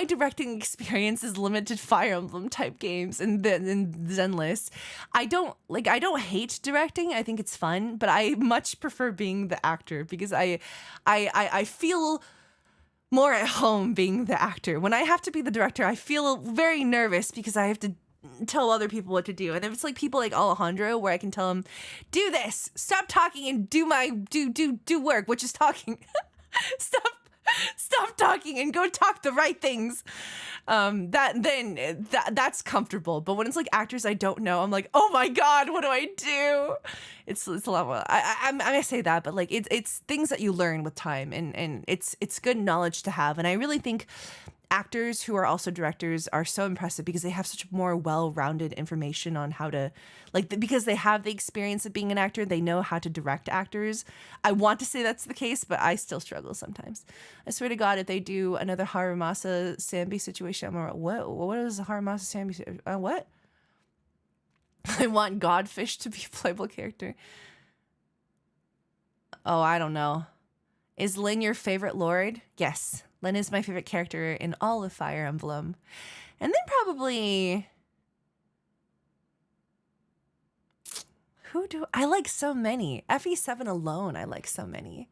directing experience is limited Fire Emblem type games and Zenless. I don't hate directing. I think it's fun, but I much prefer being the actor, because I feel more at home being the actor. When I have to be the director, I feel very nervous because I have to tell other people what to do. And if it's like people like Alejandro, where I can tell him, do this, stop talking and do work, which is talking. Stop talking and go talk the right things. That's comfortable. But when it's like actors I don't know, I'm like, oh my God, what do I do? It's a lot more. I say that, but like it's things that you learn with time, and it's good knowledge to have. And I really think actors who are also directors are so impressive because they have such more well-rounded information on how to, because they have the experience of being an actor, they know how to direct actors. I want to say that's the case, but I still struggle sometimes. I swear to God, if they do another Harumasa Sambi situation, I'm like, what is a Harumasa Sambi? What? I want Godfish to be a playable character. Oh, I don't know. Is Lyn your favorite lord? Yes. Lyn is my favorite character in all of Fire Emblem. And then probably... I like so many. FE7 alone, I like so many.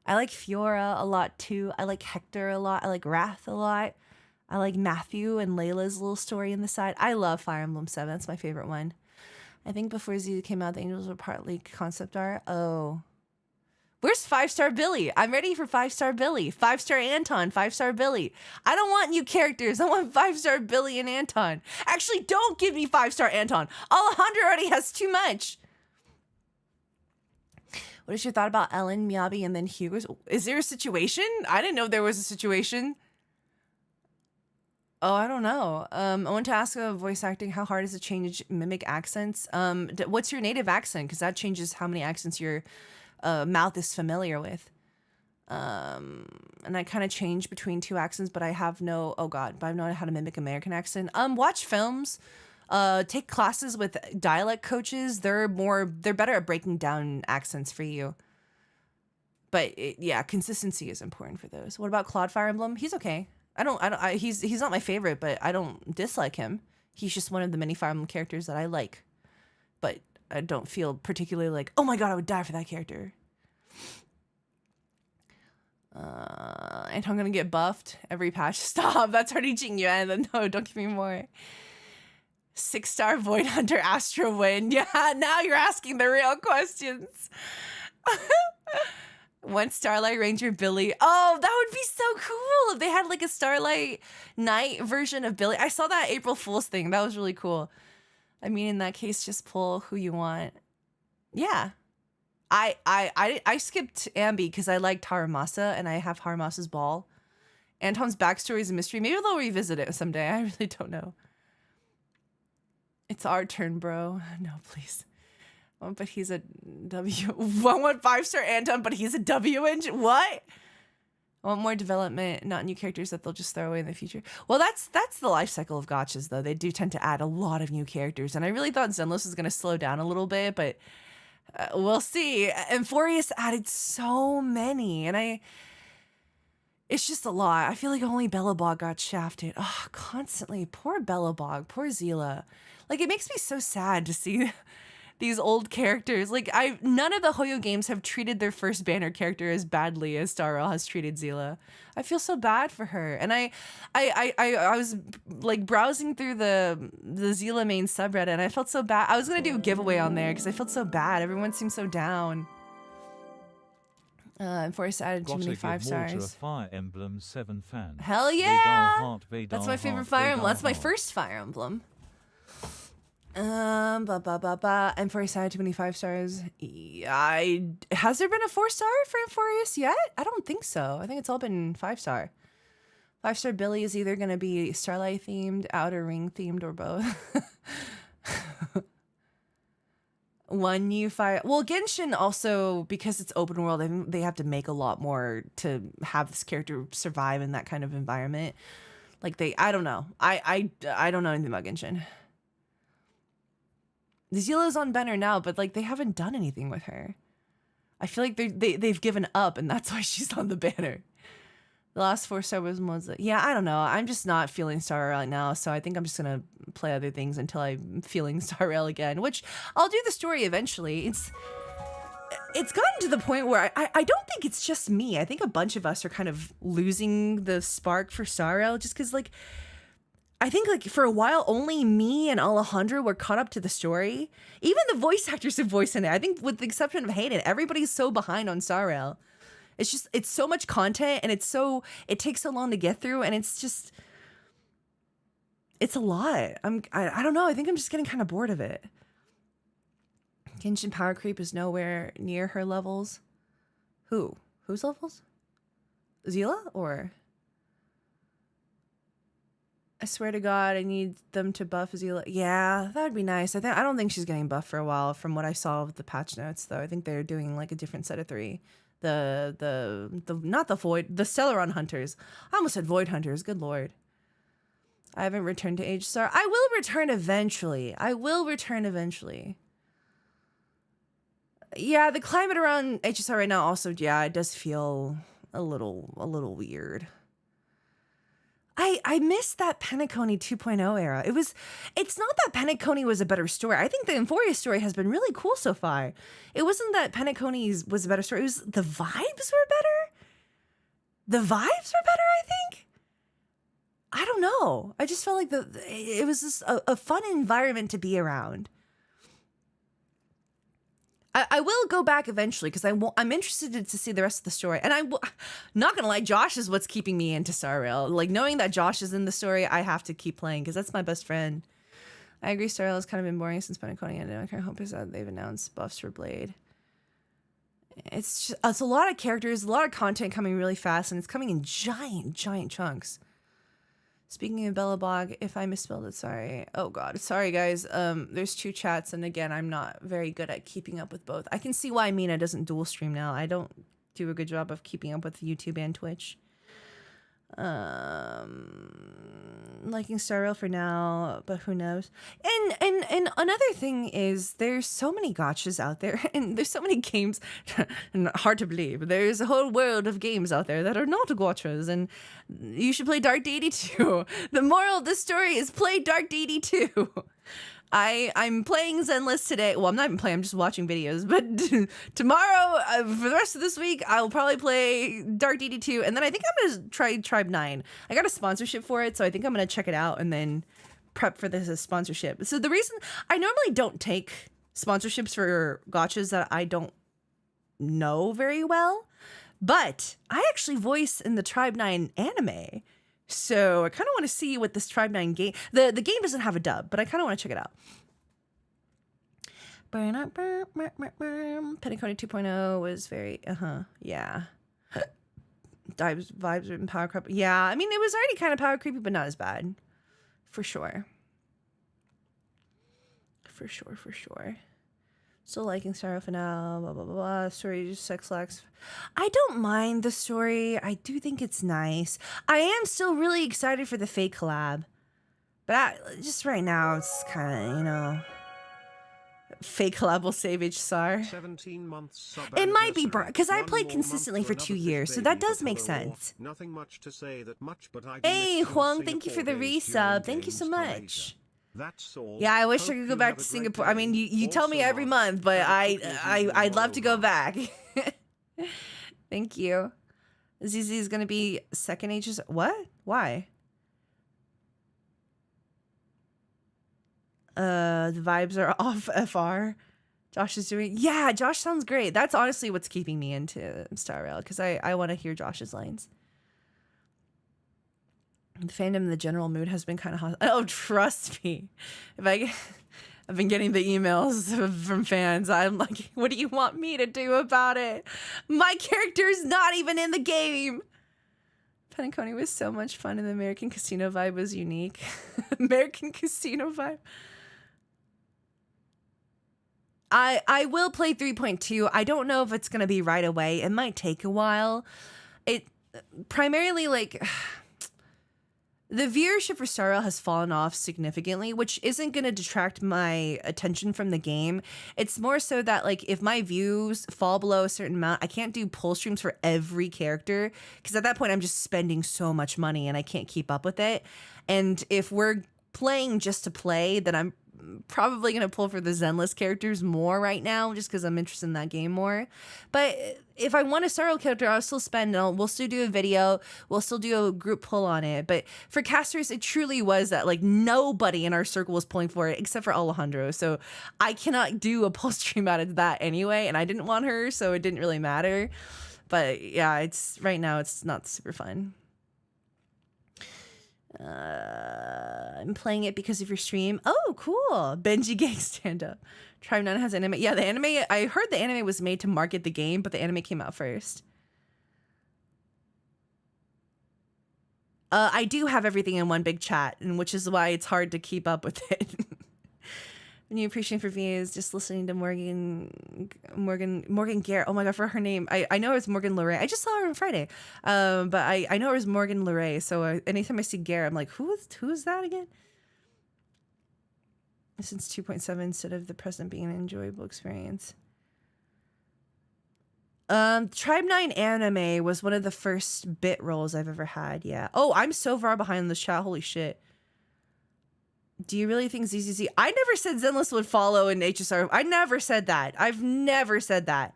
I like Fiora a lot too. I like Hector a lot. I like Wrath a lot. I like Matthew and Layla's little story in the side. I love Fire Emblem 7. That's my favorite one. I think before Z came out, the Angels were partly concept art. Oh. Where's 5-star Billy? I'm ready for 5-star Billy. 5-star Anton, 5-star Billy. I don't want new characters. I want 5-star Billy and Anton. Actually, don't give me 5-star Anton. Alejandro already has too much. What is your thought about Ellen, Miyabi, and then Hugo's? Is there a situation? I didn't know there was a situation. Oh, I don't know. I want to ask about voice acting. How hard is it to change mimic accents? What's your native accent? Because that changes how many accents your mouth is familiar with. And I kind of change between two accents, but I have no, but I know how to mimic American accent. Watch films, take classes with dialect coaches. They're better at breaking down accents for you. But consistency is important for those. What about Claude Fire Emblem? He's okay. He's not my favorite, but I don't dislike him. He's just one of the many Fire Emblem characters that I like. But I don't feel particularly like, oh my God, I would die for that character. And I'm gonna get buffed every patch. Stop, that's already Jingyuan. No, don't give me more. 6-star Void Hunter Astro Wind. Yeah, now you're asking the real questions. One Starlight Ranger Billy. Oh, that would be so cool if they had like a Starlight Night version of Billy. I saw that April Fool's thing. That was really cool. I mean, in that case, just pull who you want. Yeah. I skipped Ambi because I liked Haramasa and I have Haramasa's ball. Anton's backstory is a mystery. Maybe they'll revisit it someday. I really don't know. It's our turn, bro. No, please. Oh, but he's a W. 115-star Anton, but he's a W engine. What? I want more development, not new characters that they'll just throw away in the future. Well, that's the life cycle of gachas, though. They do tend to add a lot of new characters, and I really thought Zenless was going to slow down a little bit, but we'll see. Amphorius added so many, and it's just a lot. I feel like only Bellabog got shafted. Oh, constantly. Poor Bellabog. Poor Zila. Like, it makes me so sad to see these old characters. Like, none of the Hoyo games have treated their first banner character as badly as Star Rail has treated Zila. I feel so bad for her. And I was like browsing through the Zila main subreddit, and I felt so bad. I was gonna do a giveaway on there because I felt so bad. Everyone seemed so down. And Forrest added too many 5 stars. To a Fire Emblem 7 fan. Hell yeah! Vadar That's my favorite Fire Emblem. That's my first Fire Emblem. And Forest added too many 5 stars. Has there been a 4-star for Amphorius yet? I don't think so. I think it's all been 5-star. 5-star Billy is either gonna be Starlight themed, Outer Ring themed, or both. One new fire. Well, Genshin also, because it's open world, they have to make a lot more to have this character survive in that kind of environment. Like I don't know. I don't know anything about Genshin. The Zila's on banner now, but like they haven't done anything with her. I feel like they've given up, and that's why she's on the banner. The last 4-star was Moza. Yeah, I don't know. I'm just not feeling Star Rail right now, so I think I'm just gonna play other things until I'm feeling Star Rail again, which I'll do the story eventually. It's gotten to the point where I don't think it's just me. I think a bunch of us are kind of losing the spark for Star Rail just because, like, I think, like, for a while, only me and Alejandro were caught up to the story. Even the voice actors have voiced in it. I think with the exception of Hayden, everybody's so behind on Star Rail. It's so much content, and it takes so long to get through, and it's a lot. I don't know. I think I'm just getting kind of bored of it. Genshin power creep is nowhere near her levels. Whose levels? Zila or? I swear to God, I need them to buff Zila. Yeah, that would be nice. I don't think she's getting buffed for a while from what I saw of the patch notes, though. I think they're doing like a different set of 3. The not the Void, the Stellaron Hunters. I almost said Void Hunters. Good Lord. I haven't returned to Age Star. I will return eventually. Yeah, the climate around HSR right now also, yeah, it does feel a little weird. I missed that Penacony 2.0 era. It's not that Penacony was a better story. I think the Amphorius story has been really cool so far. It wasn't that Penacony's was a better story. It was the vibes were better. I think. I don't know. I just felt like it was just a fun environment to be around. I will go back eventually because I'm interested to see the rest of the story. And I'm not going to lie, Josh is what's keeping me into Star Rail. Like, knowing that Josh is in the story, I have to keep playing because that's my best friend. I agree, Star Rail has kind of been boring since Penacony ended. I kind of hope is that they've announced buffs for Blade. It's a lot of characters, a lot of content coming really fast, and it's coming in giant chunks. Speaking of Bellabog, if I misspelled it, sorry. Oh God, sorry guys. There's 2 chats, and again, I'm not very good at keeping up with both. I can see why Mina doesn't dual stream now. I don't do a good job of keeping up with YouTube and Twitch. Liking Star Rail for now, but who knows? And another thing is there's so many gachas out there, and there's so many games. Hard to believe. There's a whole world of games out there that are not gachas, and you should play Dark Deity 2. The moral of this story is play Dark Deity 2. I'm playing Zenless today. Well, I'm not even playing. I'm just watching videos. But tomorrow, for the rest of this week, I'll probably play Dark Deity 2. And then I think I'm going to try Tribe 9. I got a sponsorship for it, so I think I'm going to check it out and then prep for this as sponsorship. So the reason I normally don't take sponsorships for gachas that I don't know very well But I actually voice in the Tribe 9 anime. So I kind of want to see what this Tribe 9 game... The game doesn't have a dub, but I kind of want to check it out. Penacony 2.0 was very... yeah. Vibes and power creep. Yeah, I mean, it was already kind of power creepy, but not as bad. For sure. For sure. Still liking Starro Finale, blah, blah, blah, blah. Story, just sex lax. I don't mind the story. I do think it's nice. I am still really excited for the Fate collab. But just right now, it's kind of, you know... Fate collab will save HSR. 17 months It might be, because I played consistently for 2 years, so that does make sense. Nothing much to say that much, but I Hey, Huang, thank you for the resub. Thank you so much. Yeah, I wish I could go back to Singapore. I mean, you tell me every month, but I'd love to go back. Thank you. ZZ is going to be second ages. What? Why? The vibes are off FR. Josh is doing... Yeah, Josh sounds great. That's honestly what's keeping me into Star Rail, because I want to hear Josh's lines. The fandom in the general mood has been kind of hot. Oh, trust me. I've been getting the emails from fans. I'm like, what do you want me to do about it? My character's not even in the game. Penacony was so much fun, and the American Casino vibe was unique. American Casino vibe. I will play 3.2. I don't know if it's going to be right away. It might take a while. It primarily, like... The viewership for Star Rail has fallen off significantly, which isn't going to detract my attention from the game. It's more so that, like, if my views fall below a certain amount, I can't do pull streams for every character, because at that point I'm just spending so much money and I can't keep up with it. And if we're playing just to play, then I'm probably going to pull for the Zenless characters more right now, just because I'm interested in that game more. But if I want a Star Rail character, I'll still spend, we'll still do a video, we'll still do a group pull on it. But for casters, it truly was that, like, nobody in our circle was pulling for it except for Alejandro. So I cannot do a pull stream out of that anyway, and I didn't want her, so it didn't really matter. But yeah, it's right now it's not super fun. I'm playing it because of your stream. Oh, cool. Benji Gang stand-up. Tribe 9 has anime. Yeah, the anime, I heard the anime was made to market the game, but the anime came out first. I do have everything in one big chat, and which is why it's hard to keep up with it. New appreciation for me is just listening to Morgan Garrett. Oh my god, for her name, I know it was Morgan Luray. I just saw her on Friday, but I know it was Morgan Luray. So anytime I see Garrett, I'm like, who is that again? Since 2.7, instead of the present being an enjoyable experience. Tribe 9 anime was one of the first bit roles I've ever had. Yeah. Oh, I'm so far behind the chat. Holy shit. Do you really think ZZZ? I never said Zenless would follow in HSR. I never said that. I've never said that.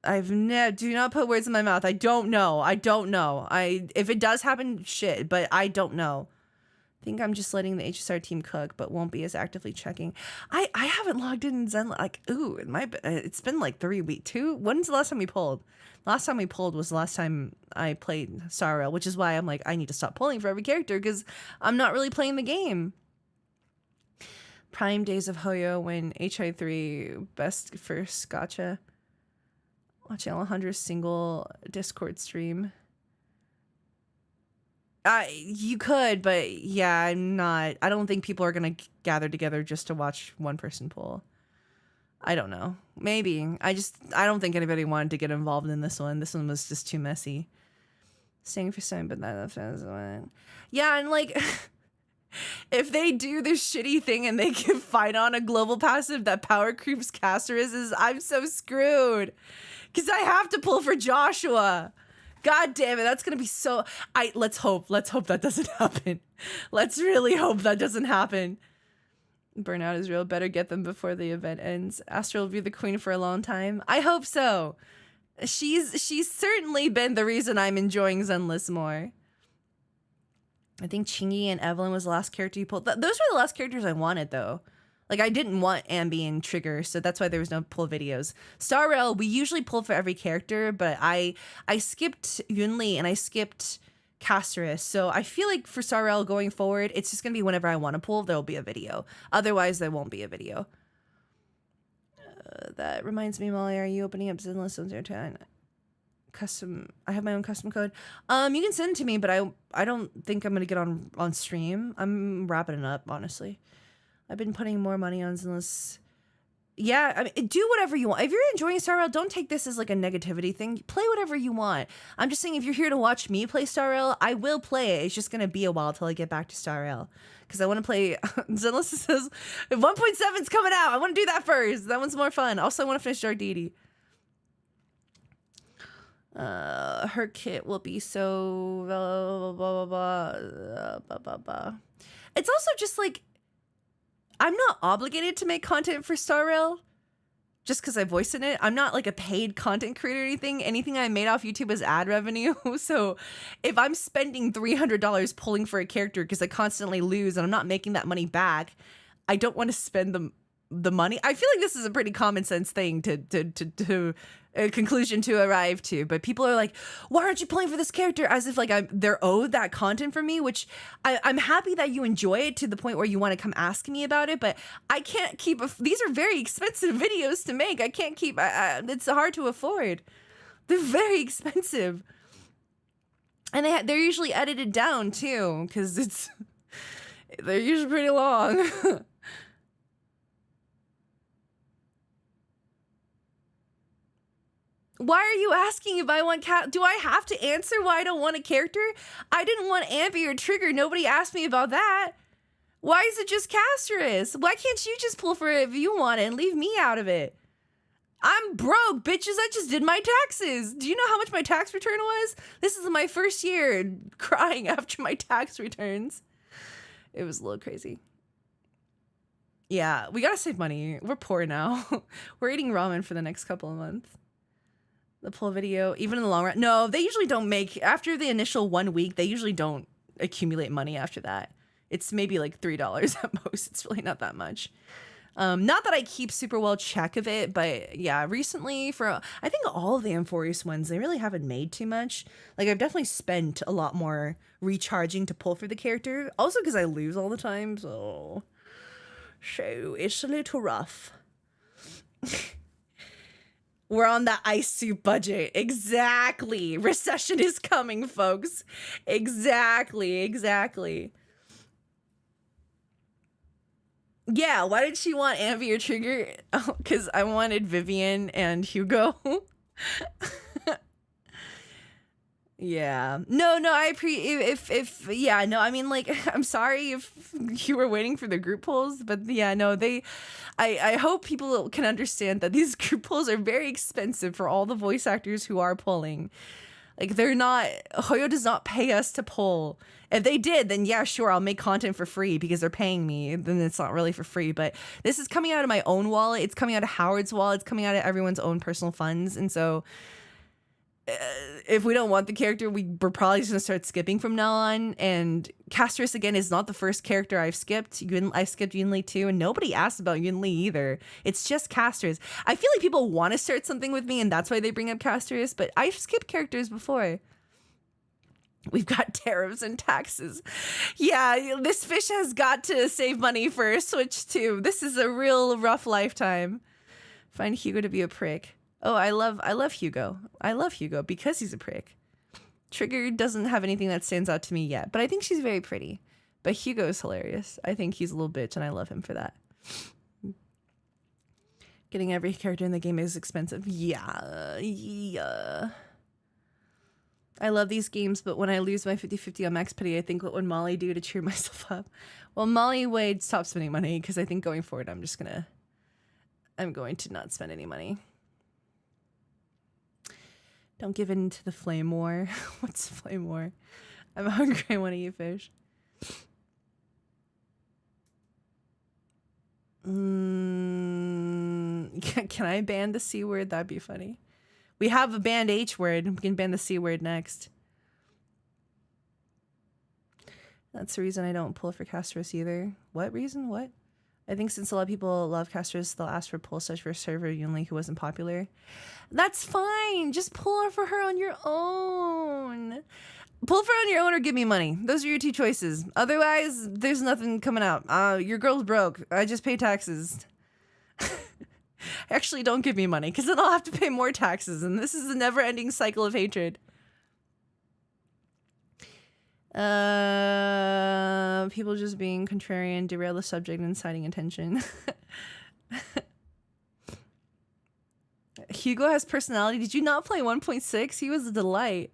Do not put words in my mouth. I don't know. If it does happen, shit, but I don't know. I think I'm just letting the HSR team cook, but won't be as actively checking. I haven't logged in Zenless. Like, ooh, it's been like 3 weeks. When's the last time we pulled? Last time we pulled was the last time I played Star Rail, which is why I'm like, I need to stop pulling for every character because I'm not really playing the game. Prime days of Hoyo when HI3 best first gotcha. Watching Alejandro's single Discord stream. You could, but yeah, I'm not. I don't think people are going to gather together just to watch one person pull. I don't know. Maybe. I don't think anybody wanted to get involved in this one. This one was just too messy. Staying for some, but not offense. Yeah, and like, if they do this shitty thing and they can fight on a global passive that power creeps caster is I'm so screwed. Because I have to pull for Joshua. God damn it, that's gonna be so... Let's hope that doesn't happen. Let's really hope that doesn't happen. Burnout is real. Better get them before the event ends. Astral will be the queen for a long time. I hope so. She's certainly been the reason I'm enjoying Zenless more. I think Chingy and Evelyn was the last character you pulled. Those were the last characters I wanted, though. Like, I didn't want Ambi and Trigger, so that's why there was no pull videos. Star Rail, we usually pull for every character, but I skipped Yunli and I skipped Casterus. So I feel like for Star Rail going forward, it's just going to be whenever I want to pull, there'll be a video. Otherwise, there won't be a video. That reminds me, Molly, are you opening up Zenless on 010? Custom, I have my own custom code. You can send it to me, but I don't think I'm going to get on stream. I'm wrapping it up, honestly. I've been putting more money on Zenless. Yeah, I mean, do whatever you want. If you're enjoying Star Rail, don't take this as like a negativity thing. Play whatever you want. I'm just saying, if you're here to watch me play Star Rail, I will play it. It's just gonna be a while till I get back to Star Rail, because I want to play. Zenless says 1.7's coming out. I want to do that first. That one's more fun. Also, I want to finish Dark Deity. Her kit will be so blah blah blah blah blah blah blah. It's also just like, I'm not obligated to make content for Star Rail just because I voiced in it. I'm not like a paid content creator or anything. Anything I made off YouTube is ad revenue. So if I'm spending $300 pulling for a character because I constantly lose and I'm not making that money back, I don't want to spend the money. I feel like this is a pretty common sense thing to a conclusion to arrive to, but people are like, why aren't you playing for this character? As if like they're owed that content from me, which I'm happy that you enjoy it to the point where you want to come ask me about it, but I can't keep, these are very expensive videos to make. I can't keep, it's hard to afford. They're very expensive. And they're usually edited down too, because they're usually pretty long. Why are you asking if I want cat? Do I have to answer why I don't want a character? I didn't want Ambi or Trigger. Nobody asked me about that. Why is it just Casterus? Why can't you just pull for it if you want it and leave me out of it? I'm broke, bitches. I just did my taxes. Do you know how much my tax return was? This is my first year crying after my tax returns. It was a little crazy. Yeah, we gotta save money. We're poor now. We're eating ramen for the next couple of months. The pull video, even in the long run. No, they usually don't make, after the initial 1 week, they usually don't accumulate money after that. It's maybe like $3 at most. It's really not that much. Not that I keep super well check of it, but yeah, recently for, I think all of the Amphorius ones, they really haven't made too much. Like I've definitely spent a lot more recharging to pull for the character. Also because I lose all the time, so it's a little rough. We're on the ice soup budget. Exactly. Recession is coming, folks. Exactly. Yeah, why did she want Ambi or Trigger? Oh, because I wanted Vivian and Hugo. Yeah. No, I mean, like, I'm sorry if you were waiting for the group polls, but yeah, no, I hope people can understand that these group polls are very expensive for all the voice actors who are polling. Like, Hoyo does not pay us to poll. If they did, then yeah, sure, I'll make content for free because they're paying me. Then it's not really for free, but this is coming out of my own wallet. It's coming out of Howard's wallet. It's coming out of everyone's own personal funds. And so if we don't want the character, we're probably just gonna start skipping from now on. And Casterus, again, is not the first character I've skipped. I skipped Yunli too, and nobody asked about Yunli either. It's just Casterus. I feel like people want to start something with me, and that's why they bring up Casterus, but I've skipped characters before. We've got tariffs and taxes. Yeah, this fish has got to save money for a Switch too. This is a real rough lifetime. Find Hugo to be a prick. Oh, I love Hugo. I love Hugo because he's a prick. Trigger doesn't have anything that stands out to me yet, but I think she's very pretty. But Hugo is hilarious. I think he's a little bitch, and I love him for that. Getting every character in the game is expensive. Yeah. I love these games, but when I lose my 50-50 on Max Pity, I think what would Molly do to cheer myself up? Well, Molly would stop spending money, because I think going forward, I'm going to not spend any money. Don't give in to the flame war. What's flame war? I'm hungry. I want to eat fish. Can I ban the C word? That'd be funny. We have a banned H word. We can ban the C word next. That's the reason I don't pull for Casterus either. What reason? What? I think since a lot of people love casters, they'll ask for pull such for a server Yunli who wasn't popular. That's fine. Just pull her for her on your own. Pull for her on your own or give me money. Those are your two choices. Otherwise, there's nothing coming out. Your girl's broke. I just pay taxes. Actually, don't give me money because then I'll have to pay more taxes. And this is a never-ending cycle of hatred. People just being contrarian, derail the subject, and inciting attention. Hugo has personality. Did you not play 1.6? He was a delight.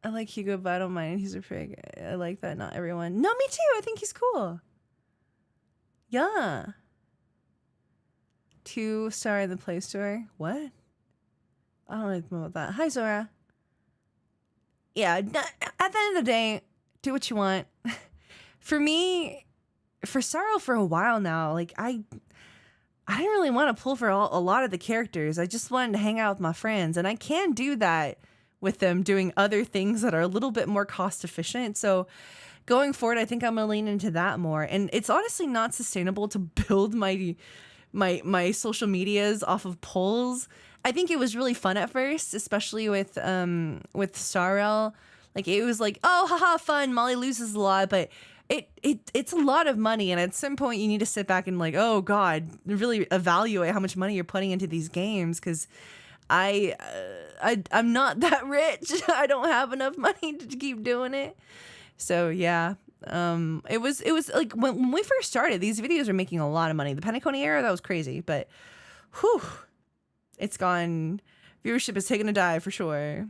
I like Hugo, but I don't mind. He's a prig. I like that. Not everyone. No, me too. I think he's cool. Yeah. 2-star in the Play Store. What? I don't know about that. Hi, Zora. Yeah, at the end of the day, do what you want. For me, for Sorrow for a while now, like I didn't really want to pull for a lot of the characters. I just wanted to hang out with my friends, and I can do that with them doing other things that are a little bit more cost efficient. So going forward, I think I'm gonna lean into that more. And it's honestly not sustainable to build my social medias off of polls. I think it was really fun at first, especially with Starrel. Like it was like, oh, haha, fun. Molly loses a lot, but it's a lot of money, and at some point you need to sit back and like, oh God, really evaluate how much money you're putting into these games, because I'm not that rich. I don't have enough money to keep doing it. So yeah. It was like when we first started, these videos were making a lot of money. The Penacony era, that was crazy, but whew, it's gone. Viewership has taken a dive for sure.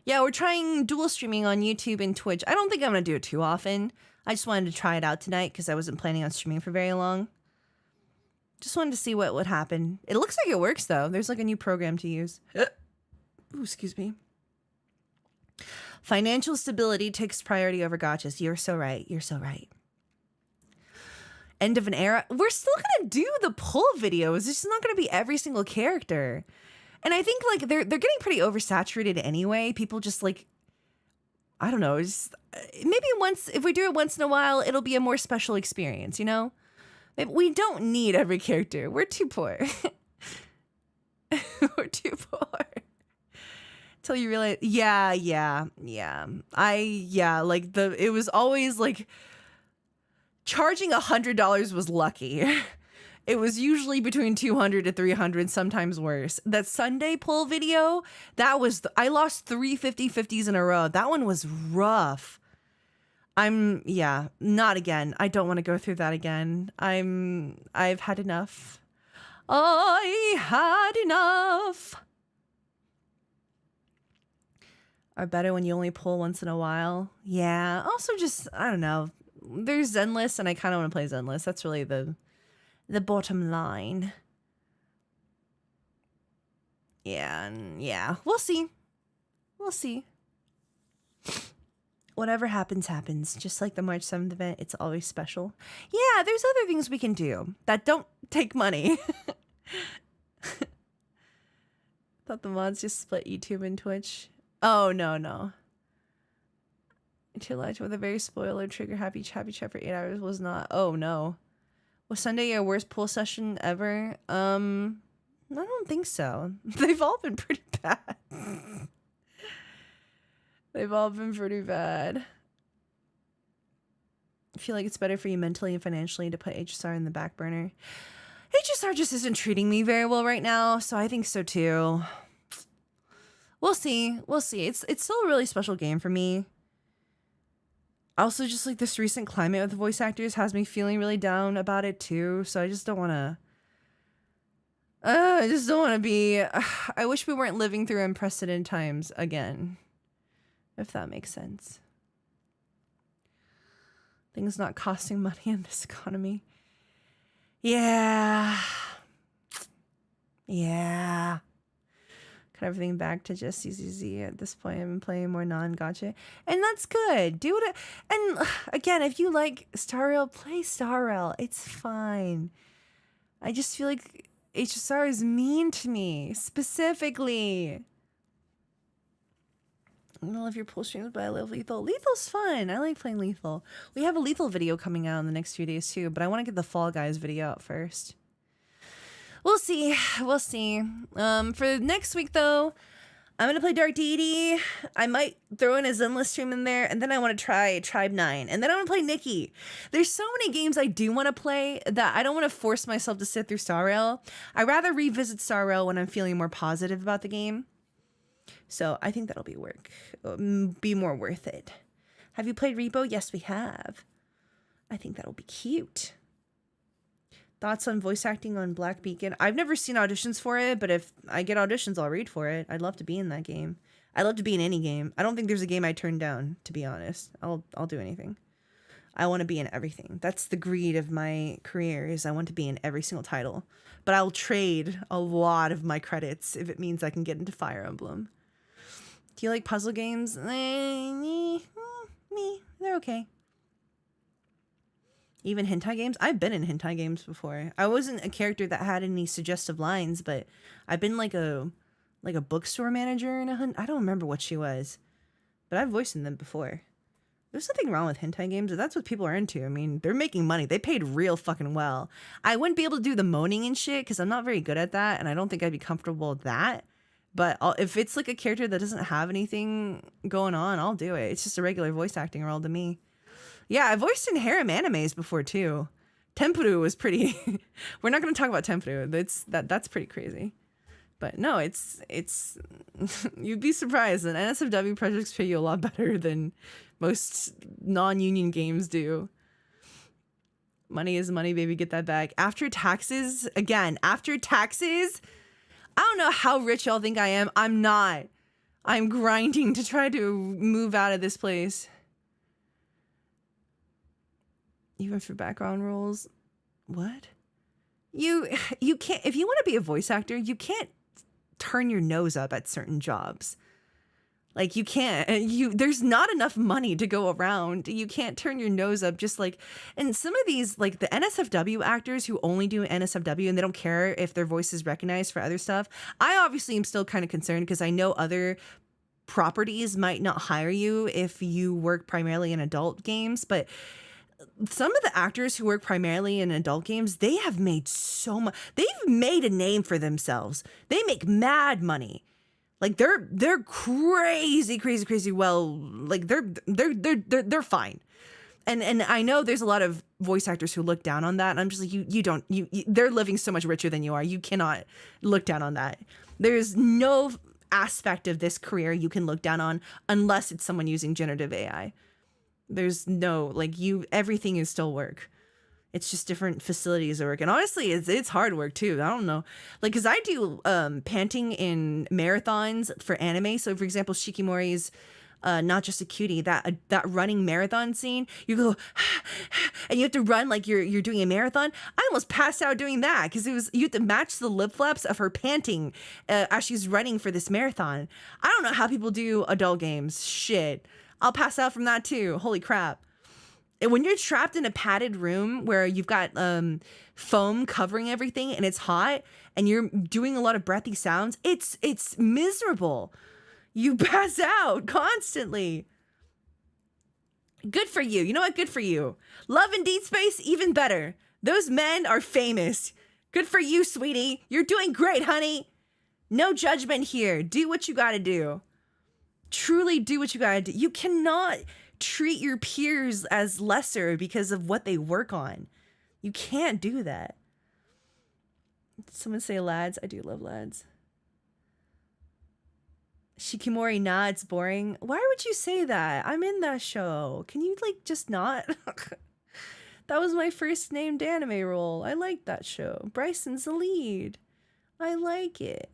Yeah, we're trying dual streaming on YouTube and Twitch. I don't think I'm gonna do it too often. I just wanted to try it out tonight because I wasn't planning on streaming for very long. Just wanted to see what would happen. It looks like it works though. There's like a new program to use. Ooh, excuse me. Financial stability takes priority over gotchas. You're so right. You're so right. End of an era. We're still gonna do the pull videos. It's just not gonna be every single character. And I think like they're getting pretty oversaturated anyway. People just like, I don't know. Just, maybe once, if we do it once in a while, it'll be a more special experience, you know? We don't need every character. We're too poor. We're too poor. Till you realize, yeah. Like it was always like charging $100 was lucky. It was usually between 200 to 300, sometimes worse. That Sunday pull video, I lost 3 50/50s in a row. That one was rough. Not again. I don't want to go through that again. I've had enough. I had enough. Are better when you only pull once in a while. Yeah. Also just, I don't know. There's Zenless and I kind of want to play Zenless. That's really the bottom line. Yeah. We'll see. Whatever happens, happens. Just like the March 7th event, it's always special. Yeah, there's other things we can do that don't take money. Thought the mods just split YouTube and Twitch. Oh, no. Too large with a very spoiler trigger happy chat for 8 hours was not. Oh, no. Was Sunday your worst pull session ever? I don't think so. They've all been pretty bad. I feel like it's better for you mentally and financially to put HSR in the back burner. HSR just isn't treating me very well right now, so I think so too. We'll see. It's still a really special game for me. Also, just like this recent climate with the voice actors has me feeling really down about it too. So I just don't want to. Be. I wish we weren't living through unprecedented times again. If that makes sense. Things not costing money in this economy. Yeah. Cut everything back to just ZZZ at this point. I've been playing more non-gacha. And that's good. Do it. And again, if you like Starrel, play Starrel. It's fine. I just feel like HSR is mean to me. Specifically. I love your pull streams, but I love Lethal. Lethal's fun. I like playing Lethal. We have a Lethal video coming out in the next few days too, but I want to get the Fall Guys video out first. We'll see. We'll see. For next week though, I'm gonna play Dark Deity. I might throw in a Zenless stream in there, and then I want to try Tribe 9, and then I want to play Nikki. There's so many games I do want to play that I don't want to force myself to sit through Star Rail. I rather revisit Star Rail when I'm feeling more positive about the game. So I think that'll be more worth it. Have you played Repo? Yes, we have. I think that'll be cute. Thoughts on voice acting on Black Beacon? I've never seen auditions for it, but if I get auditions, I'll read for it. I'd love to be in that game. I'd love to be in any game. I don't think there's a game I turn down, to be honest. I'll do anything. I want to be in everything. That's the greed of my career, is I want to be in every single title. But I'll trade a lot of my credits if it means I can get into Fire Emblem. Do you like puzzle games? Me. They're okay. Even hentai games? I've been in hentai games before. I wasn't a character that had any suggestive lines, but I've been like a bookstore manager in a I don't remember what she was, but I've voiced in them before. There's nothing wrong with hentai games. If that's what people are into. I mean, they're making money. They paid real fucking well. I wouldn't be able to do the moaning and shit because I'm not very good at that, and I don't think I'd be comfortable with that. But if it's like a character that doesn't have anything going on, I'll do it. It's just a regular voice acting role to me. Yeah, I voiced in harem animes before too. Tempuru was pretty. We're not going to talk about Tempuru. That's pretty crazy. But no, it's you'd be surprised that NSFW projects pay you a lot better than most non-union games do. Money is money, baby. Get that back. After taxes, after taxes, I don't know how rich y'all think I am. I'm not. I'm grinding to try to move out of this place. Even for background roles. What? You can't, if you want to be a voice actor, you can't turn your nose up at certain jobs. Like you can't, there's not enough money to go around. You can't turn your nose up just like, and some of these, like the NSFW actors who only do NSFW and they don't care if their voice is recognized for other stuff. I obviously am still kind of concerned because I know other properties might not hire you if you work primarily in adult games, but some of the actors who work primarily in adult games, they have made so much. They've made a name for themselves. They make mad money. Like they're crazy well. Like they're fine. And I know there's a lot of voice actors who look down on that. And I'm just like, they're living so much richer than you are. You cannot look down on that. There's no aspect of this career you can look down on unless it's someone using generative AI. There's no, like, everything is still work. It's just different facilities of work. And honestly, it's hard work too. I don't know. Like, cause I do panting in marathons for anime. So for example, Shikimori's Not Just a Cutie, that running marathon scene, you go and you have to run like you're doing a marathon. I almost passed out doing that because you have to match the lip flaps of her panting as she's running for this marathon. I don't know how people do adult games. Shit. I'll pass out from that too. Holy crap. And when you're trapped in a padded room where you've got foam covering everything and it's hot and you're doing a lot of breathy sounds, it's miserable. You pass out constantly. Good for you. You know what? Good for you. Love and Deed Space, even better. Those men are famous. Good for you, sweetie. You're doing great, honey. No judgment here. Do what you gotta do. Truly do what you gotta do. You cannot treat your peers as lesser because of what they work on. You can't do that. Did someone say lads? I do love lads. Shikimori, nah, it's boring. Why would you say that? I'm in that show. Can you like just not? That was my first named anime role. I like that show. Bryson's the lead. I like it.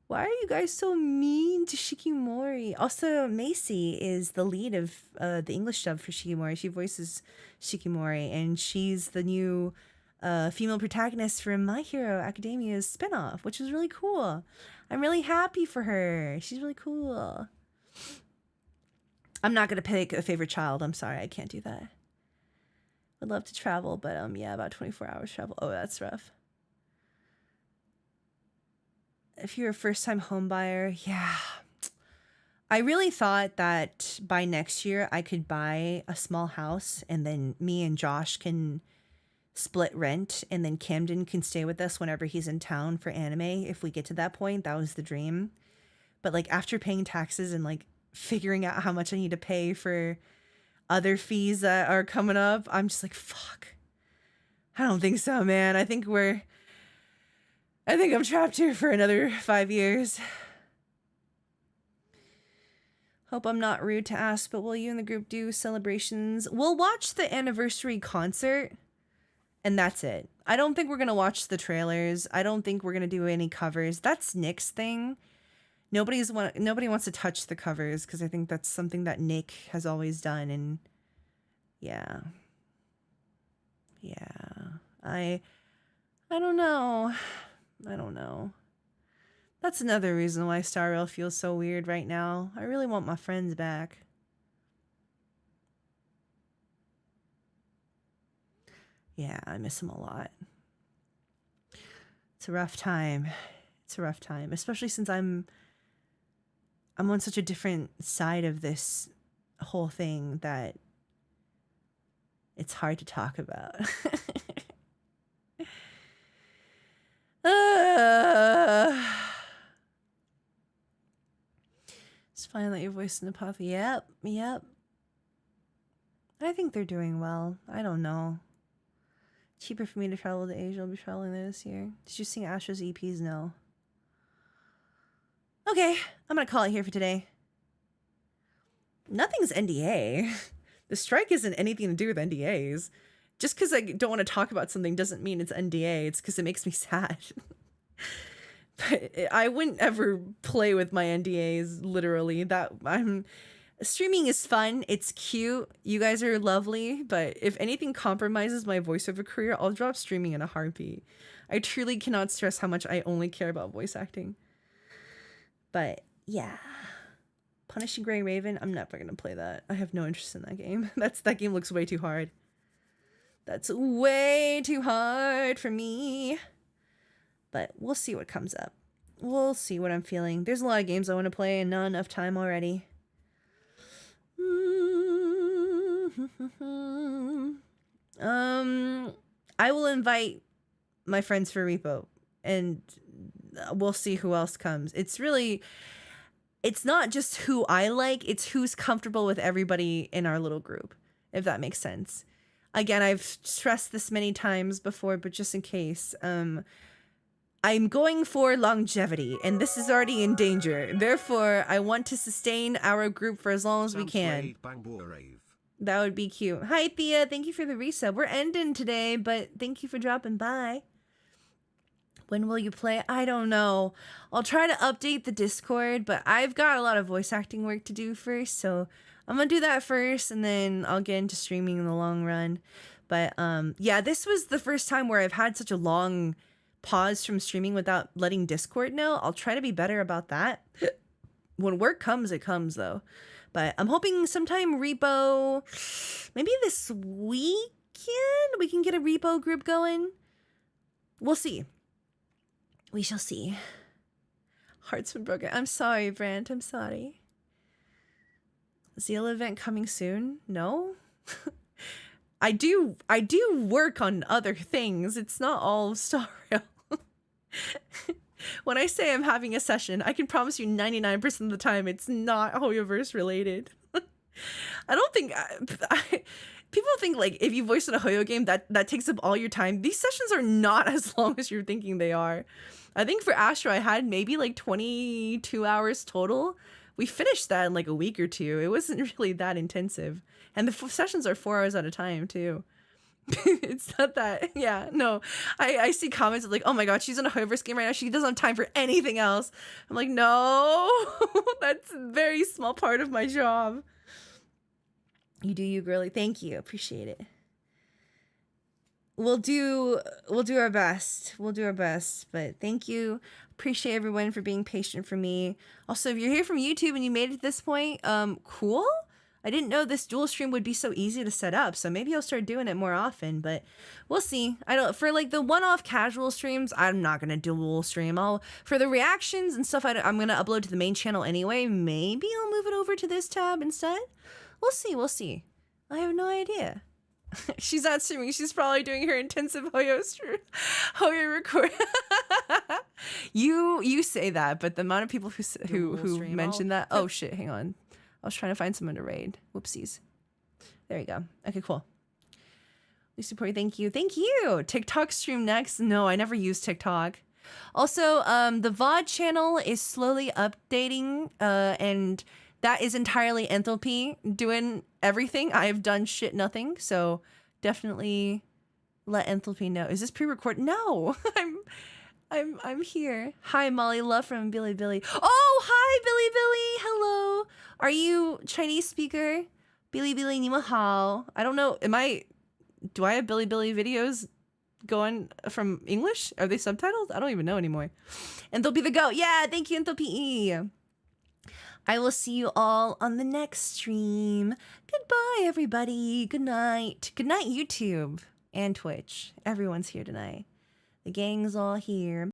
Why are you guys so mean to Shikimori? Also, Macy is the lead of the English dub for Shikimori. She voices Shikimori, and she's the new female protagonist from My Hero Academia's spinoff, which is really cool. I'm really happy for her. She's really cool. I'm not going to pick a favorite child. I'm sorry. I can't do that. Would love to travel, but yeah, about 24 hours travel. Oh, that's rough. If you're a first-time home buyer, yeah. I really thought that by next year I could buy a small house and then me and Josh can split rent and then Camden can stay with us whenever he's in town for anime. If we get to that point, that was the dream. But like after paying taxes and like figuring out how much I need to pay for other fees that are coming up, I'm just like, fuck. I don't think so, man. I think I'm trapped here for another 5 years. Hope I'm not rude to ask, but will you and the group do celebrations? We'll watch the anniversary concert, and that's it. I don't think we're going to watch the trailers. I don't think we're going to do any covers. That's Nick's thing. Nobody wants to touch the covers because I think that's something that Nick has always done, and yeah. I don't know. That's another reason why Star Rail feels so weird right now. I really want my friends back. Yeah, I miss them a lot. It's a rough time. Especially since I'm on such a different side of this whole thing that it's hard to talk about. It's fine that your voice in the puff. Yep. I think they're doing well. I don't know. Cheaper for me to travel to Asia. I'll be traveling there this year. Did you sing Astro's EPs? No. Okay, I'm gonna call it here for today. Nothing's NDA. The strike isn't anything to do with NDAs. Just because I don't want to talk about something doesn't mean it's NDA. It's because it makes me sad. But I wouldn't ever play with my NDAs, literally. Streaming is fun. It's cute. You guys are lovely. But if anything compromises my voiceover career, I'll drop streaming in a heartbeat. I truly cannot stress how much I only care about voice acting. But yeah. Punishing Grey Raven, I'm never going to play that. I have no interest in that game. That game looks way too hard. That's way too hard for me. But we'll see what comes up. We'll see what I'm feeling. There's a lot of games I want to play and not enough time already. I will invite my friends for Repo and we'll see who else comes. It's not just who I like, it's who's comfortable with everybody in our little group, if that makes sense. Again, I've stressed this many times before, but just in case, I'm going for longevity, and this is already in danger. Therefore, I want to sustain our group for as long as we can. That would be cute. Hi, Thea. Thank you for the resub. We're ending today, but thank you for dropping by. When will you play? I don't know. I'll try to update the Discord, but I've got a lot of voice acting work to do first, so I'm gonna do that first, and then I'll get into streaming in the long run. But yeah, this was the first time where I've had such a long pause from streaming without letting Discord know. I'll try to be better about that. When work comes, it comes, though. But I'm hoping sometime Repo, maybe this weekend, we can get a Repo group going. We'll see. We shall see. Heart's been broken. I'm sorry, Brant. I'm sorry. Zeal event coming soon? No? I do work on other things. It's not all Star Rail. When I say I'm having a session, I can promise you 99% of the time it's not Hoyoverse related. I don't think... people think like if you voice in a Hoyo game, that takes up all your time. These sessions are not as long as you're thinking they are. I think for Astro, I had maybe like 22 hours total. We finished that in like a week or two. It wasn't really that intensive. And the sessions are 4 hours at a time too. It's not that, yeah, no. I see comments like, oh my god, she's in a Hoyoverse game right now. She doesn't have time for anything else. I'm like, no, that's a very small part of my job. You do you, girly. Thank you. Appreciate it. We'll do our best. We'll do our best. But thank you. Appreciate everyone for being patient for me. Also, if you're here from YouTube and you made it to this point, cool. I didn't know this dual stream would be so easy to set up, so maybe I'll start doing it more often, but we'll see. I don't, for like the one-off casual streams, I'm not gonna dual stream. For the reactions and stuff, I'm gonna upload to the main channel anyway. Maybe I'll move it over to this tab instead. We'll see. I have no idea. She's not streaming. She's probably doing her intensive Hoyo record. You say that, but the amount of people who mentioned that. Oh shit! Hang on. I was trying to find someone to raid. Whoopsies. There you go. Okay, cool. Lucy Pori, thank you. Thank you. TikTok stream next. No, I never use TikTok. Also, the VOD channel is slowly updating, and that is entirely Enthalpy doing everything. I have done shit nothing, so definitely let Enthalpy know. Is this pre-recorded? No, I'm here. Hi, Molly Love from Billy Billy. Oh, hi, Billy Billy. Hello. Are you Chinese speaker? Billy Billy ni ma hao. I don't know. Do I have Billy Billy videos going from English? Are they subtitled? I don't even know anymore. And they'll be the go. Yeah, thank you, Enthalpy. I will see you all on the next stream. Goodbye, everybody. Good night. Good night, YouTube and Twitch. Everyone's here tonight. The gang's all here.